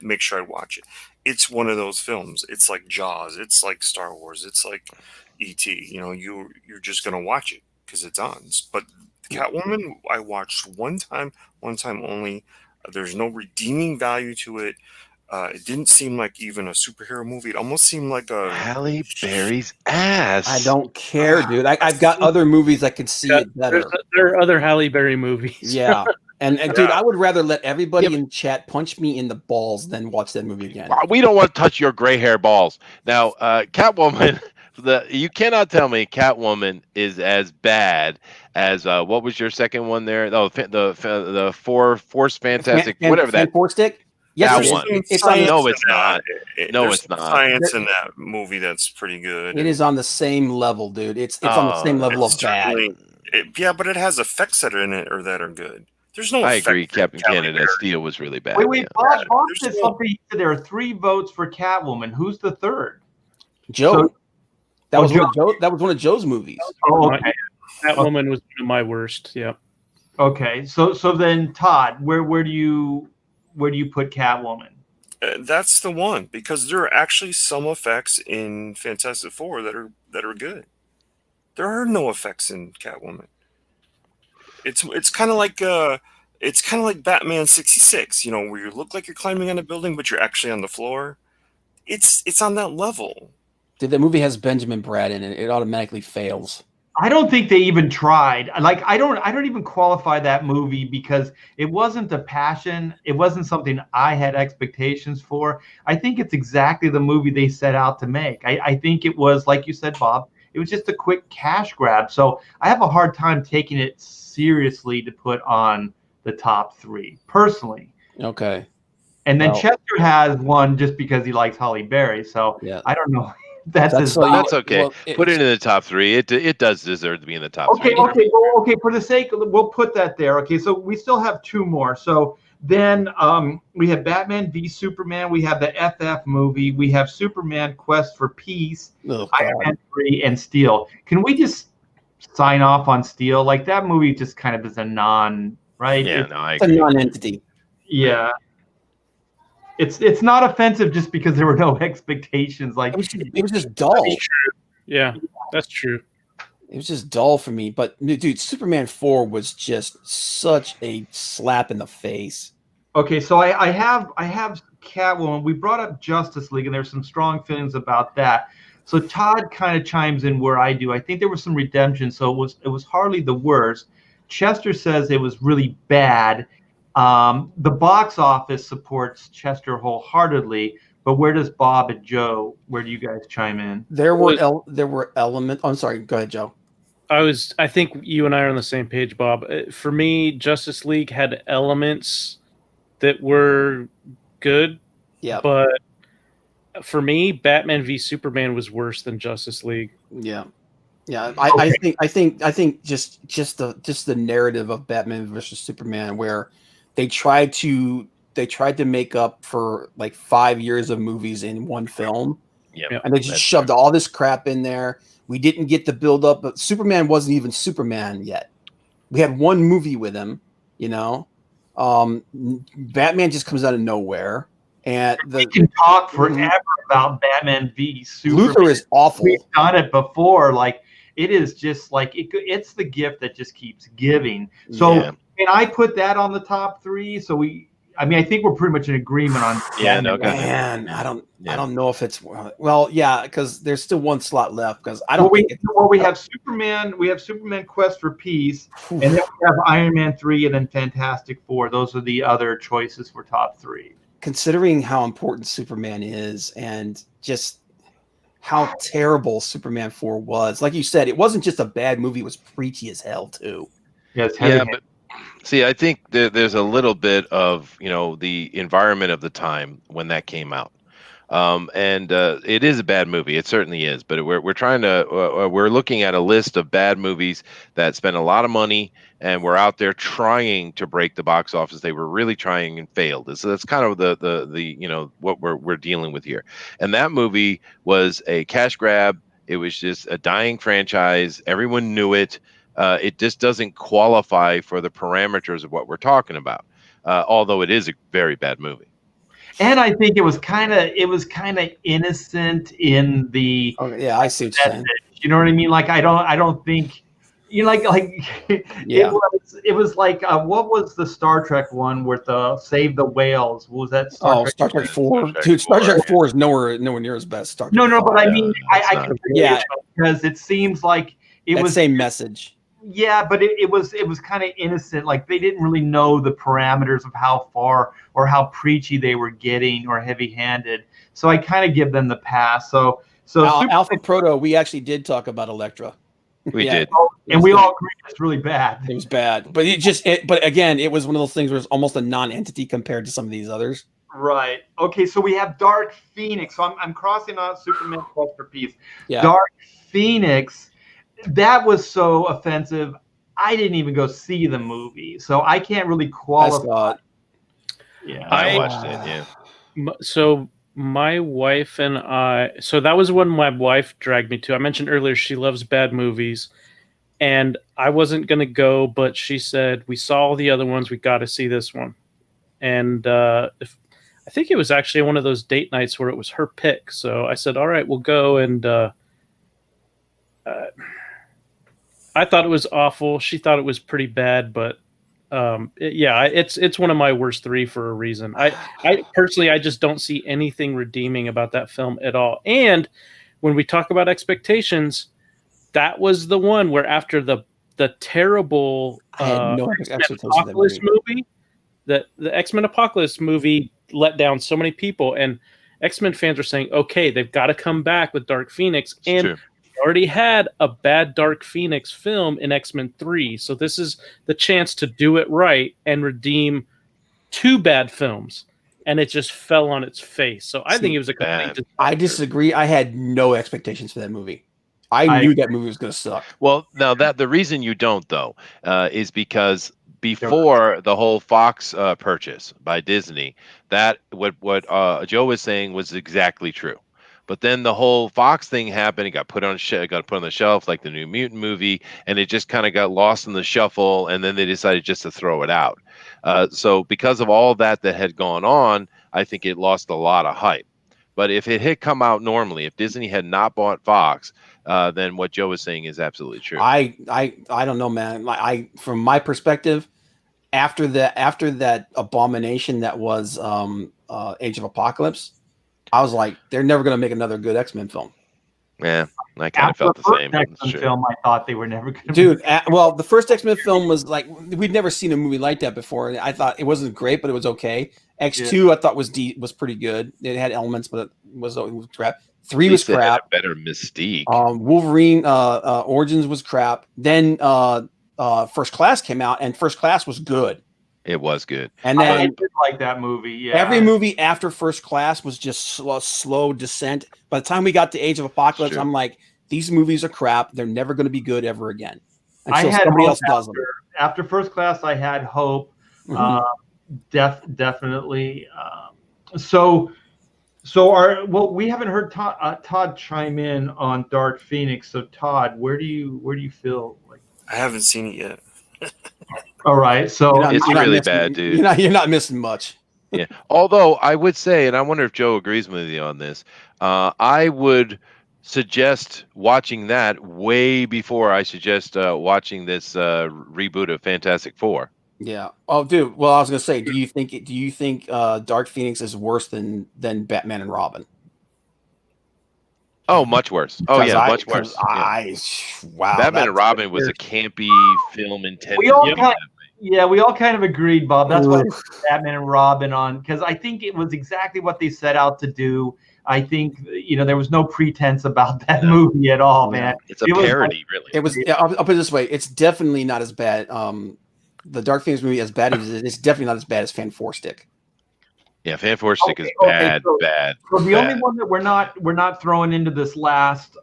make sure I watch it. It's one of those films. It's like Jaws. It's like Star Wars. It's like E.T. You're just gonna watch it because it's on. But Catwoman, I watched one time only. There's no redeeming value to it. It didn't seem like even a superhero movie. It almost seemed like a Halle Berry's ass. I don't care, dude. I've got other movies that could see it better. There are other Halle Berry movies. Yeah. And dude, I would rather let everybody in chat punch me in the balls than watch that movie again. We don't want to touch your gray hair balls. Now, Catwoman, you cannot tell me Catwoman is as bad as what was your second one there? Oh, the Force Fantastic, whatever that. Four stick. Yes, that one. It's no, it's not. No, it's not. Science in that movie that's pretty good. It is on the same level, dude. It's on the same level of bad. Yeah, but it has effects that are in it or that are good. There's no. I agree. Captain Canada Steel was really bad. Wait. Bob said something. There are 3 votes for Catwoman. Who's the third? Joe. That was one of Joe's movies. Oh, okay. Catwoman was one of my worst. Yeah. Okay. So then, Todd, where do you put Catwoman? That's the one, because there are actually some effects in Fantastic Four that are good. There are no effects in Catwoman. It's kind of like Batman 66, where you look like you're climbing on a building, but you're actually on the floor. It's on that level. Dude, that movie has Benjamin Bratt in it. It automatically fails. I don't think they even tried. Like, I don't even qualify that movie because it wasn't the passion. It wasn't something I had expectations for. I think it's exactly the movie they set out to make. I think it was, like you said, Bob, it was just a quick cash grab. So I have a hard time taking it seriously to put on the top 3 personally. Okay. And then Chester has one just because he likes Halle Berry. So yeah. I don't know. That's okay. Well, put it in the top 3. It does deserve to be in the top 3. Okay. For the sake, we'll put that there. Okay, so we still have 2 more. So then we have Batman v Superman. We have the FF movie. We have Superman Quest for Peace. Iron Man 3 and Steel. Can we just sign off on Steel? Like, that movie just kind of is a right? Yeah, it's a non-entity. Yeah. It's not offensive just because there were no expectations. Like, it was just dull. Yeah, that's true. It was just dull for me. But dude, Superman 4 was just such a slap in the face. Okay, so I have Catwoman. We brought up Justice League, and there's some strong feelings about that. So Todd kind of chimes in where I do. I think there was some redemption, so it was hardly the worst. Chester says it was really bad. The box office supports Chester wholeheartedly, but where does Bob and Joe? Where do you guys chime in? There were elements. I'm sorry. Go ahead, Joe. I think you and I are on the same page, Bob. For me, Justice League had elements that were good, Yeah, but for me, Batman v Superman was worse than Justice League. yeah. I think just the narrative of Batman versus Superman, where they tried to make up for like 5 years of movies in one film, Yeah, and they just shoved all this crap in there. We didn't get the build up, but Superman wasn't even Superman yet. We had one movie with him, you know. Batman just comes out of nowhere, and We can talk forever about Batman v Superman. Luther is awful. We've done it before. Like, it is just like it's the gift that just keeps giving. So, Yeah. and I put that on the top 3. So I think we're pretty much in agreement on. Yeah, no, Man, I don't know if it's yeah, because there's still one slot left. Because I Well, don't think we have Superman. We have Superman Quest for Peace, and then we have Iron Man 3, and then Fantastic Four. Those are the other choices for top 3. considering how important Superman is and just how terrible Superman 4 was. Like you said, it wasn't just a bad movie; it was preachy as hell too. Yes, Yeah, but see, I think there's a little bit of the environment of the time when that came out, and it is a bad movie. It certainly is. But we're trying to we're looking at a list of bad movies that spent a lot of money and were out there trying to break the box office. They were really trying and failed. So that's kind of the what we're dealing with here. And that movie was a cash grab. It was just a dying franchise. Everyone knew it. It just doesn't qualify for the parameters of what we're talking about, although it is a very bad movie. And I think it was kind of innocent in the. Yeah, I see what you're saying. You know what I mean? Like I don't think. Like Yeah. it was like what was the Star Trek one with the Save the Whales? What was that? Star Trek 4, dude. Star Trek 4 is nowhere near as best. Star Trek No, 5. but I mean, I not. can Yeah. because it seems like it That was same message. Yeah, but it was kind of innocent. Like they didn't really know the parameters of how far or how preachy they were getting or heavy-handed. So I kind of give them the pass. So Alpha Proto, we actually did talk about Elektra. We did. And we all agree it's really bad. It was bad, but but again, it was one of those things where it's almost a non-entity compared to some of these others. Right. Okay. So we have Dark Phoenix. So I'm crossing out Superman Quest for Peace. Yeah. Dark Phoenix. That was so offensive. I didn't even go see the movie, so I can't really qualify. Yeah. I watched it. Yeah. So my wife and I, so that was when my wife dragged me to. I mentioned earlier she loves bad movies, and I wasn't going to go, but she said, we saw all the other ones, we got to see this one. And I think it was actually one of those date nights where it was her pick. So I said, all right, we'll go. And I thought it was awful. She thought it was pretty bad, but it's one of my worst 3 for a reason. I personally, I just don't see anything redeeming about that film at all. And when we talk about expectations, that was the one where after the terrible X-Men Apocalypse movie, the X-Men Apocalypse movie let down so many people, and X-Men fans are saying, okay, they've got to come back with Dark Phoenix. It's true. Already had a bad Dark Phoenix film in X-Men 3, so this is the chance to do it right and redeem 2 bad films, and it just fell on its face. So I think it was a complete disaster. I disagree. I had no expectations for that movie. I knew that movie was going to suck. Well, now the reason you don't though is because before the whole Fox purchase by Disney, that what Joe was saying was exactly true. But then the whole Fox thing happened. It got put on the shelf, like the New Mutant movie, and it just kind of got lost in the shuffle. And then they decided just to throw it out. So because of all that had gone on, I think it lost a lot of hype. But if it had come out normally, if Disney had not bought Fox, then what Joe was saying is absolutely true. I don't know, man. From my perspective, after that abomination that was Age of Apocalypse, I was like, they're never going to make another good X-Men film. Yeah, I kind of After felt the the same. first That's X-Men true. film, I thought they were never going to. Dude, well, the first X-Men film was like we'd never seen a movie like that before. And I thought it wasn't great, but it was okay. X2 I thought was pretty good. It had elements, but it was crap. 3 At was least it had crap. a better mystique. Wolverine Origins was crap. Then First Class came out, and First Class was good. It was good. And I then did like that movie. Yeah, every movie after First Class was just slow descent. By the time we got to Age of Apocalypse, True. I'm like, these movies are crap. They're never going to be good ever again. I Until had somebody hope else does them. after First Class. I had hope. Mhm. Definitely. We haven't heard Todd chime in on Dark Phoenix. So Todd, where do you feel like? I haven't seen it yet. All right, so It's you're not really missing- bad, dude. You're not missing much. Yeah. Although I would say, and I wonder if Joe agrees with me on this, I would suggest watching that way before I suggest watching this reboot of Fantastic Four. Yeah. Oh, dude. Well, I was gonna say, do you think Dark Phoenix is worse than Batman and Robin? Oh, much worse. Oh yeah, much worse. Wow. Batman and Robin was a campy film intended. we all to be kind that way. we all kind of agreed, Bob. That's why I put Batman and Robin on, because I think it was exactly what they set out to do. I think there was no pretense about that movie at all, man. It's a It was parody, really. It was. Yeah, I'll put it this way: it's definitely not as bad. The Dark Phoenix movie, as bad as it is, it's definitely not as bad as Fan Four Stick. Yeah, Fan Four Stick is Okay, bad, so- bad. So the bad. only one that we're not throwing into this last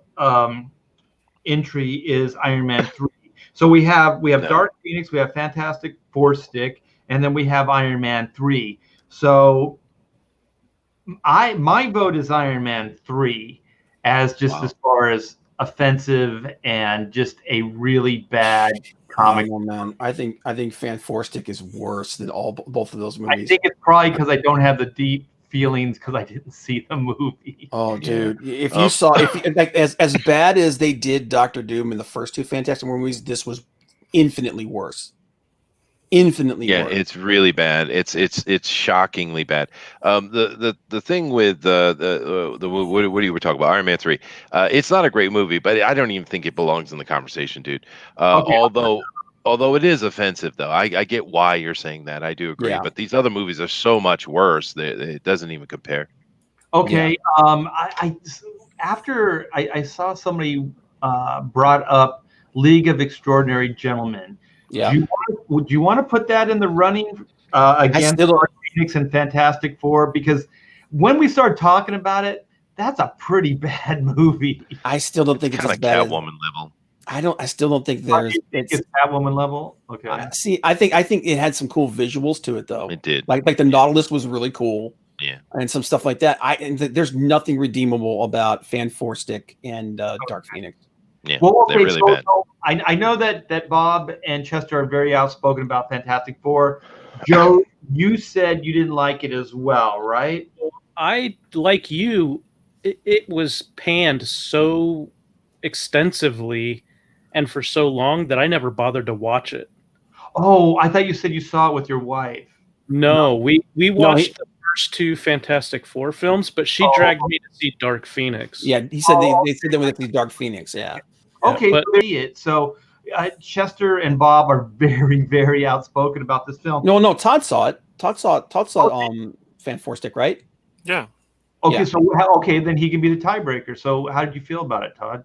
entry is Iron Man 3. So we have No. Dark Phoenix, we have Fantastic Four Stick, and then we have Iron Man 3. So my vote is Iron Man 3 as as far as offensive and just a really bad comic. Oh, man, I think Fan Four Stick is worse than both of those I movies. think it's probably because I don't have the deep feelings because I didn't see the movie. Oh, dude! If you saw, as bad as they did Doctor Doom in the first two Fantastic Four movies, this was infinitely worse. Infinitely worse. It's really bad. It's shockingly bad. The thing with the what you were talking about, Iron Man 3, it's not a great movie, but I don't even think it belongs in the conversation, dude. Although it is offensive, though, I get why you're saying that. I do agree, but these other movies are so much worse that it doesn't even compare. Okay. After I saw somebody brought up League of Extraordinary Gentlemen. Yeah. Would you want to put that in the running against Dark Phoenix and Fantastic Four? Because when we start talking about it, that's a pretty bad movie. I still don't think it's as bad. Catwoman level. I still don't think there's. It's Catwoman level. Okay. I think it had some cool visuals to it though. It did. Like the Nautilus was really cool. Yeah. And some stuff like that. There's nothing redeemable about Fan Four Stick and Dark Phoenix. Yeah. Well, okay, they're really bad. So I know that Bob and Chester are very outspoken about Fantastic Four. Joe, you said you didn't like it as well, right? I, like you, it was panned so extensively and for so long that I never bothered to watch it. Oh, I thought you said you saw it with your wife. No, we watched the first two Fantastic Four films, but she dragged me to see Dark Phoenix. Yeah, he said they said they went to see Dark Phoenix. Yeah. Okay, but- so Chester and Bob are very, very outspoken about this film. No, Todd saw it. Todd saw Fan Four Stick, right? Yeah. Okay, Yeah. so then he can be the tiebreaker. So how did you feel about it, Todd?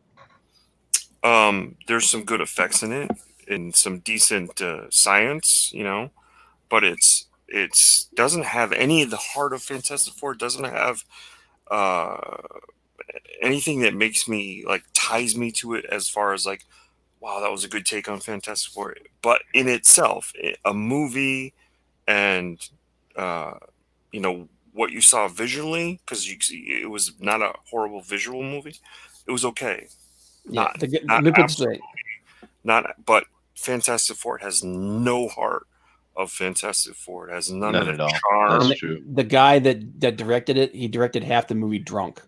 There's some good effects in it and some decent science, but it's doesn't have any of the heart of Fantastic Four. It doesn't have anything that makes me ties me to it as far as wow, that was a good take on Fantastic Four. But in itself, a movie and what you saw visually, because it was not a horrible visual movie. It was okay. Yeah. But Fantastic Four has no heart of Fantastic Four. It has none of at the all. charm. That's true. The guy that directed it, he directed half the movie drunk.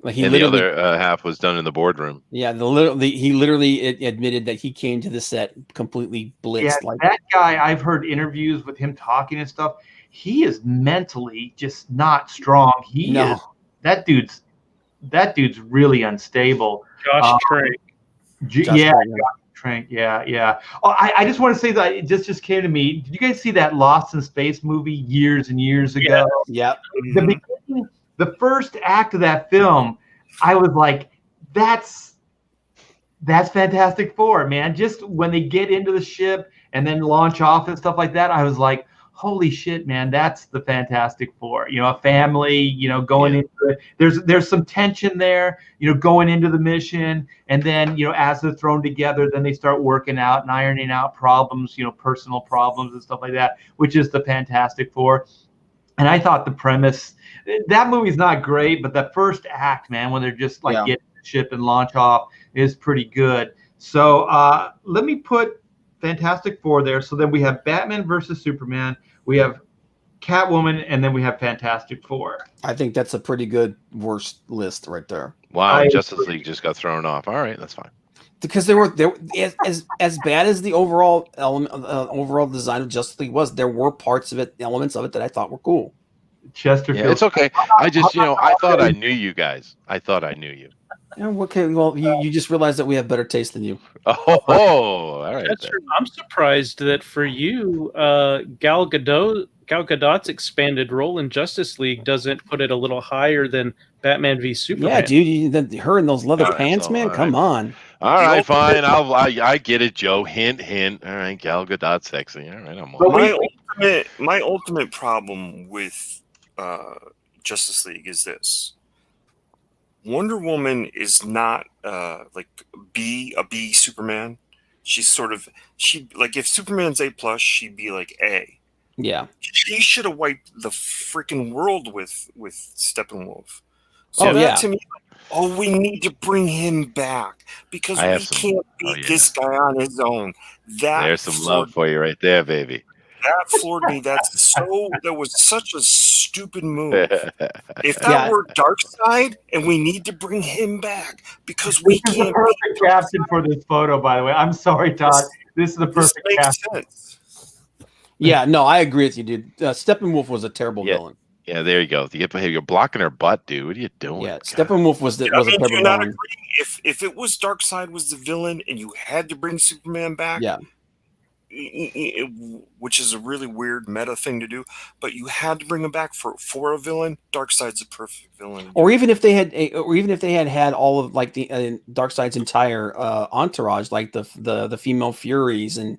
Like And the other half was done in the boardroom. Yeah, he literally admitted that he came to the set completely blitzed. Yeah, that guy, I've heard interviews with him talking and stuff. He is mentally just not strong. That dude's that dude's really unstable. Josh Trank. Yeah, Trank. Yeah. Oh, I just want to say that it just came to me. Did you guys see that Lost in Space movie years and years ago? Yeah. The beginning, the first act of that film, I was like, that's Fantastic Four, man. Just when they get into the ship and then launch off and stuff like that, I was like, holy shit, man, that's the Fantastic Four. A family, going into it. There's some tension there, going into the mission, and then, as they're thrown together, then they start working out and ironing out problems, personal problems and stuff like that, which is the Fantastic Four. And I thought the premise, that movie's not great, but the first act, man, when they're just like getting the ship and launch off, is pretty good. So let me put Fantastic Four there. So then we have Batman versus Superman, we have Catwoman, and then we have Fantastic Four. I think that's a pretty good worst list right there. Wow, Justice League just got thrown off. All right, that's fine. Because there as bad as the overall element, overall design of Justice League was, there were parts of it, elements of it that I thought were cool. Chesterfield. Yeah, it's okay. I just, I thought I knew you guys. I thought I knew you. Okay, well, you just realized that we have better taste than you. Oh, all right. I'm surprised that for you, Gal Gadot's expanded role in Justice League doesn't put it a little higher than Batman v Superman. Yeah, dude, her in those leather pants, man. Come on. All right, fine. I get it, Joe. Hint, hint. All right, Gal Gadot's sexy. All right, I'm on. My ultimate problem with Justice League is this. Wonder Woman is not like a B Superman. She's like if Superman's A+, she'd be like A. Yeah. She should have wiped the freaking world with Steppenwolf. So to me, we need to bring him back because we can't beat this guy on his own. There's some love for you right there, baby. That floored me. That was such a stupid move. If that were Darkseid, and we need to bring him back because we can't. This is the perfect caption for this photo, by the way. I'm sorry, Todd. This is the perfect caption. Sense. Yeah, no, I agree with you, dude. Steppenwolf was a terrible villain. Yeah, there you go. You're blocking her butt, dude. What are you doing? Yeah, Steppenwolf was a terrible villain. If it was Darkseid was the villain, and you had to bring Superman back, which is a really weird meta thing to do, but you had to bring him back for a villain. Darkseid's a perfect villain. Or even if they had all of like the Darkseid's entire entourage, like the female Furies and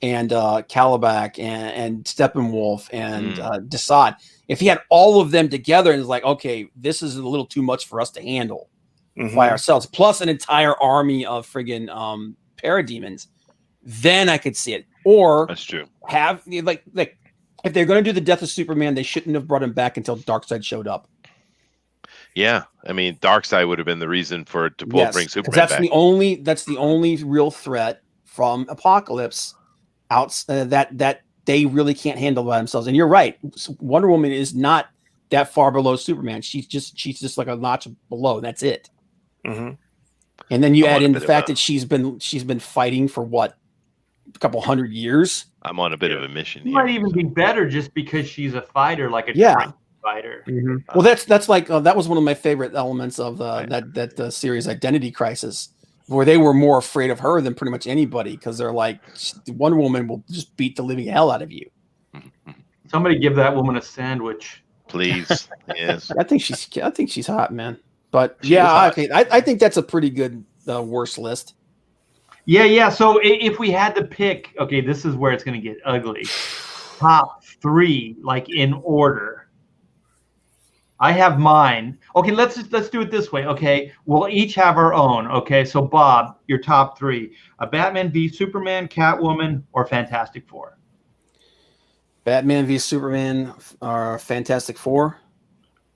Calabac and Steppenwolf and Desaad. If he had all of them together and it's like, okay, this is a little too much for us to handle by ourselves, plus an entire army of friggin' parademons, then I could see it. Or that's true. Have like if they're going to do the death of Superman, they shouldn't have brought him back until Darkseid showed up. Yeah, I mean, Darkseid would have been the reason to bring Superman that's back. That's the only real threat from Apocalypse that they really can't handle by themselves. And you're right, Wonder Woman is not that far below Superman. She's just like a notch below. That's it. Mm-hmm. And then you add in the fact that she's been fighting for what, a couple hundred years. I'm on a bit of a mission. She might even be better just because she's a fighter, like a fighter. Mm-hmm. Well, that's like that was one of my favorite elements of that series, Identity Crisis, where they were more afraid of her than pretty much anybody because they're like, Wonder Woman will just beat the living hell out of you. Somebody give that woman a sandwich, please. Yes, I think she's hot, man. But I think that's a pretty good worst list. Yeah. So if we had to pick, okay, this is where it's going to get ugly. Top 3, like in order. I have mine. Okay, let's do it this way. Okay, we'll each have our own. Okay, so Bob, your top 3: Batman v Superman, Catwoman, or Fantastic Four. Batman v Superman, or Fantastic Four,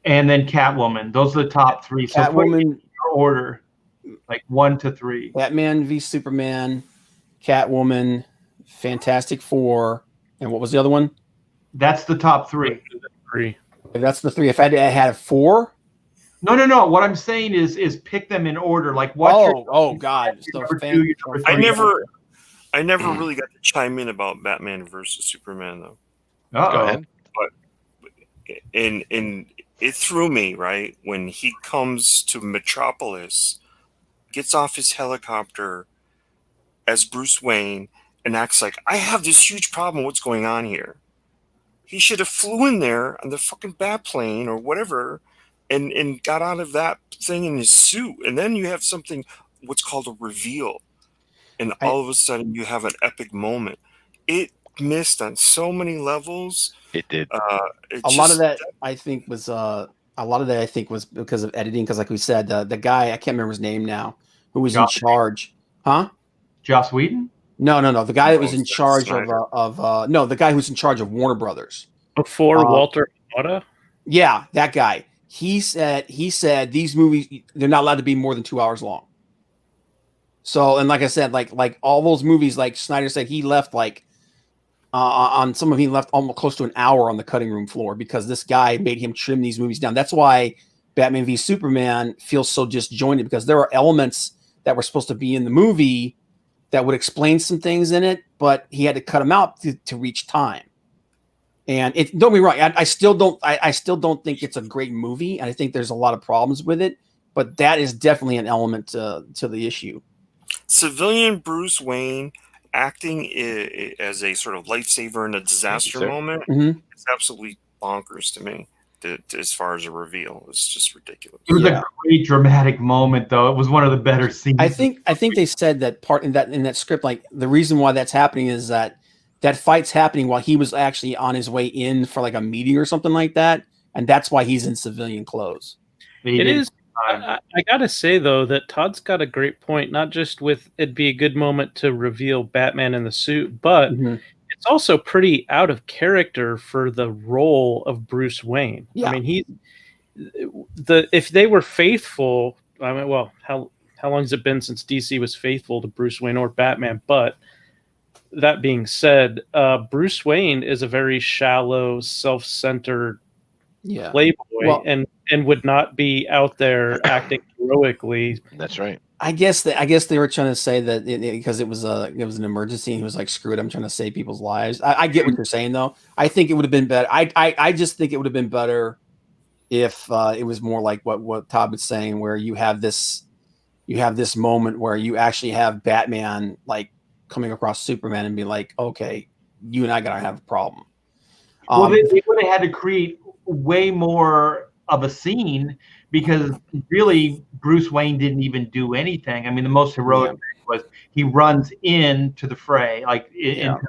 and then Catwoman. Those are the top 3. So Catwoman in order. Like 1 to 3. Batman v Superman, Catwoman, Fantastic Four, and what was the other one? That's the top 3. That's the 3. If I had a 4? No. What I'm saying is pick them in order. Like what? God! I never really got to chime in about Batman versus Superman though. Go ahead. But in it threw me, right, when he comes to Metropolis, gets off his helicopter as Bruce Wayne, and acts like, I have this huge problem. What's going on here? He should have flew in there on the fucking bat plane or whatever and got out of that thing in his suit. And then you have something, what's called a reveal. And all of a sudden you have an epic moment. It missed on so many levels. It did. A lot of that I think was because of editing. Because like we said, the guy, I can't remember his name now, who was in charge. Huh? Joss Whedon? No. The guy that was in charge the guy who's in charge of Warner Brothers. Before Walter Hamada? Yeah, that guy. He said these movies, they're not allowed to be more than 2 hours long. So, and like I said, like all those movies, like Snyder said, he left on some of he left almost close to an hour on the cutting room floor because this guy made him trim these movies down. That's why Batman v Superman feels so disjointed, because there are elements that were supposed to be in the movie that would explain some things in it, but he had to cut them out to reach time. And don't get me wrong, I still don't think it's a great movie, and I think there's a lot of problems with it, but that is definitely an element to the issue. Civilian Bruce Wayne acting as a sort of lifesaver in a disaster moment is absolutely bonkers to me. As far as a reveal, it's just ridiculous. It was a great dramatic moment, though. It was one of the better scenes. I think they said that part in that script, like the reason why that's happening is that fight's happening while he was actually on his way in for like a meeting or something like that, and that's why he's in civilian clothes. It is. I gotta say though that Todd's got a great point. Not just with it'd be a good moment to reveal Batman in the suit, but it's also pretty out of character for the role of Bruce Wayne. Yeah. I mean, if they were faithful, I mean, well, how long has it been since DC was faithful to Bruce Wayne or Batman? But that being said, Bruce Wayne is a very shallow, self-centered playboy, and would not be out there acting heroically. That's right. I guess they were trying to say that because it was an emergency and he was like, screw it, I'm trying to save people's lives. I get what you're saying though. I think it would have been better. I just think it would have been better if it was more like what Todd was saying, where you have this moment where you actually have Batman like coming across Superman and be like, okay, you and I gotta have a problem. Well, they would have had to create way more of a scene, because really Bruce Wayne didn't even do anything. I mean, the most heroic thing was he runs into the fray, like into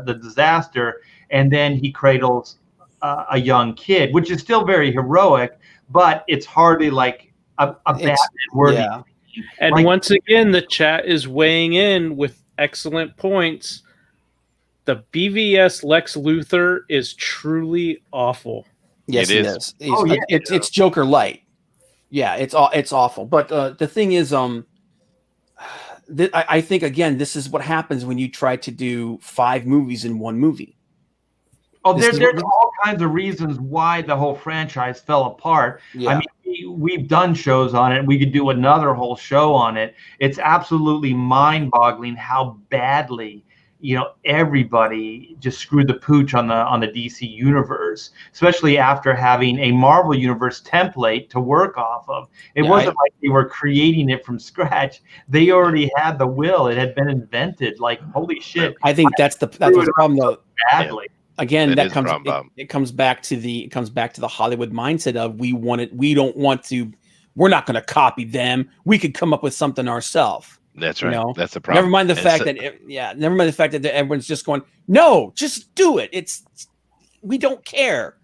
the disaster, and then he cradles a young kid, which is still very heroic, but it's hardly like a Batman worthy. Yeah. And like, once again, the chat is weighing in with excellent points. The BVS Lex Luthor is truly awful. Yes, it is. It's Joker light. Yeah, it's awful. But the thing is, I think again, this is what happens when you try to do 5 movies in one movie. Oh, there's all kinds of reasons why the whole franchise fell apart. Yeah. I mean, we've done shows on it. We could do another whole show on it. It's absolutely mind-boggling how badly everybody just screwed the pooch on the DC universe, especially after having a Marvel universe template to work off of. It wasn't like they were creating it from scratch. They already had the will. It had been invented. Like, holy shit. I think that's the problem though. Badly. Again, it comes back to the Hollywood mindset of we're not going to copy them. We could come up with something ourselves. That's right. That's the problem. Never mind the fact that everyone's just going, no, just do it. We don't care.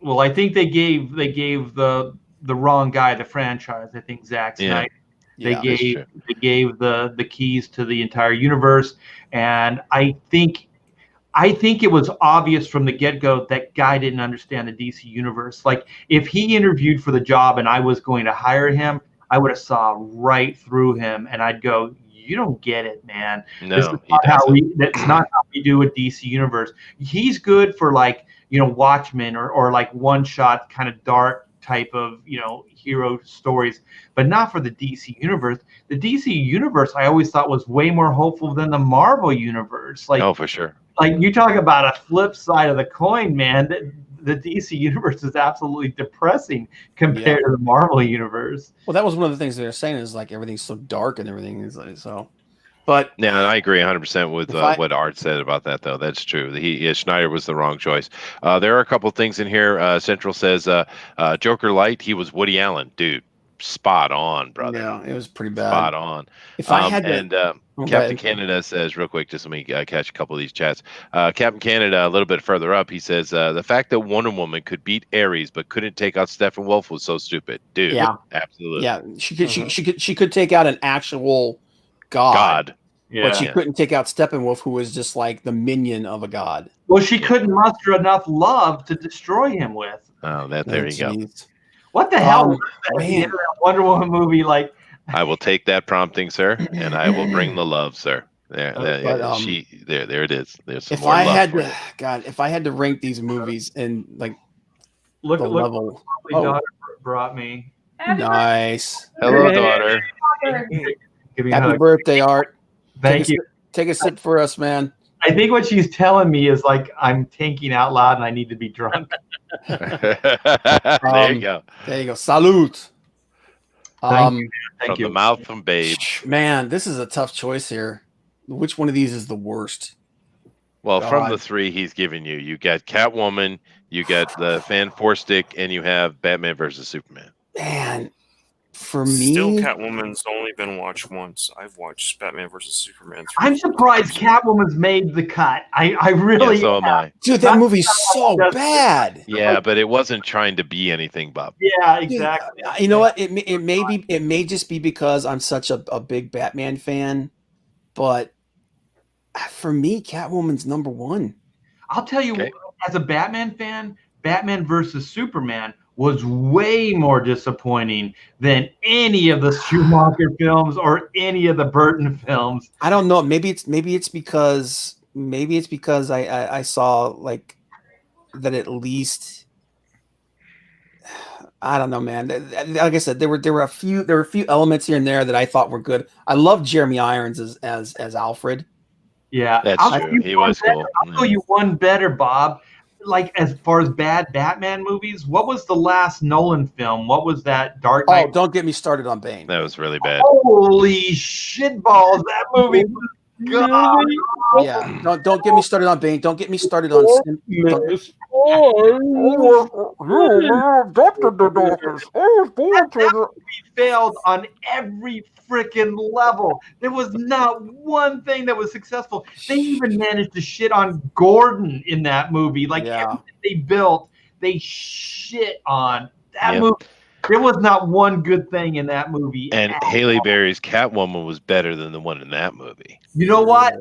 Well, I think they gave the wrong guy the franchise. I think Zack Snyder. They gave the keys to the entire universe, and I think it was obvious from the get-go that guy didn't understand the DC universe. Like, if he interviewed for the job and I was going to hire him, I would have saw right through him, and I'd go, "You don't get it, man. That's not how we do a DC universe. He's good for like Watchmen or like one-shot kind of dark type of hero stories, but not for the DC universe. The DC universe I always thought was way more hopeful than the Marvel universe. Like, oh, for sure. Like, you talk about a flip side of the coin, man. the DC universe is absolutely depressing compared to the Marvel universe. Well, that was one of the things they were saying is like everything's so dark and everything is like so. But yeah, I agree 100% with what Art said about that, though. That's true. Schneider was the wrong choice. There are a couple things in here. Central says Joker Light, he was Woody Allen. Dude, spot on, brother. Yeah, it was pretty bad. Spot on. If I had to... And Captain Canada says, real quick, just let me catch a couple of these chats. Captain Canada, a little bit further up, he says, the fact that Wonder Woman could beat Ares but couldn't take out Steppenwolf was so stupid. Dude, yeah, absolutely. Yeah, she could take out an actual god. Yeah. But she couldn't take out Steppenwolf, who was just like the minion of a god. Well, she couldn't muster enough love to destroy him with. Oh, there you go. What the hell was that Wonder Woman movie like? I will take that prompting, sir, and I will bring the love, sir. There it is. There's some if more I love had for to, you. God, if I had to rank these movies and like look the level, what my daughter brought me. Nice. Hello, daughter. Give me Happy birthday, Art. Thank you. Take a sip for us, man. I think what she's telling me is like I'm thinking out loud and I need to be drunk. There you go. There you go. Salute. Thank you. From the mouth from Babe. Man, this is a tough choice here. Which one of these is the worst? Well, from the three he's given you, you got Catwoman, you got the Fan Four Stick, and you have Batman versus Superman. Man, for me, still Catwoman's only been watched once. I've watched Batman versus Superman. I'm surprised Catwoman's made the cut. I really so am I. Dude, that movie's so bad. Yeah, but it wasn't trying to be anything, Bob. Yeah, exactly. You know what? It may just be because I'm such a big Batman fan, but for me, Catwoman's number one. I'll tell you, as a Batman fan, Batman versus Superman was way more disappointing than any of the Schumacher films or any of the Burton films. I don't know. Maybe it's because I saw like that at least. I don't know, man. Like I said, there were a few elements here and there that I thought were good. I love Jeremy Irons as Alfred. Yeah, that's true. He was cool. I'll tell you one better, Bob. Like as far as bad Batman movies, what was the last Nolan film? What was that? Dark Knight? Oh, don't get me started on Bane. That was really bad. Holy shitballs! That movie was God. Yeah, don't get me started on Bane. Don't get me started on. We failed on every freaking level. There was not one thing that was successful. They even managed to shit on Gordon in that movie. Like everything they built, they shit on that movie. There was not one good thing in that movie. And Halle Berry's Catwoman was better than the one in that movie. You know what?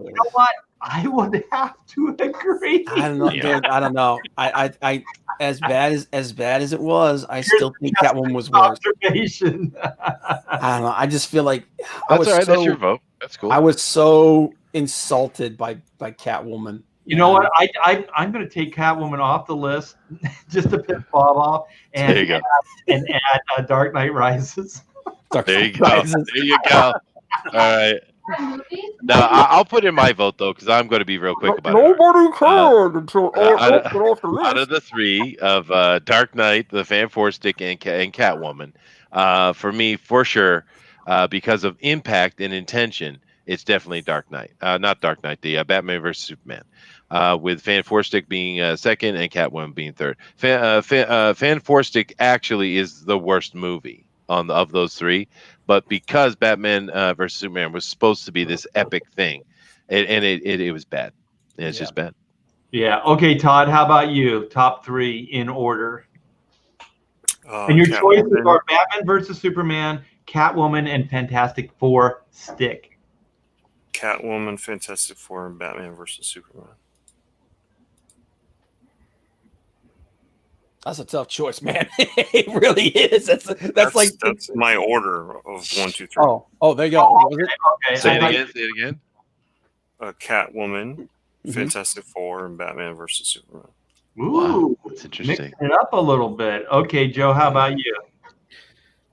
I would have to agree. I don't know, dude. I don't know. I as bad as it was, I still think Catwoman was worse. Observation. I don't know. I just feel like that's all right. That's your vote. That's cool. I was so insulted by Catwoman. You know what? I'm going to take Catwoman off the list just to piss Bob off and add Dark Knight Rises. There you go. There you go. All right. Now I'll put in my vote though, because I'm going to be real quick about it. Nobody cared until out of the three of Dark Knight, the Fan Four Stick, and Catwoman, for me, for sure, because of impact and intention, it's definitely Dark Knight. Not Dark Knight, the Batman vs Superman, with Fan Four Stick being second and Catwoman being third. Fan Four Stick actually is the worst movie of those three. But because Batman versus Superman was supposed to be this epic thing, it was bad. It's just bad. Yeah. Okay, Todd, how about you? Top three in order. And your choices are Batman versus Superman, Catwoman, and Fantastic Four Stick. Catwoman, Fantastic Four, and Batman versus Superman. That's a tough choice, man. It really is. That's my order of 1, 2, 3. Oh, there you go. Okay. Say it again. Catwoman, Fantastic Four, and Batman versus Superman. Ooh, wow, that's interesting. Mixing it up a little bit. Okay, Joe, how about you?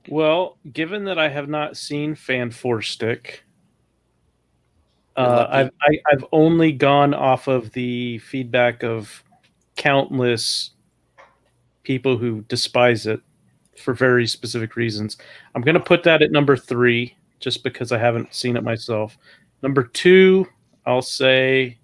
Well, given that I have not seen Fan Four Stick, I've only gone off of the feedback of countless people who despise it for very specific reasons. I'm going to put that at number 3 just because I haven't seen it myself. Number 2, I'll say...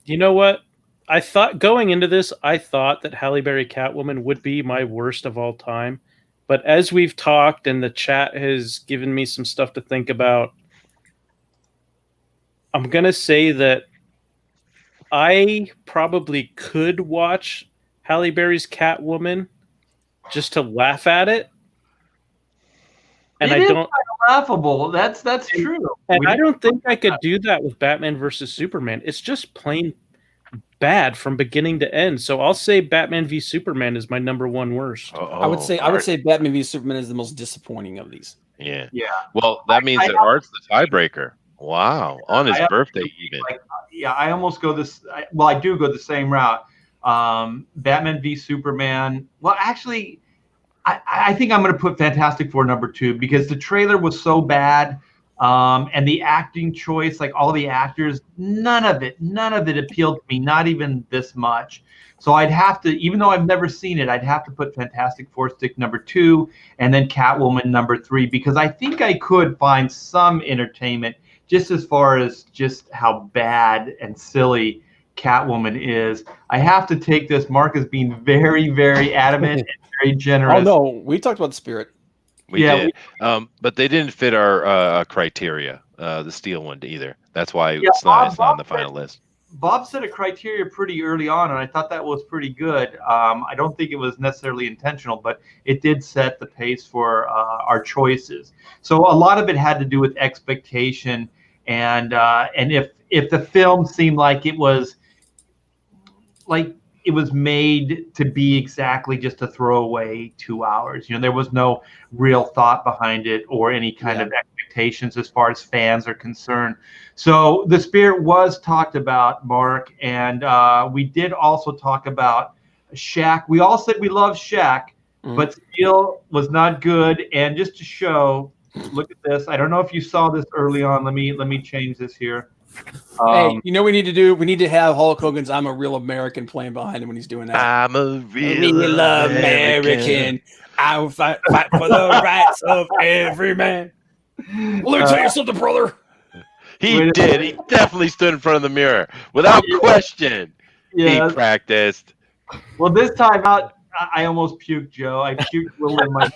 You know what? I thought going into this, I thought that Halle Berry Catwoman would be my worst of all time. But as we've talked and the chat has given me some stuff to think about, I'm going to say that I probably could watch Halle Berry's Catwoman just to laugh at it. And It I is don't kind of laughable. That's true. and I don't think I could do that with Batman versus Superman. It's just plain bad from beginning to end. So I'll say Batman v Superman is my number 1 worst. I would say Batman v Superman is the most disappointing of these. Yeah. Yeah. Well, that means that Art's the tiebreaker. Wow. On his birthday, even. I almost go this. I do go the same route. Batman v Superman. Well, actually, I think I'm going to put Fantastic Four number 2 because the trailer was so bad. And the acting choice, like all the actors, none of it appealed to me, not even this much. So I'd have to, even though I've never seen it, I'd have to put Fantastic Four stick number 2 and then Catwoman number 3, because I think I could find some entertainment just as far as just how bad and silly Catwoman is. I have to take this. Mark is being very, very adamant and very generous. Oh, no. We talked about the spirit. We did. But they didn't fit our criteria, the steel one either. That's why it's not on the final list. Bob set a criteria pretty early on, and I thought that was pretty good. I don't think it was necessarily intentional, but it did set the pace for our choices. So a lot of it had to do with expectation, and if the film seemed like it was made to be exactly just a throwaway 2 hours. There was no real thought behind it or any kind of expectations as far as fans are concerned. So the spirit was talked about, Mark, and we did also talk about Shaq. We all said we love Shaq, but Steel was not good. And just to show, look at this. I don't know if you saw this early on. Let me change this here. Hey, you know what we need to do? We need to have Hulk Hogan's "I'm a Real American" playing behind him when he's doing that. I'm a real American. I will fight for the rights of every man. Well, let me tell you something, brother. He did. He definitely stood in front of the mirror without question. Yeah. He practiced. Well, this time out, I almost puked, Joe. I puked a little in my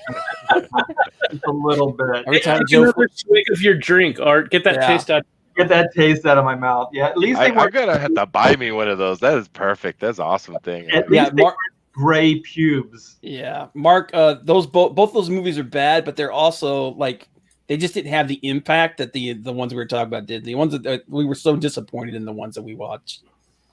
just a little bit. Every time Take Joe another swig of your drink, Art. Get that taste out. Get that taste out of my mouth. Yeah, at least I'm gonna have to buy me one of those. That is perfect. That's an awesome thing. At least they weren't gray pubes. Yeah, Mark. Those both those movies are bad, but they're also like they just didn't have the impact that the ones we were talking about did. The ones that we were so disappointed in the ones that we watched.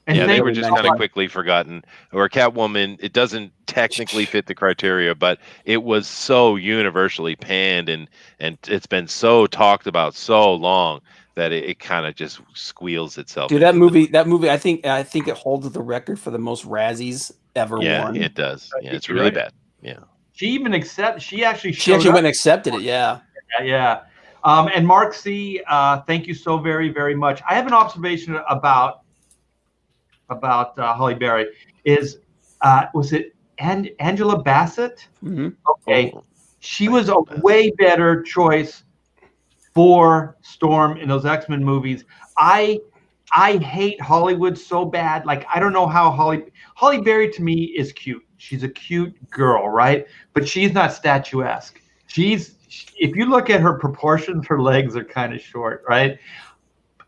And they were just kind of quickly forgotten. Or Catwoman, it doesn't technically fit the criteria, but it was so universally panned and it's been so talked about so long that it kind of just squeals itself. Dude, that movie, I think it holds the record for the most Razzies ever won. Yeah, it does. Yeah, it's really bad. Yeah. She actually went and accepted it. Yeah. Yeah. And Mark C, thank you so very, very much. I have an observation about Halle Berry. Was it Angela Bassett? Mm-hmm. Okay. She was a way better choice for Storm in those X-Men movies. I hate Hollywood so bad. Like, I don't know how Halle Berry to me is cute. She's a cute girl, right? But she's not statuesque. If you look at her proportions, her legs are kind of short, right?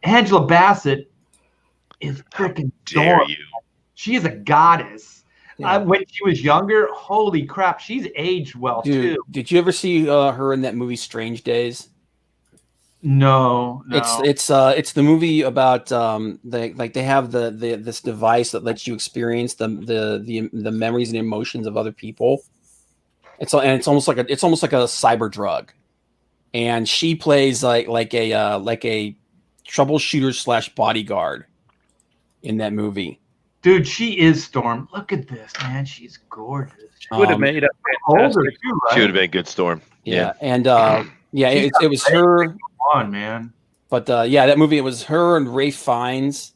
Angela Bassett is freaking adorable. She is a goddess. Yeah. When she was younger, holy crap, she's aged well too. Did you ever see her in that movie Strange Days? No. It's the movie about they have this device that lets you experience the memories and emotions of other people. It's almost like a cyber drug, and she plays like a troubleshooter / bodyguard in that movie. Dude, she is Storm. Look at this, man. She's gorgeous. She would have made a older too, right? She would have been good Storm. Yeah. And it was her. On, man. But that movie, it was her and Ralph Fiennes,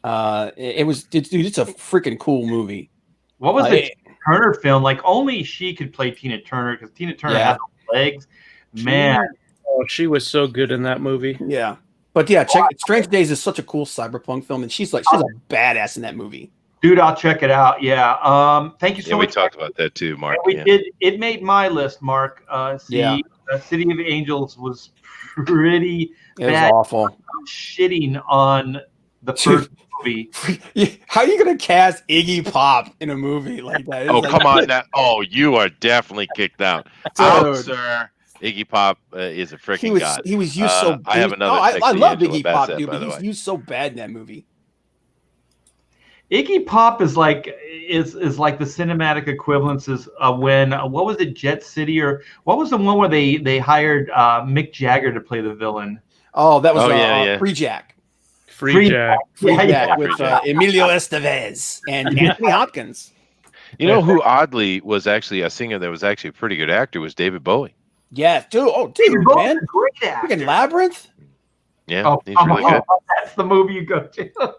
It was, dude. It's a freaking cool movie. What was the Turner film? Like only she could play Tina Turner because Tina Turner has legs. Man, she was so good in that movie. Yeah, but yeah, Strange Days is such a cool cyberpunk film, and she's a badass in that movie. Dude, I'll check it out. Yeah. Thank you so much. We talked about that too, Mark. We did. It made my list, Mark. City of Angels was pretty bad. Was awful. I'm shitting on the first movie. How are you gonna cast Iggy Pop in a movie like that? Oh, come on now. Oh, you are definitely kicked out. Out, sir. Iggy Pop is a freaking god. He was used so. I have another. I love Iggy Pop, dude, but he's used so bad in that movie. Iggy Pop is like the cinematic equivalences of when what was it, Jet City, or what was the one where they hired Mick Jagger to play the villain? Oh, that was Free Jack. Free Jack with Emilio Estevez and Anthony Hopkins. You know who oddly was actually a singer that was actually a pretty good actor was David Bowie. Yeah, dude. Oh, dude, man. Freaking Labyrinth. Yeah, he's really good. That's the movie you go to.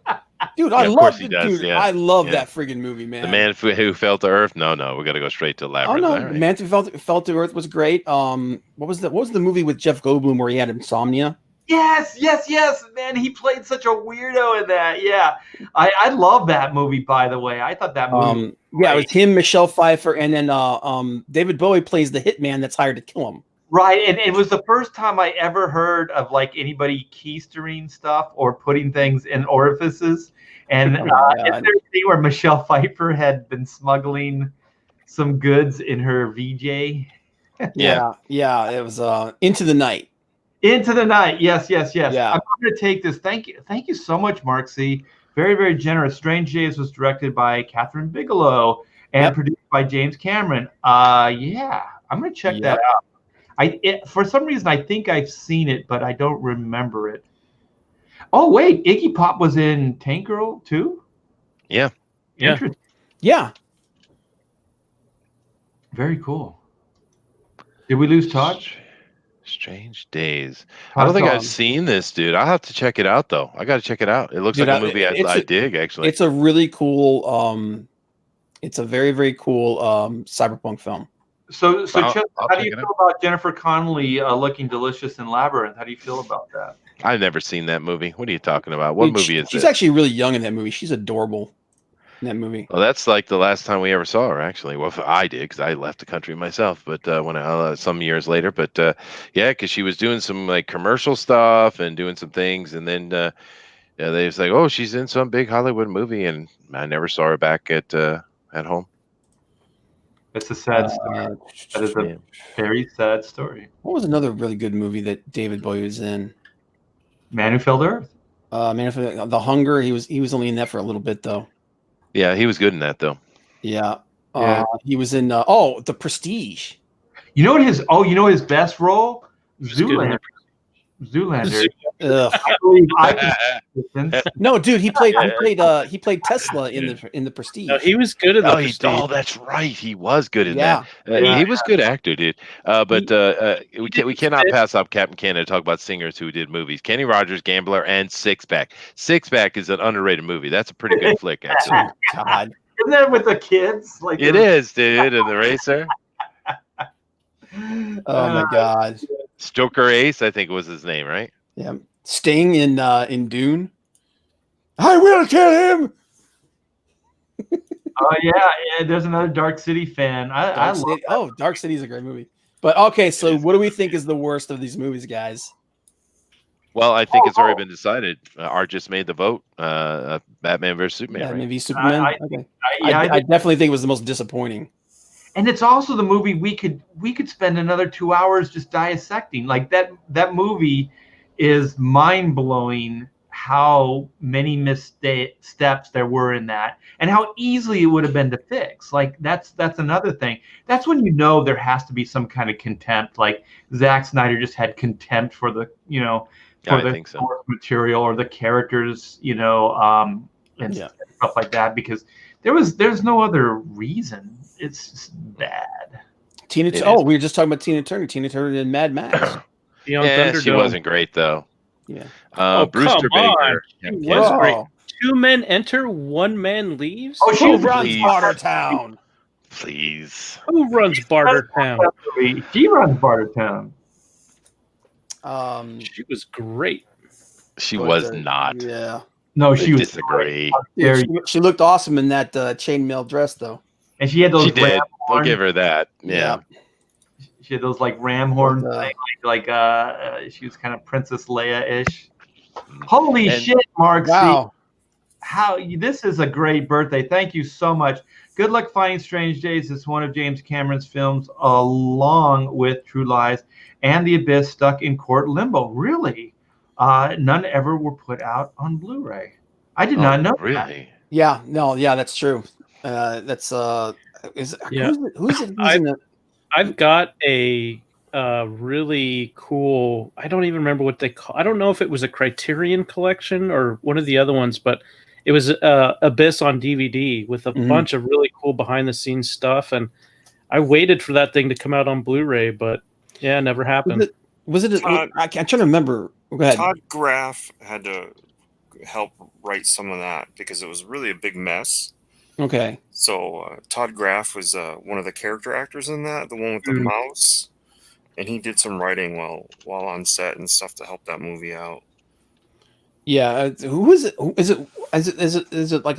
Dude, I love it. Dude, I love that friggin' movie, man. The Man Who Fell to Earth. No, we got to go straight to Labyrinth. Oh no, The Man Who Fell to Earth was great. What was the movie with Jeff Goldblum where he had insomnia? Yes. Man, he played such a weirdo in that. Yeah, I love that movie. By the way, I thought that movie. It was him, Michelle Pfeiffer, and then David Bowie plays the hitman that's hired to kill him. Right, and it was the first time I ever heard of like anybody keystering stuff or putting things in orifices. And is there a thing where Michelle Pfeiffer had been smuggling some goods in her VJ? Yeah, it was Into the Night. Into the Night, yes. Yeah. I'm going to take this. Thank you so much, Mark C. Very, very generous. Strange Days was directed by Catherine Bigelow and produced by James Cameron. I'm going to check that out. For some reason, I think I've seen it, but I don't remember it. Oh, wait. Iggy Pop was in Tank Girl, too? Yeah. Interesting. Yeah. Very cool. Did we lose Todd? Strange Days. I don't think I've seen this, dude. I'll have to check it out, though. I got to check it out. It looks like a movie I dig, actually. It's a really cool, it's a very, very cool cyberpunk film. So Chuck, how do you feel about Jennifer Connelly looking delicious in Labyrinth? How do you feel about that? I've never seen that movie. What are you talking about? What movie is She's actually really young in that movie. She's adorable in that movie. Well, that's like the last time we ever saw her, actually. Well, I did because I left the country myself, but when some years later. But because she was doing some like commercial stuff and doing some things, and then they was like, oh, she's in some big Hollywood movie, and I never saw her back at home. It's a sad story. That is a very sad story. What was another really good movie that David Bowie was in? Man Who Fell to Earth. The Hunger. He was only in that for a little bit though. Yeah, he was good in that though. Yeah. He was in The Prestige. You know what his best role? Zoolander. No, dude, he played Tesla in the Prestige. No, he was good in the Prestige. Oh, that's right. He was good in that. He was a good actor, dude. But we cannot pass up Captain Canada to talk about singers who did movies. Kenny Rogers, Gambler, and Six Pack. Six Pack is an underrated movie. That's a pretty good flick, actually. Oh, God. Isn't that with the kids? Like it is, dude, and the racer. Oh my God. Stoker Ace, I think was his name, right? Yeah. Sting in Dune. I will kill him. Oh yeah. There's another Dark City fan. Dark City is a great movie. But okay, so what do we think is the worst of these movies, guys? Well, I think it's already been decided. Art just made the vote. Batman vs Superman. Batman v Superman. I definitely think it was the most disappointing. And it's also the movie we could spend another 2 hours just dissecting. Like that movie is mind blowing. How many missteps there were in that, and how easily it would have been to fix. Like that's another thing. That's when you know there has to be some kind of contempt. Like Zack Snyder just had contempt for the source material or the characters, and stuff like that, because there's no other reason. It's just bad. We were just talking about Tina Turner. Tina Turner in Mad Max. She wasn't great though. Yeah. Brewster Baker. She was great. two men enter, one man leaves. Oh, Who she runs please. Bartertown? Please. Who runs Bartertown? She runs Bartertown. She was great. She But, was not. Yeah. No, I she was. disagree. Dude, she looked awesome in that chainmail dress, though. And she had those. She did. ram We'll horns. give her that. Yeah. She had those like ram horn But, thing, like she was kind of Princess Leia-ish. Holy And- shit, Mark! Wow. This is a great birthday. Thank you so much. Good Luck Finding Strange Days is one of James Cameron's films, along with True Lies and The Abyss Stuck in Court Limbo. Really? None ever were put out on Blu-ray. I did not know that. Really? Yeah. No. Yeah, that's true. That's Yeah. who's in it? I've got a really cool. I don't even remember what they call. I don't know if it was a Criterion collection or one of the other ones, but it was Abyss on DVD with a bunch of really cool behind-the-scenes stuff. And I waited for that thing to come out on Blu-ray, but yeah, it never happened. Was it? I'm trying to remember. Go ahead. Todd Graff had to help write some of that because it was really a big mess. Okay. So Todd Graff was one of the character actors in that, the one with the mouse, and he did some writing while on set and stuff to help that movie out. Yeah. Who is it? Is it like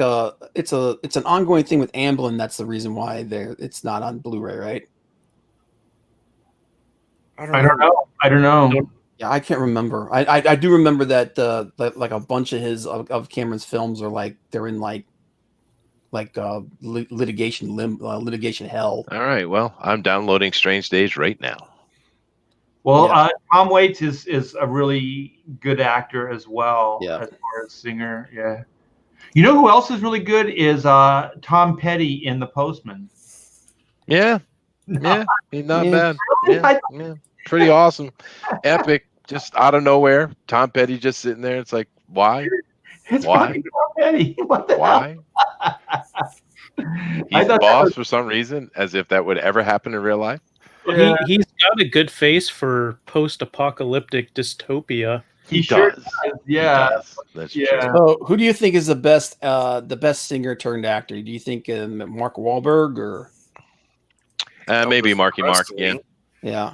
it's an ongoing thing with Amblin? That's the reason why it's not on Blu-ray, right? I don't know. Yeah, I can't remember. I do remember that like a bunch of of Cameron's films are like they're in like litigation hell. All right. Well, I'm downloading Strange Days right now. Well, Yeah. Tom Waits is a really good actor as well. Yeah. As far as singer, yeah. You know who else is really good is Tom Petty in The Postman. Yeah. Yeah. He's not bad. I- Yeah. Pretty awesome. Epic. Just out of nowhere. Tom Petty just sitting there. It's like, why? It's Why? fucking Tom Petty. What the Why? I He's the thought that boss was- for some reason, as if that would ever happen in real life. Yeah. He's got a good face for post-apocalyptic dystopia. He sure does. does, yeah. He does. That's Yeah. true. So, who do you think is the best singer turned actor? Do you think Mark Wahlberg or Maybe Elvis Marky Mark Presley. again. yeah?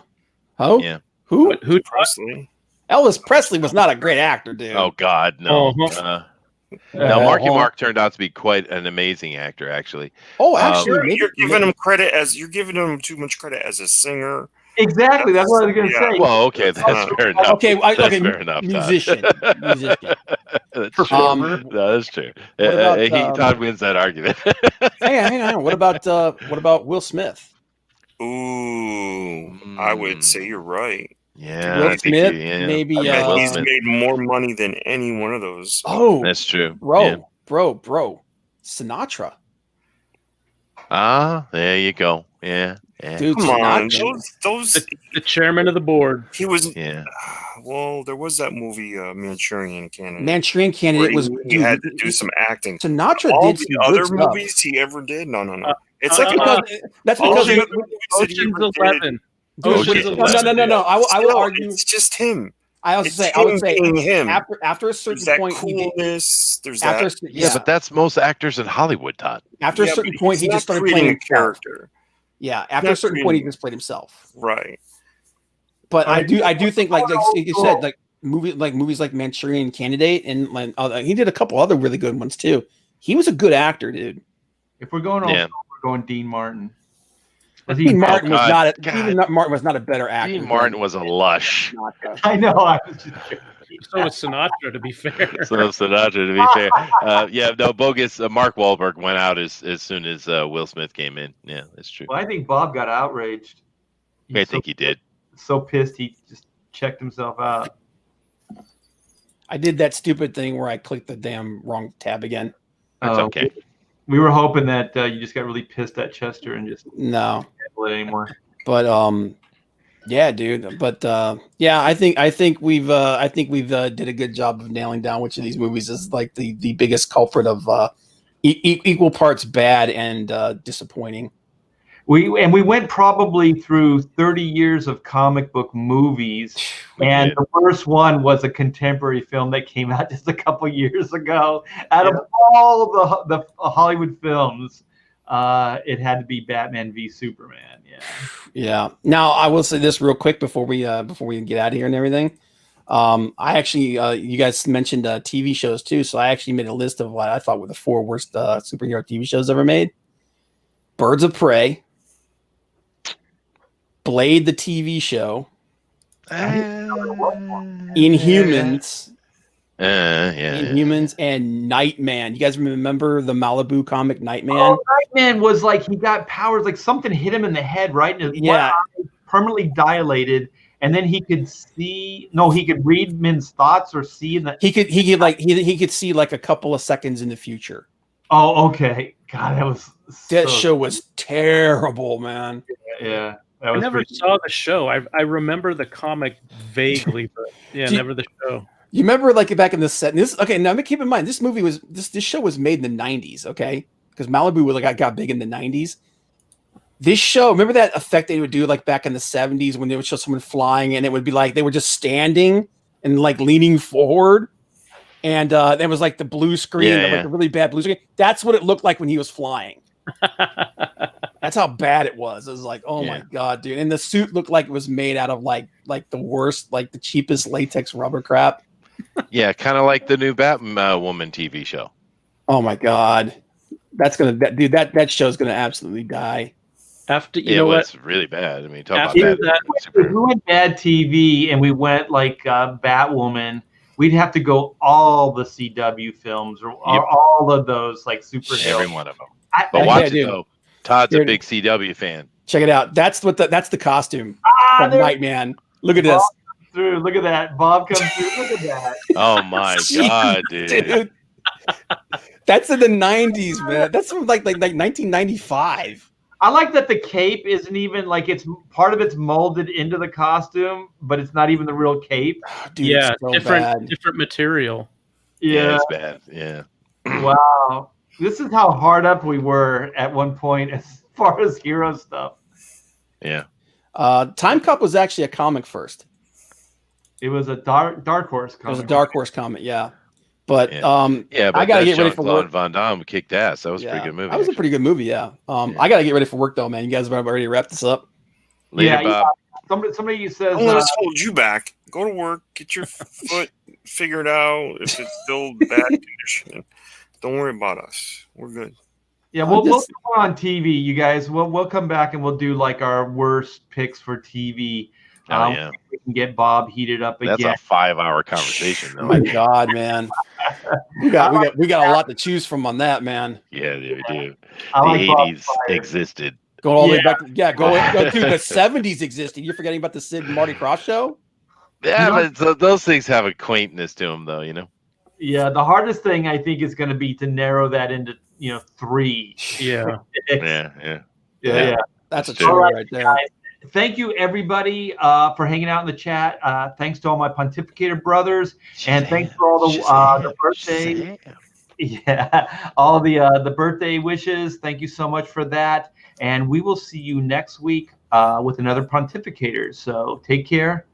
Oh, Yeah. who? But who? Presley. Elvis Presley was not a great actor, dude. Oh God, no. Uh-huh. No, Marky Uh-huh. Mark turned out to be quite an amazing actor, actually. Oh, actually, You're, maybe, you're giving him credit you're giving him too much credit as a singer. Exactly. That's what I was going to Yeah. say. Well, okay, that's fair enough. Okay, That's okay, fair enough. Todd. musician. That's true. Um, No, that's true. what about, Todd wins that argument. hang on. What about Will Smith? Ooh, I would say you're right. Yeah, Will I think Smith, yeah. maybe. I bet And Will he's Smith. made more money than any one of those. Oh, That's true. bro, Yeah. bro, Sinatra, Ah, there you go. Yeah. dude. Come on, Sinatra. those The chairman of the board. he was. Yeah. Well, there was that movie Manchurian Candidate. Manchurian where Candidate was. he Dude, had to do some acting. Sinatra All did the some good other stuff. movies he ever did, no. It's uh, like That's all because the he- other movies that he Ocean's ever did, 11. dude, Ocean's no. 11. I will still, argue. it's just him. I would It's say. him being him. After a There's certain that point, he did, coolness. There's after that. a cer- Yeah, but that's most actors in Hollywood, Todd. after a Yeah, certain but point, he's he not just started creating playing a himself. character. Yeah, after Not a certain point, he creating- just played himself. Right. But I do think like you said, like movies like Manchurian Candidate and like he did a couple other really good ones too. He was a good actor, dude. If we're going Yeah. on, we're going Dean Martin. Dean Martin was God, not. God. Even Martin was not a better actor. Dean Martin was a lush. I know. I was just joking. So was Sinatra, to be fair. So Sinatra, to be fair. Yeah, no, bogus. Mark Wahlberg went out as soon as Will Smith came in. Yeah, that's true. Well, I think Bob got outraged. I think he did. So pissed he just checked himself out. I did that stupid thing where I clicked the damn wrong tab again. That's okay. We were hoping that you just got really pissed at Chester and just No, can't play it anymore. but yeah, dude. But yeah, I think we've did a good job of nailing down which of these movies is like the biggest culprit of equal parts bad and disappointing. We went probably through 30 years of comic book movies, and the worst one was a contemporary film that came out just a couple years ago. Out of all the Hollywood films, it had to be Batman v Superman. Yeah. Now I will say this real quick before we get out of here and everything. I actually, you guys mentioned TV shows too, so I actually made a list of what I thought were the 4 worst superhero TV shows ever made. Birds of Prey, Blade the TV show, Inhumans, Inhumans, and Nightman. You guys remember the Malibu comic Nightman? Oh, Nightman was like he got powers, like something hit him in the head, right? And his one eye permanently dilated, and then he could see. No, he could read men's thoughts or see in the. He could see like a couple of seconds in the future. Oh, okay. God, that show was terrible, man. Yeah. I never saw the show. I remember the comic vaguely, but never the show. You remember like back in the set? Okay, now keep in mind this movie was this show was made in the 90s, okay? Because Malibu was like got big in the 90s. This show, remember that effect they would do like back in the 70s when they would show someone flying and it would be like they were just standing and like leaning forward, and there was like the blue screen, like the really bad blue screen. That's what it looked like when he was flying. That's how bad it was. It was like, oh my god, dude! And the suit looked like it was made out of like the worst, like the cheapest latex rubber crap. Yeah, kind of like the new Batwoman TV show. Oh my god, that show's gonna absolutely die. After you know what, it's really bad. I mean, talk if about that. If we went bad TV and we went like Batwoman, we'd have to go all the CW films or all of those like superheroes. Every one of them. But watch it though. Todd's a big CW fan. Check it out. That's the costume from Nightman. Look at this. Look at that. Bob comes through. Look at that. Oh my god, dude. That's in the 90s, man. That's from like 1995. I like that the cape isn't even like it's part of it's molded into the costume, but it's not even the real cape. Dude, yeah, so different material. Yeah, it's bad. Yeah. Wow. This is how hard up we were at one point as far as hero stuff. Yeah. Time Cop was actually a comic first. It was a dark horse comic. It was a dark horse comic, yeah. But but I gotta get ready for work. Van Damme kicked ass. That was a pretty good movie. That was a pretty good movie, yeah. I gotta get ready for work though, man. You guys are ready to wrap this up? Later, Bob. Somebody says don't let us hold you back. Go to work, get your foot figured out. If it's still bad condition, don't worry about us. We're good. Yeah, we'll go on TV, you guys. We'll come back and we'll do like our worst picks for TV. We can get Bob heated up again. That's a 5-hour conversation, though. Oh my god, man. we got a lot to choose from on that, man. Yeah, we do. Like the 80s existed. Going all the way back go to the 70s existed. You're forgetting about the Sid and Marty Krofft show? Yeah, but those things have a quaintness to them, though, you know? Yeah, the hardest thing I think is going to be to narrow that into 3. Yeah. Yeah. That's a true right there. Guys. Thank you, everybody, for hanging out in the chat. Thanks to all my Pontificator brothers, and thanks for all the birthday, all the birthday wishes. Thank you so much for that, and we will see you next week with another Pontificator. So take care